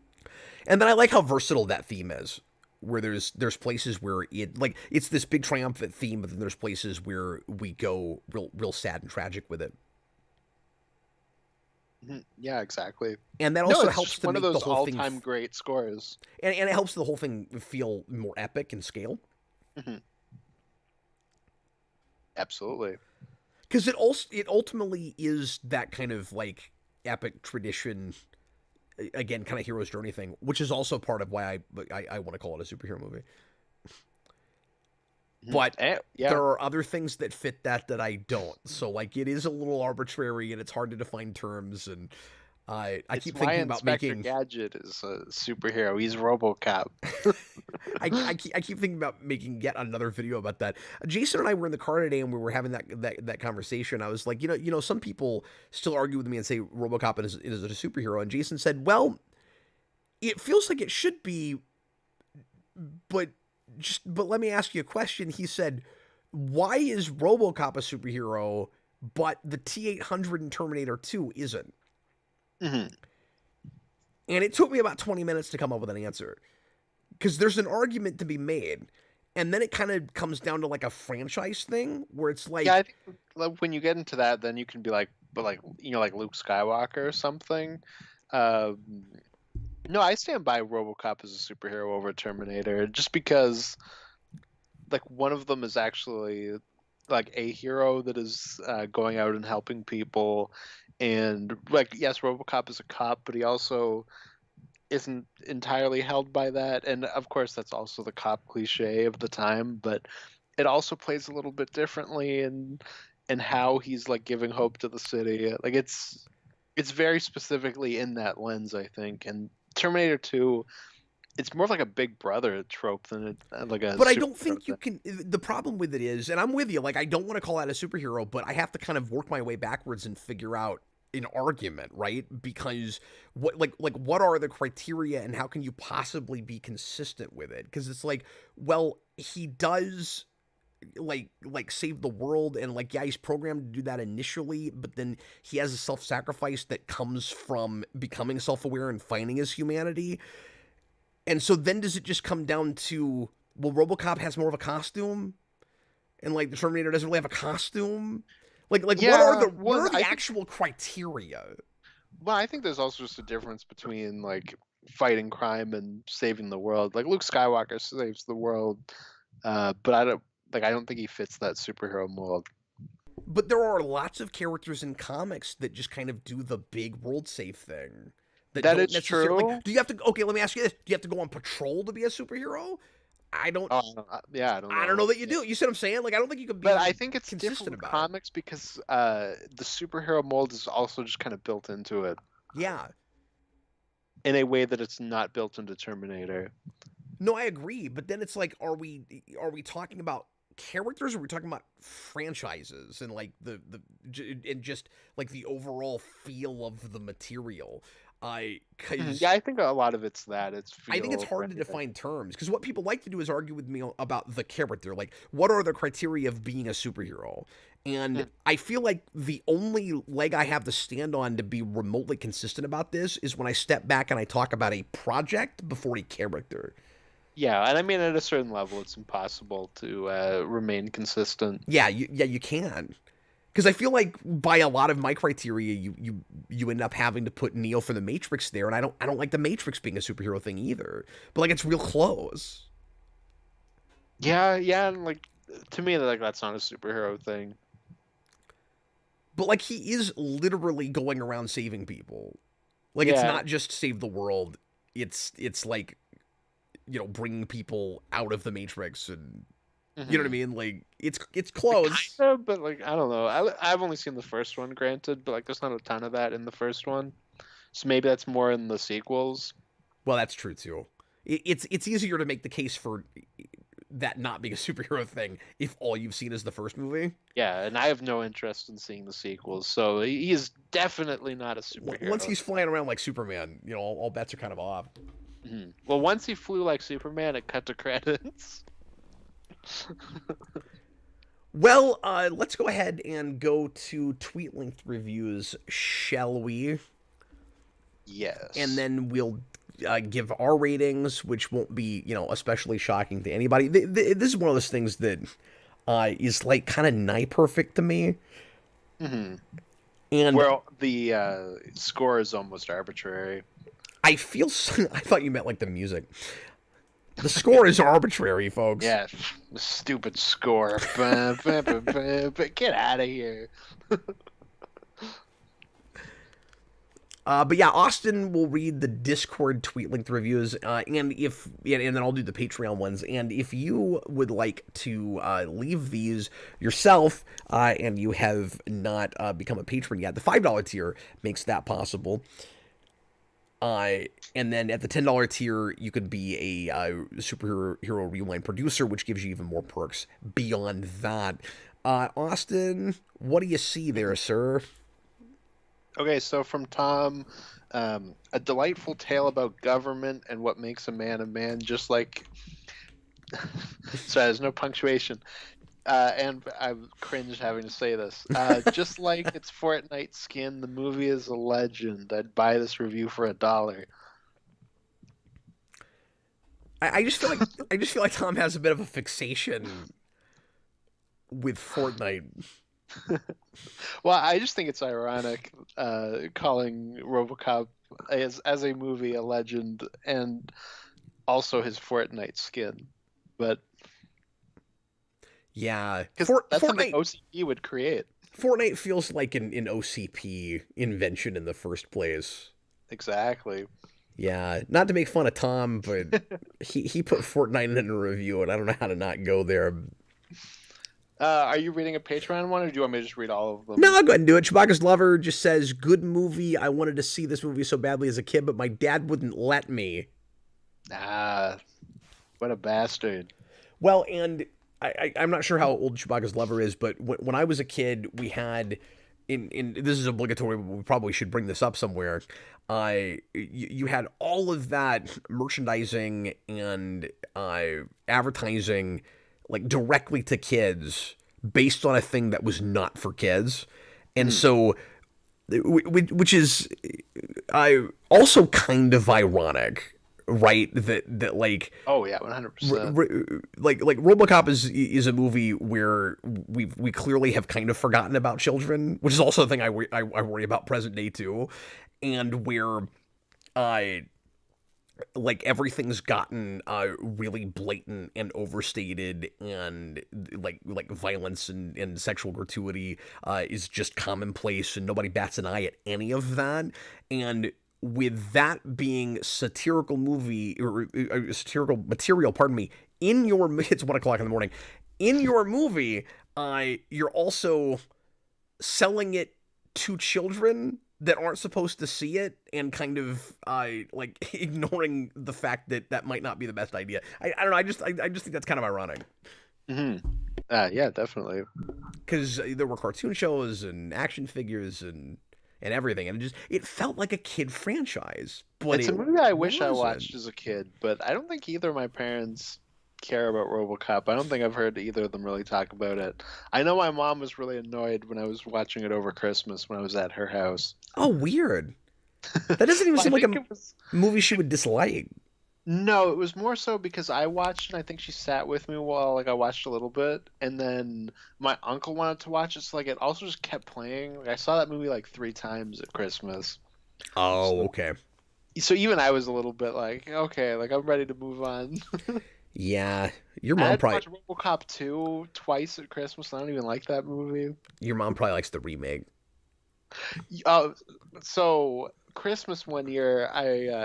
S1: And then I like how versatile that theme is, where there's places where it's this big triumphant theme, but then there's places where we go real sad and tragic with it.
S2: Yeah, exactly.
S1: And that
S2: No,
S1: also
S2: it's
S1: helps
S2: just
S1: to
S2: one of
S1: make the
S2: those
S1: whole thing
S2: all-time great scores.
S1: and it helps the whole thing feel more epic in scale.
S2: Mhm. Absolutely.
S1: Because it ultimately is that kind of like epic tradition, again, kind of hero's journey thing, which is also part of why I want to call it a superhero movie. But
S2: Yeah.
S1: there are other things that fit that I don't. So like it is a little arbitrary and it's hard to define terms. And I keep thinking about
S2: Inspector
S1: making
S2: Gadget is a superhero. He's RoboCop.
S1: I keep thinking about making yet another video about that. Jason and I were in the car today and we were having that conversation. I was like, some people still argue with me and say RoboCop is a superhero. And Jason said, well, it feels like it should be, but let me ask you a question. He said, why is RoboCop a superhero, but the T-800 in Terminator 2 isn't?
S2: Mm-hmm.
S1: And it took me about 20 minutes to come up with an answer. Because there's an argument to be made. And then it kind of comes down to like a franchise thing where it's like...
S2: Yeah, I think when you get into that, then you can be like, but like, like Luke Skywalker or something. No, I stand by RoboCop as a superhero over Terminator, just because like one of them is actually like a hero that is going out and helping people, and like yes, RoboCop is a cop, but he also isn't entirely held by that, and of course that's also the cop cliche of the time, but it also plays a little bit differently in how he's like giving hope to the city. Like it's very specifically in that lens, I think, and Terminator 2, it's more like a Big Brother trope than like a.
S1: But I don't think you can. The problem with it is, and I'm with you. Like I don't want to call that a superhero, but I have to kind of work my way backwards and figure out an argument, right? Because what are the criteria, and how can you possibly be consistent with it? Because it's like, well, he does like save the world, and like yeah, he's programmed to do that initially, but then he has a self-sacrifice that comes from becoming self-aware and finding his humanity. And so then does it just come down to, well, RoboCop has more of a costume, and like the Terminator doesn't really have a costume? Like
S2: Yeah,
S1: what are the actual criteria?
S2: Well, I think there's also just a difference between like fighting crime and saving the world. Like Luke Skywalker saves the world, but I don't think he fits that superhero mold.
S1: But there are lots of characters in comics that just kind of do the big world save thing.
S2: That is true.
S1: Like, do you have to? Okay, let me ask you this: do you have to go on patrol to be a superhero? I don't.
S2: Yeah, I don't know.
S1: I don't know that you do. You see what I'm saying? Like, I don't think you could be.
S2: But I think it's
S1: consistent
S2: different
S1: about
S2: comics because the superhero mold is also just kind of built into it.
S1: Yeah.
S2: In a way that it's not built into Terminator.
S1: No, I agree. But then it's like, are we talking about characters, or are we talking about franchises and like and just like the overall feel of the material?
S2: Yeah, I think a lot of it's that.
S1: I think it's hard to define terms, because what people like to do is argue with me about the character. Like, what are the criteria of being a superhero? And I feel like the only leg I have to stand on to be remotely consistent about this is when I step back and I talk about a project before a character.
S2: Yeah, and I mean at a certain level, it's impossible to remain consistent.
S1: Yeah, you can. Because I feel like by a lot of my criteria, you end up having to put Neo for the Matrix there, and I don't like the Matrix being a superhero thing either. But like, it's real close.
S2: Yeah, and like to me, like that's not a superhero thing.
S1: But like, he is literally going around saving people. Like, it's not just save the world. It's like, bringing people out of the Matrix, and you know what I mean? Like, it's close.
S2: Kind of, but like I don't know. I've only seen the first one, granted, but like there's not a ton of that in the first one. So maybe that's more in the sequels.
S1: Well, that's true too. It's easier to make the case for that not being a superhero thing if all you've seen is the first movie.
S2: Yeah, and I have no interest in seeing the sequels, so he is definitely not a superhero.
S1: Once he's flying around like Superman, all bets are kind of off.
S2: Mm-hmm. Well, once he flew like Superman, it cut to credits.
S1: Well, let's go ahead and go to tweet-length reviews, shall we?
S2: Yes.
S1: And then we'll give our ratings, which won't be, especially shocking to anybody. This is one of those things that is like kind of nigh perfect to me.
S2: Mm-hmm.
S1: And
S2: well, the score is almost arbitrary.
S1: I feel. I thought you meant like the music. The score is arbitrary, folks.
S2: Yeah, the stupid score. Get out of here.
S1: But yeah, Austin will read the Discord tweet link reviews, and then I'll do the Patreon ones. And if you would like to leave these yourself, and you have not become a patron yet, the $5 tier makes that possible. And then at the $10 tier, you could be a superhero rewind producer, which gives you even more perks beyond that. Austin, what do you see there, sir?
S2: Okay, so from Tom, a delightful tale about government and what makes a man, just like. So there's no punctuation. And I cringe having to say this. Just like it's Fortnite skin, the movie is a legend. I'd buy this review for $1.
S1: I just feel like Tom has a bit of a fixation with Fortnite.
S2: Well, I just think it's ironic calling Robocop as a movie a legend and also his Fortnite skin, but
S1: yeah,
S2: because that's something OCP would create.
S1: Fortnite feels like an OCP invention in the first place.
S2: Exactly.
S1: Yeah, not to make fun of Tom, but he put Fortnite in a review, and I don't know how to not go there.
S2: Are you reading a Patreon one, or do you want me to just read all of them?
S1: No, I'll go ahead and do it. Chewbacca's Lover just says, good movie. I wanted to see this movie so badly as a kid, but my dad wouldn't let me.
S2: Ah, what a bastard.
S1: Well, and I'm not sure how old Chewbacca's Lover is, but when I was a kid, we had, in this is obligatory, but we probably should bring this up somewhere, you had all of that merchandising and advertising like directly to kids based on a thing that was not for kids. And so, which is also kind of ironic, right? That like,
S2: oh yeah, 100%.
S1: Like Robocop is a movie where we clearly have kind of forgotten about children, which is also the thing I worry about present day too, and where like everything's gotten really blatant and overstated, and like violence and sexual gratuity is just commonplace, and nobody bats an eye at any of that. And with that being satirical movie or satirical material, pardon me, in your it's 1 o'clock in the morning, in your movie, you're also selling it to children that aren't supposed to see it, and kind of like ignoring the fact that that might not be the best idea. I don't know. I just think that's kind of ironic.
S2: Mm-hmm. Yeah, definitely.
S1: Because there were cartoon shows and action figures and everything, and it felt like a kid franchise. But
S2: it's a movie I wish I watched as a kid, but I don't think either of my parents care about RoboCop. I don't think I've heard either of them really talk about it. I know my mom was really annoyed when I was watching it over Christmas when I was at her house.
S1: Oh, weird. That doesn't even seem like a movie she would dislike.
S2: No, it was more so because I watched and I think she sat with me while I watched a little bit, and then my uncle wanted to watch it, so it also just kept playing. I saw that movie 3 times at Christmas.
S1: Oh, okay.
S2: So even I was a little bit okay, I'm ready to move on.
S1: Yeah, your mom probably
S2: watched RoboCop 2 twice at Christmas. I don't even like that movie.
S1: Your mom probably likes the remake.
S2: So Christmas one year,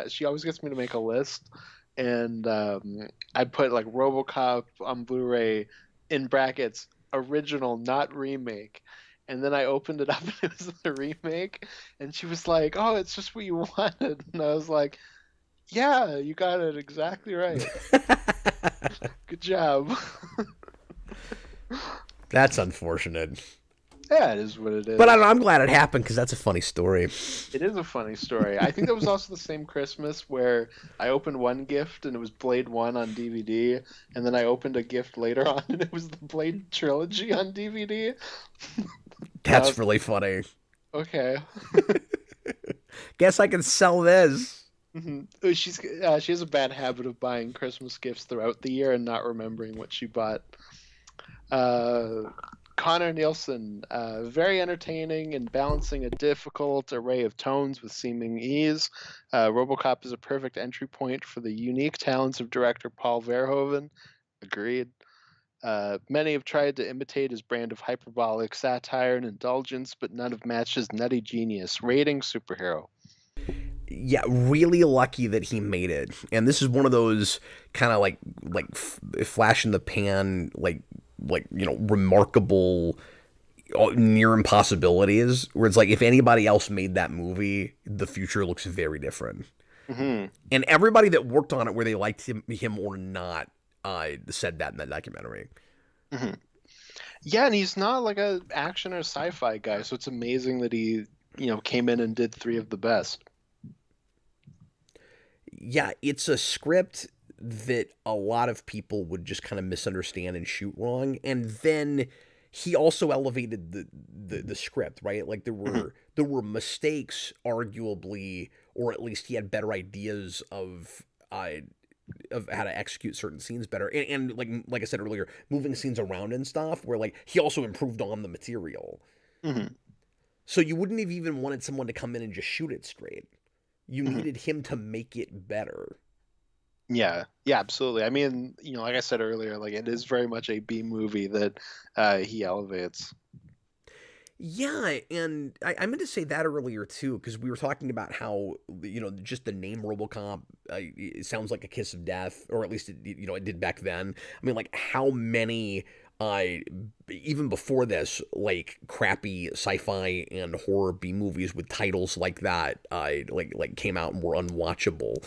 S2: she always gets me to make a list, and I put RoboCop on Blu-ray in brackets, original, not remake. And then I opened it up and it was the remake, and she was like, "Oh, it's just what you wanted." And I was like, "Yeah, you got it exactly right. Good job."
S1: That's unfortunate.
S2: Yeah, it is what it is.
S1: But I'm glad it happened, because that's a funny story.
S2: It is a funny story. I think that was also the same Christmas where I opened one gift and it was Blade 1 on DVD, and then I opened a gift later on and it was the Blade trilogy on DVD.
S1: That's really funny.
S2: Okay.
S1: Guess I can sell this.
S2: Mm-hmm. She has a bad habit of buying Christmas gifts throughout the year and not remembering what she bought. Connor Nielsen, very entertaining and balancing a difficult array of tones with seeming ease. Robocop is a perfect entry point for the unique talents of director Paul Verhoeven. Agreed. Many have tried to imitate his brand of hyperbolic satire and indulgence, but none have matched his nutty genius. Rating superhero.
S1: Yeah, really lucky that he made it. And this is one of those kind of flash in the pan, remarkable near impossibilities where it's like if anybody else made that movie, the future looks very different.
S2: Mm-hmm.
S1: And everybody that worked on it, where they liked him or not, said that in that documentary.
S2: Mm-hmm. Yeah, and he's not like a action or sci-fi guy, so it's amazing that he, came in and did three of the best.
S1: Yeah, it's a script that a lot of people would just kind of misunderstand and shoot wrong, and then he also elevated the script, right? Like there were mistakes, arguably, or at least he had better ideas of how to execute certain scenes better, and like I said earlier, moving scenes around and stuff, where like he also improved on the material.
S2: Mm-hmm.
S1: So you wouldn't have even wanted someone to come in and just shoot it straight. You
S2: Mm-hmm.
S1: needed him to make it better.
S2: Yeah, yeah, absolutely. I mean, like I said earlier, like it is very much a B movie that he elevates.
S1: Yeah, and I meant to say that earlier too, because we were talking about how just the name RoboCop it sounds like a kiss of death, or at least it did back then. I mean, like how many even before this, like crappy sci-fi and horror B movies with titles like that, like came out and were unwatchable,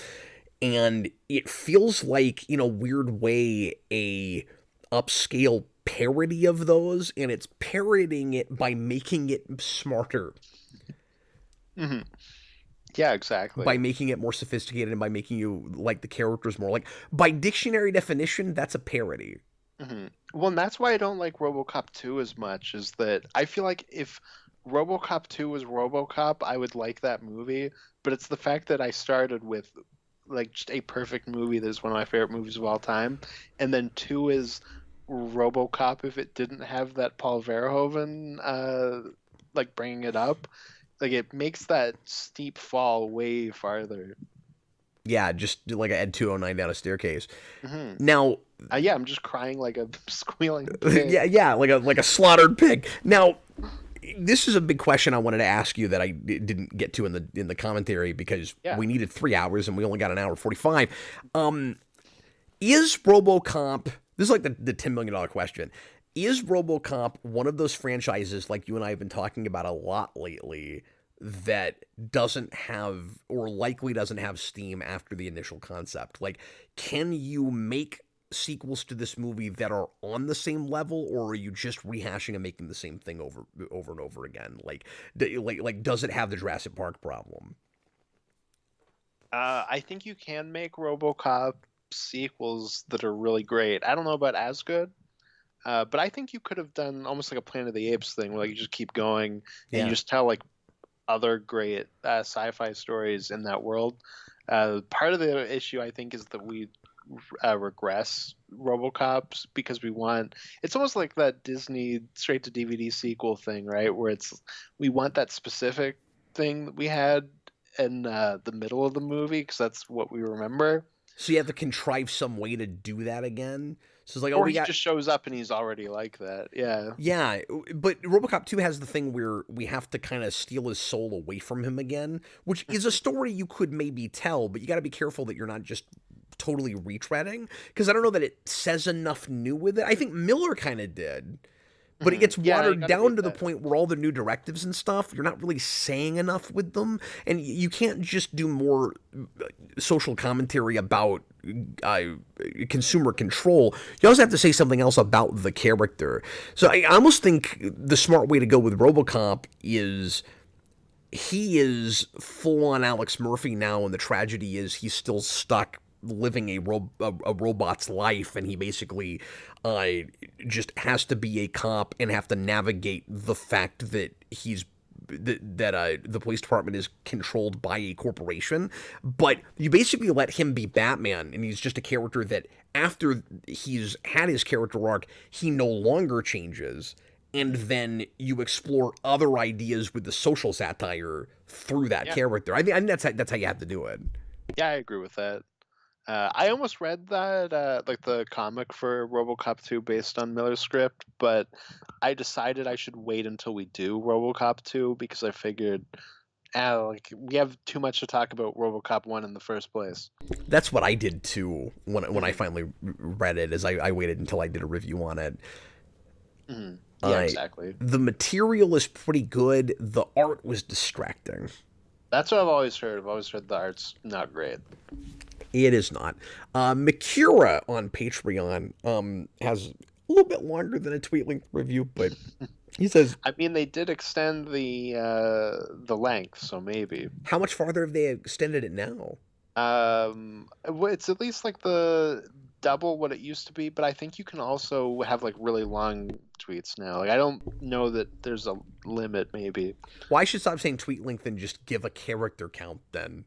S1: and it feels like in a weird way a upscale parody of those, and it's parodying it by making it smarter.
S2: Mm-hmm. Yeah, exactly.
S1: By making it more sophisticated and by making you like the characters more. Like by dictionary definition, that's a parody.
S2: Mm-hmm. Well, and that's why I don't like RoboCop 2 as much, is that I feel like if RoboCop 2 was RoboCop, I would like that movie, but it's the fact that I started with like just a perfect movie that is one of my favorite movies of all time, and then 2 is RoboCop if it didn't have that Paul Verhoeven like bringing it up, like it makes that steep fall way farther.
S1: Yeah, just like a Ed 209 down a staircase.
S2: Mm-hmm.
S1: Now,
S2: yeah, I'm just crying like a squealing pig.
S1: yeah, like a slaughtered pig. Now, this is a big question I wanted to ask you that I didn't get to in the commentary because we needed 3 hours and we only got an hour 45. Is RoboCop? This is like the $10 million question. Is RoboCop one of those franchises like you and I have been talking about a lot lately that doesn't have or likely doesn't have steam after the initial concept? Like, can you make sequels to this movie that are on the same level, or are you just rehashing and making the same thing over and over again? Like does it have the Jurassic Park problem?
S2: I think you can make RoboCop sequels that are really great. I don't know about as good, but I think you could have done almost like a Planet of the Apes thing, where like, you just keep going and you just tell like other great sci-fi stories in that world. Part of the issue, I think, is that we regress RoboCops because it's almost like that Disney straight to DVD sequel thing, right? Where we want that specific thing that we had in the middle of the movie because that's what we remember.
S1: So you have to contrive some way to do that again. So it's like,
S2: or he just shows up and he's already like that. Yeah.
S1: Yeah, but RoboCop 2 has the thing where we have to kind of steal his soul away from him again, which is a story you could maybe tell, but you got to be careful that you're not just totally retreading, because I don't know that it says enough new with it. I think Miller kind of did. But it gets watered down to the point where all the new directives and stuff, you're not really saying enough with them. And you can't just do more social commentary about consumer control. You also have to say something else about the character. So I almost think the smart way to go with RoboCop is he is full-on Alex Murphy now, and the tragedy is he's still stuck living a robot's life, and he basically just has to be a cop and have to navigate the fact that the police department is controlled by a corporation. But you basically let him be Batman, and he's just a character that after he's had his character arc, he no longer changes. and then you explore other ideas with the social satire through that character. I think that's how you have to do it.
S2: Yeah, I agree with that. I almost read that, like the comic for RoboCop 2 based on Miller's script, but I decided I should wait until we do RoboCop 2 because I figured, like we have too much to talk about RoboCop 1 in the first place.
S1: That's what I did too when I finally read it. Is I waited until I did a review on it.
S2: Mm-hmm. Yeah, exactly.
S1: The material is pretty good. The art was distracting.
S2: That's what I've always heard. I've always heard the art's not great.
S1: It is not. Makira on Patreon has a little bit longer than a tweet length review, but he says,
S2: I mean, they did extend the length, so maybe.
S1: How much farther have they extended it now?
S2: It's at least like the double what it used to be, but I think you can also have like really long tweets now. Like I don't know that there's a limit. Maybe.
S1: Well, I should stop saying tweet length and just give a character count then.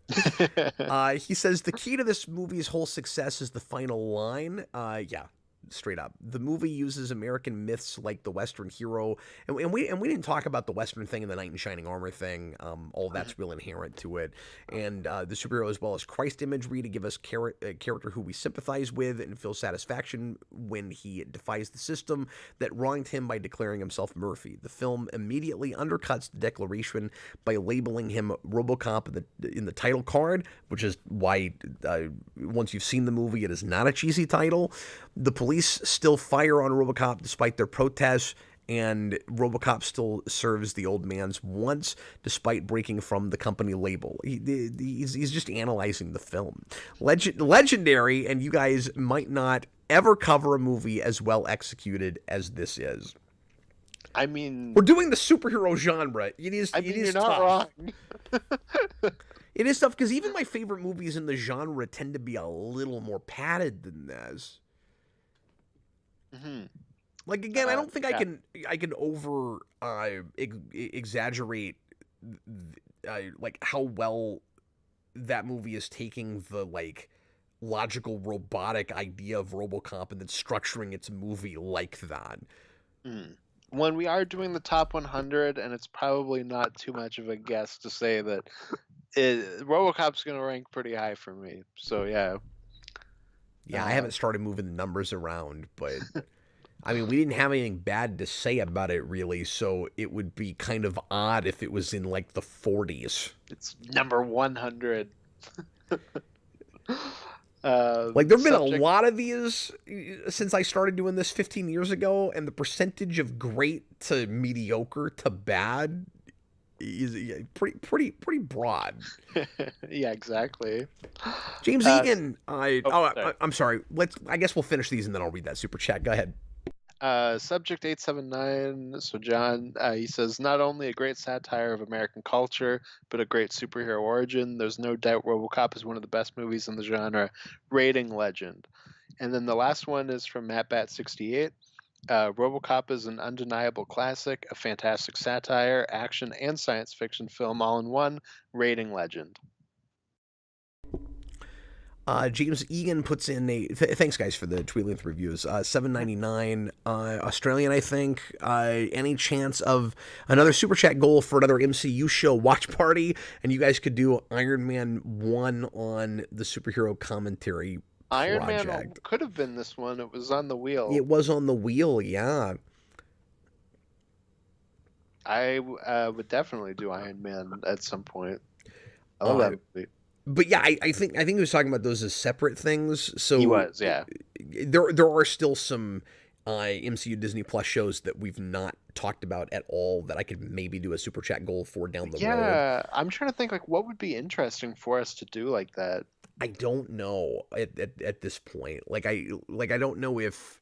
S1: He says the key to this movie's whole success is the final line. Yeah, straight up. The movie uses American myths like the Western hero, and we didn't talk about the Western thing and the knight in shining armor thing. All that's real inherent to it, and the superhero as well as Christ imagery to give us a character who we sympathize with and feel satisfaction when he defies the system that wronged him by declaring himself Murphy. The film immediately undercuts the declaration by labeling him Robocop in the title card, which is why once you've seen the movie, it is not a cheesy title. The police still fire on Robocop despite their protests, and Robocop still serves the old man's wants despite breaking from the company label. He's just analyzing the film. Legendary, and you guys might not ever cover a movie as well executed as this is.
S2: I mean,
S1: we're doing the superhero genre. It is.
S2: You're not wrong.
S1: It is tough because even my favorite movies in the genre tend to be a little more padded than this.
S2: Mm-hmm.
S1: Like again, I don't think I can over exaggerate like how well that movie is taking the like logical robotic idea of RoboCop and then structuring its movie like that.
S2: When we are doing the top 100, and it's probably not too much of a guess to say that RoboCop's going to rank pretty high for me. So yeah.
S1: Yeah, I haven't started moving the numbers around, but I mean, we didn't have anything bad to say about it really, so it would be kind of odd if it was in like the 40s.
S2: It's number 100.
S1: Like there've been a lot of these since I started doing this 15 years ago, and the percentage of great to mediocre to bad is pretty broad.
S2: Yeah, exactly.
S1: James Egan, I'm sorry. I guess we'll finish these and then I'll read that super chat. Go ahead.
S2: Subject 879. So John, he says, not only a great satire of American culture, but a great superhero origin. There's no doubt RoboCop is one of the best movies in the genre. Rating legend. And then the last one is from MattBat68. RoboCop is an undeniable classic, a fantastic satire, action, and science fiction film all in one. Rating legend.
S1: James Egan puts in thanks guys for the tweet length reviews. $7.99 Australian, I think. Any chance of another super chat goal for another MCU show watch party, and you guys could do Iron Man 1 on the superhero commentary
S2: project. Iron Man could have been this one. It was on the wheel.
S1: It was on the wheel, yeah.
S2: I would definitely do Iron Man at some point. I love that movie.
S1: But yeah, I think he was talking about those as separate things. So
S2: he was, yeah.
S1: There are still some MCU Disney Plus shows that we've not talked about at all that I could maybe do a super chat goal for down the road.
S2: Yeah, I'm trying to think like what would be interesting for us to do like that.
S1: I don't know at this point. Like I don't know if.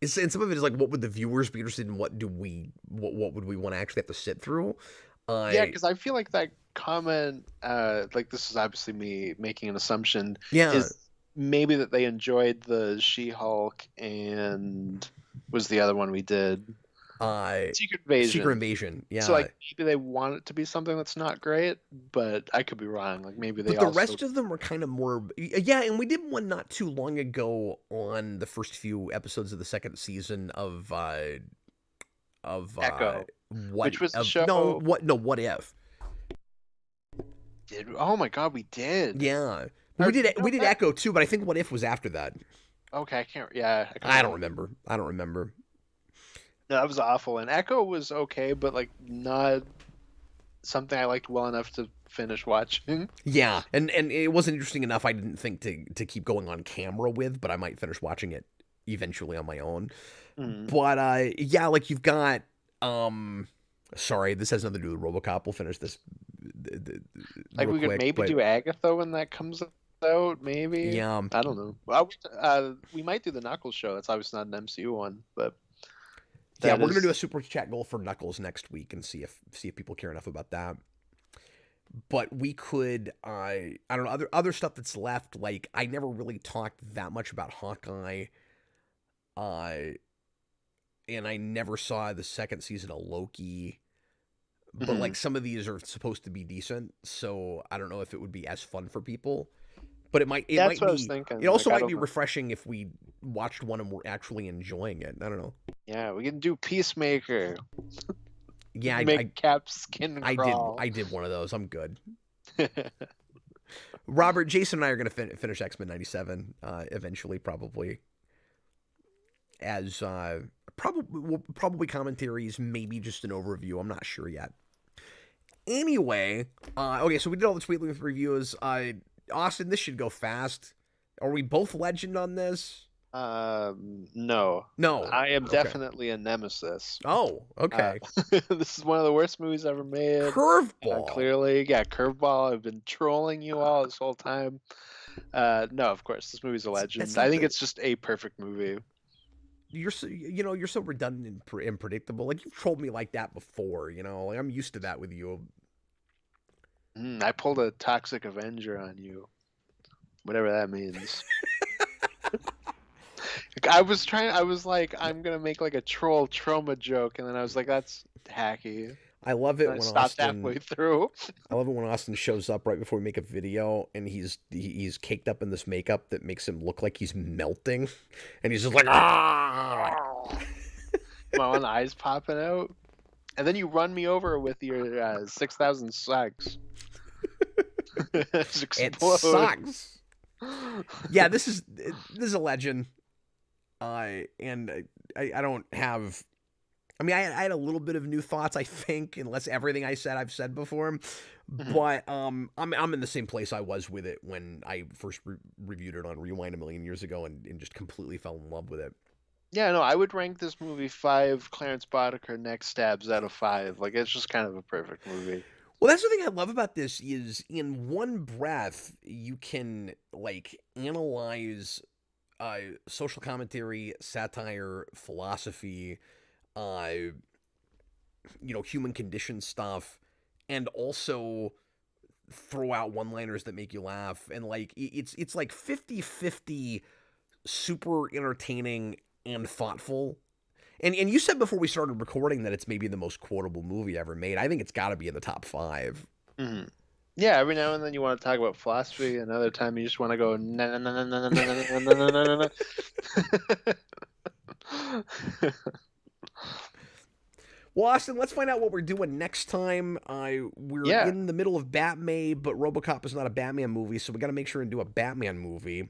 S1: And some of it is like, what would the viewers be interested in? What would we want to actually have to sit through?
S2: Yeah, because I feel like that comment, like this is obviously me making an assumption, is maybe that they enjoyed the She-Hulk and was the other one we did. Secret Invasion.
S1: Secret Invasion. Yeah.
S2: So like maybe they want it to be something that's not great, but I could be wrong. Like maybe they
S1: But the
S2: also...
S1: rest of them are kind of more, yeah. And we did one not too long ago on the first few episodes of the second season of
S2: Echo, which was the show.
S1: What If?
S2: Oh my god, we did.
S1: Yeah, we did Echo too, but I think What If was after that.
S2: Okay, I can't. Yeah,
S1: I don't remember.
S2: No, that was awful. And Echo was okay, but like not something I liked well enough to finish watching.
S1: Yeah, and it wasn't interesting enough. I didn't think to keep going on camera with, but I might finish watching it eventually on my own. But yeah, like you've got sorry, this has nothing to do with Robocop. We'll finish this.
S2: Like we could maybe do Agatha when that comes out. Maybe.
S1: Yeah.
S2: I don't know. Well, we might do the Knuckles show. It's obviously not an MCU one, but.
S1: Yeah, we're gonna do a super chat goal for Knuckles next week and see if people care enough about that. But we could, I don't know, other stuff that's left. Like I never really talked that much about Hawkeye, and I never saw the second season of Loki. But like some of these are supposed to be decent, so I don't know if it would be as fun for people. But it might.
S2: That's what
S1: be,
S2: I was thinking.
S1: It also might be refreshing if we watched one and we're actually enjoying it. I don't know.
S2: Yeah, we can do Peacemaker.
S1: Yeah,
S2: make Cap's skin crawl.
S1: I did one of those. I'm good. Robert, Jason, and I are going to finish X-Men '97 eventually, probably. As probably commentaries, maybe just an overview. I'm not sure yet. Anyway, okay, so we did all the Tweet Length reviews. Austin, this should go fast. Are we both legend on this?
S2: No. I am definitely a nemesis.
S1: Oh, okay.
S2: This is one of the worst movies ever made.
S1: Curveball.
S2: Clearly, yeah, Curveball. I've been trolling you all this whole time. No, of course, this movie's a legend. I think it's just a perfect movie.
S1: You're so, you're so redundant and unpredictable. Like you've trolled me like that before. Like I'm used to that with you.
S2: I pulled a Toxic Avenger on you, whatever that means. I was like, I'm gonna make like a troll trauma joke, and then I was like, that's hacky.
S1: I love it when
S2: stopped halfway through.
S1: I love it when Austin shows up right before we make a video, and he's caked up in this makeup that makes him look like he's melting, and he's just like, ah.
S2: My one eye's popping out, and then you run me over with your 6,000 sucks.
S1: It sucks. Yeah, this is a legend. And I don't have. I mean, I had a little bit of new thoughts, I think, unless everything I said I've said before. But I'm in the same place I was with it when I first reviewed it on Rewind a million years ago, and just completely fell in love with it.
S2: Yeah, no, I would rank this movie 5 Clarence Boddicker neck stabs out of 5. Like, it's just kind of a perfect movie.
S1: Well, that's the thing I love about this is in one breath you can like analyze social commentary, satire, philosophy, human condition stuff, and also throw out one-liners that make you laugh. And like it's like 50-50 super entertaining and thoughtful. And you said before we started recording that it's maybe the most quotable movie ever made. I think it's got to be in the top 5.
S2: Yeah, every now and then you want to talk about philosophy, another time you just want to go na na na na na na na na na.
S1: Well, Austin, let's find out what we're doing next time. We're in the middle of Batman, but Robocop is not a Batman movie, so we got to make sure and do a Batman movie.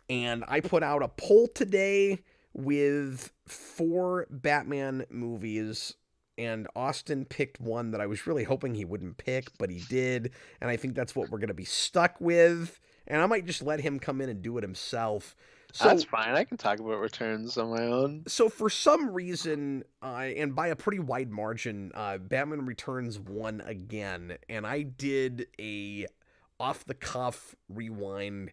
S1: And I put out a poll today with 4 Batman movies, and Austin picked one that I was really hoping he wouldn't pick, but he did, and I think that's what we're going to be stuck with, and I might just let him come in and do it himself. So,
S2: that's fine. I can talk about Returns on my own.
S1: So for some reason, and by a pretty wide margin, Batman Returns won again, and I did a off-the-cuff rewind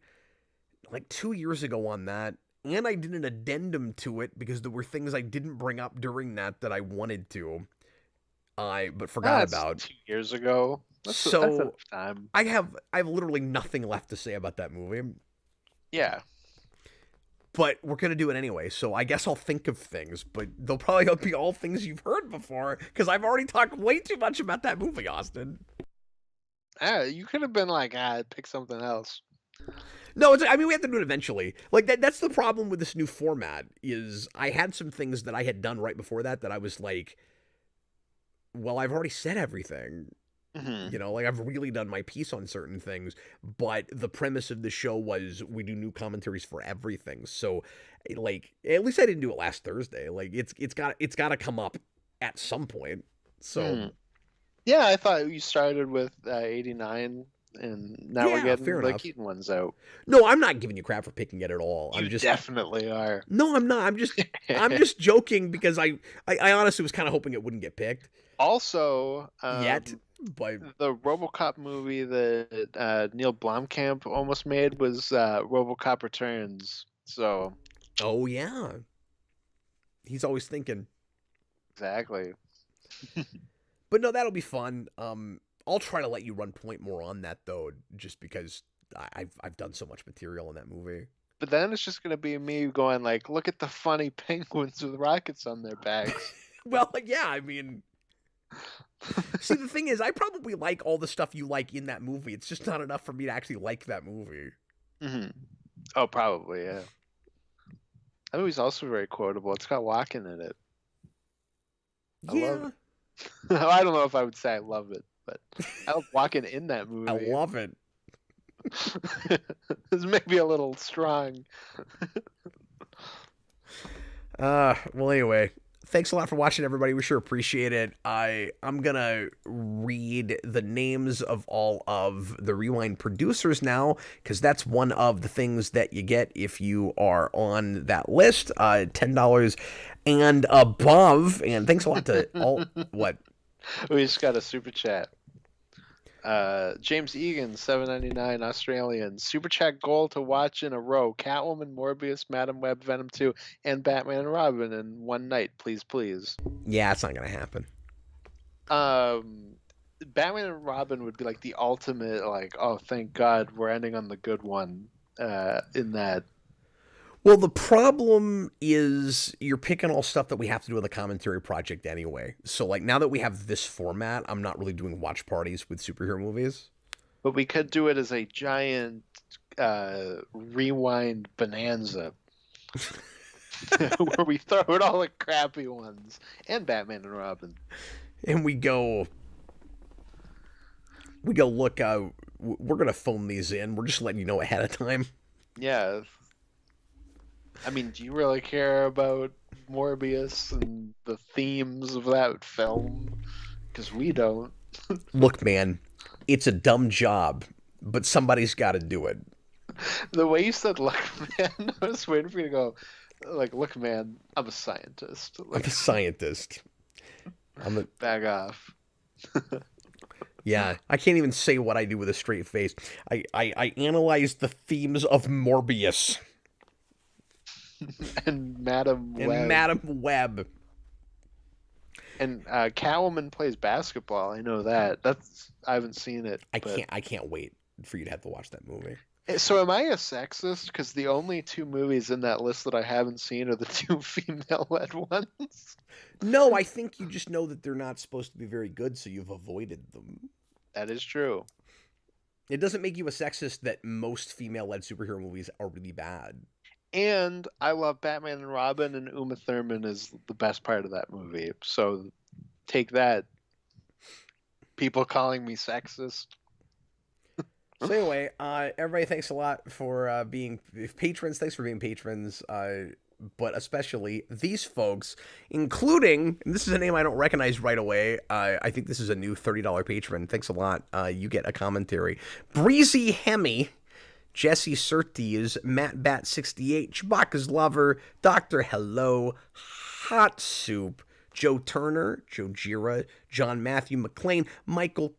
S1: like 2 years ago on that, and I did an addendum to it because there were things I didn't bring up during that I wanted to, but forgot about.
S2: 2 years ago. That's enough time.
S1: I have literally nothing left to say about that movie.
S2: Yeah.
S1: but we're gonna do it anyway. So I guess I'll think of things, but they'll probably be all things you've heard before because I've already talked way too much about that movie, Austin.
S2: You could have been like, pick something else.
S1: No, I mean we have to do it eventually. Like that's the problem with this new format is I had some things that I had done right before that I was like, well, I've already said everything.
S2: Mm-hmm.
S1: Like I've really done my piece on certain things, but the premise of the show was we do new commentaries for everything. So, like, at least I didn't do it last Thursday. Like, it's got to come up at some point. So,
S2: yeah, I thought you started with 89, and now we're getting
S1: fair
S2: the
S1: enough.
S2: Keaton ones out.
S1: No, I'm not giving you crap for picking it at all.
S2: You definitely are.
S1: No, I'm not. I'm just joking because I honestly was kind of hoping it wouldn't get picked.
S2: Also,
S1: Yet. But
S2: the Robocop movie that Neil Blomkamp almost made was Robocop Returns. So.
S1: Oh yeah. He's always thinking.
S2: Exactly.
S1: But no, that'll be fun. I'll try to let you run point more on that though, just because I've done so much material in that movie.
S2: But then it's just gonna be me going like, look at the funny penguins with rockets on their backs.
S1: Well, yeah, I mean. See, the thing is, I probably like all the stuff you like in that movie. It's just not enough for me to actually like that movie.
S2: Mm-hmm. Oh, probably, yeah. That movie's also very quotable. It's got Walken in it.
S1: Yeah.
S2: I love it. I don't know if I would say I love it, but I love Walken in that movie.
S1: I love it.
S2: This may be a little strong.
S1: Well, anyway. Thanks a lot for watching, everybody. We sure appreciate it. I'm going to read the names of all of the Rewind producers now, because that's one of the things that you get if you are on that list. $10 and above. And thanks a lot to all... What?
S2: We just got a super chat. James Egan, $7.99 Australian. Super chat goal to watch in a row: Catwoman, Morbius, Madam Web, Venom 2, and Batman and Robin in one night, please, please.
S1: Yeah, it's not gonna happen.
S2: Batman and Robin would be like the ultimate, like, oh, thank God we're ending on the good one. In that.
S1: Well, the problem is you're picking all stuff that we have to do with the commentary project anyway. So, like, now that we have this format, I'm not really doing watch parties with superhero movies.
S2: But we could do it as a giant rewind bonanza. Where we throw out all the crappy ones. And Batman and Robin.
S1: And we go, look, we're going to phone these in. We're just letting you know ahead of time.
S2: Yeah. I mean, do you really care about Morbius and the themes of that film? Because we don't.
S1: Look, man, it's a dumb job, but somebody's got to do it.
S2: The way you said, look, man, I was waiting for you to go, like, look, man, I'm a scientist. Like,
S1: I'm a scientist.
S2: Back off.
S1: Yeah, I can't even say what I do with a straight face. I analyze the themes of Morbius.
S2: And Madam
S1: Web.
S2: And Catwoman plays basketball. I know that. I haven't seen it.
S1: I can't wait for you to have to watch that movie.
S2: So am I a sexist? Because the only two movies in that list that I haven't seen are the two female-led ones.
S1: No, I think you just know that they're not supposed to be very good, so you've avoided them.
S2: That is true.
S1: It doesn't make you a sexist that most female-led superhero movies are really bad.
S2: And I love Batman and Robin, and Uma Thurman is the best part of that movie. So take that, people calling me sexist.
S1: So anyway, everybody, thanks a lot for being patrons. Thanks for being patrons. But especially these folks, including, and this is a name I don't recognize right away. I think this is a new $30 patron. Thanks a lot. You get a commentary. Breezy Hemi, Jesse Surtees, Matt Bat 68, Chewbacca's Lover, Dr. Hello, Hot Soup, Joe Turner, Joe Gira, John Matthew McLean, Michael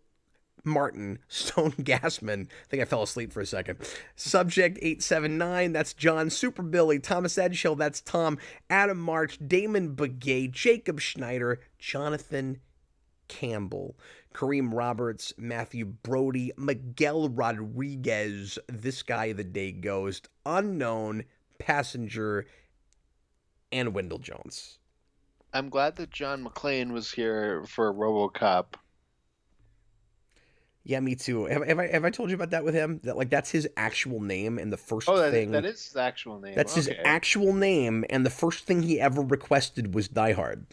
S1: Martin, Stone Gassman. I think I fell asleep for a second. Subject 879, that's John. Super Billy, Thomas Edghill, that's Tom. Adam March, Damon Begay, Jacob Schneider, Jonathan Campbell, Kareem Roberts, Matthew Brody, Miguel Rodriguez, This Guy the Day Ghost, Unknown, Passenger, and Wendell Jones.
S2: I'm glad that John McClane was here for Robocop.
S1: Yeah, me too. Have I told you about that with him? That like that's his actual name, and the first
S2: Oh,
S1: thing
S2: that is his actual name.
S1: that's his actual name, and the first thing he ever requested was Die Hard.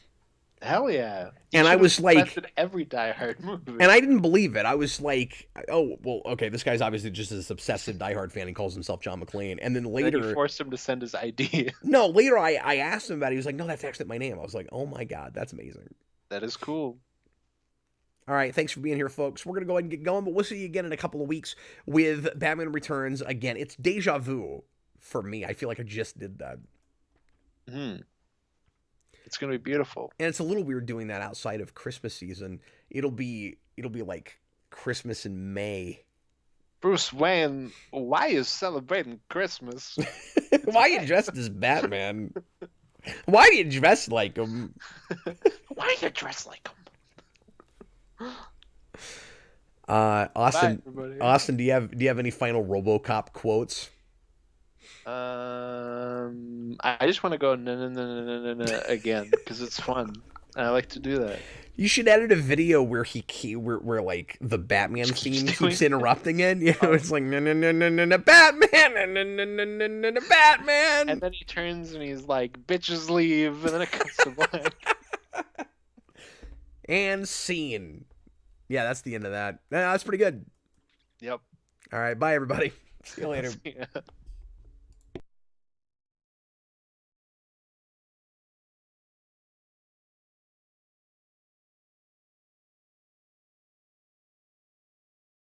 S2: Hell yeah!
S1: And I was like,
S2: every Die Hard movie.
S1: And I didn't believe it. I was like, oh, well, okay, this guy's obviously just this obsessive Die Hard fan. He calls himself John McClane. And then later...
S2: And you forced him to send his ID.
S1: No, later I asked him about it. He was like, no, that's actually my name. I was like, oh my God, that's amazing.
S2: That is cool.
S1: All right, thanks for being here, folks. We're going to go ahead and get going, but we'll see you again in a couple of weeks with Batman Returns. Again, it's deja vu for me. I feel like I just did that.
S2: It's going to be beautiful.
S1: And it's a little weird doing that outside of Christmas season. It'll be like Christmas in May.
S2: Bruce Wayne, why are you celebrating Christmas?
S1: Why are you dressed as Batman? Why are you dressed like him?
S2: Why are you dressed like him?
S1: Austin,
S2: Bye,
S1: Austin, do you have any final RoboCop quotes?
S2: I just want to go no again because it's fun. And I like to do that.
S1: You should edit a video where where like the Batman theme keeps interrupting it. You know, it's like no Batman, no Batman.
S2: And then he turns and he's like, "Bitches leave," and then it comes to black.
S1: And scene. Yeah, that's the end of that. That's pretty good.
S2: Yep.
S1: All right, bye everybody. See you later.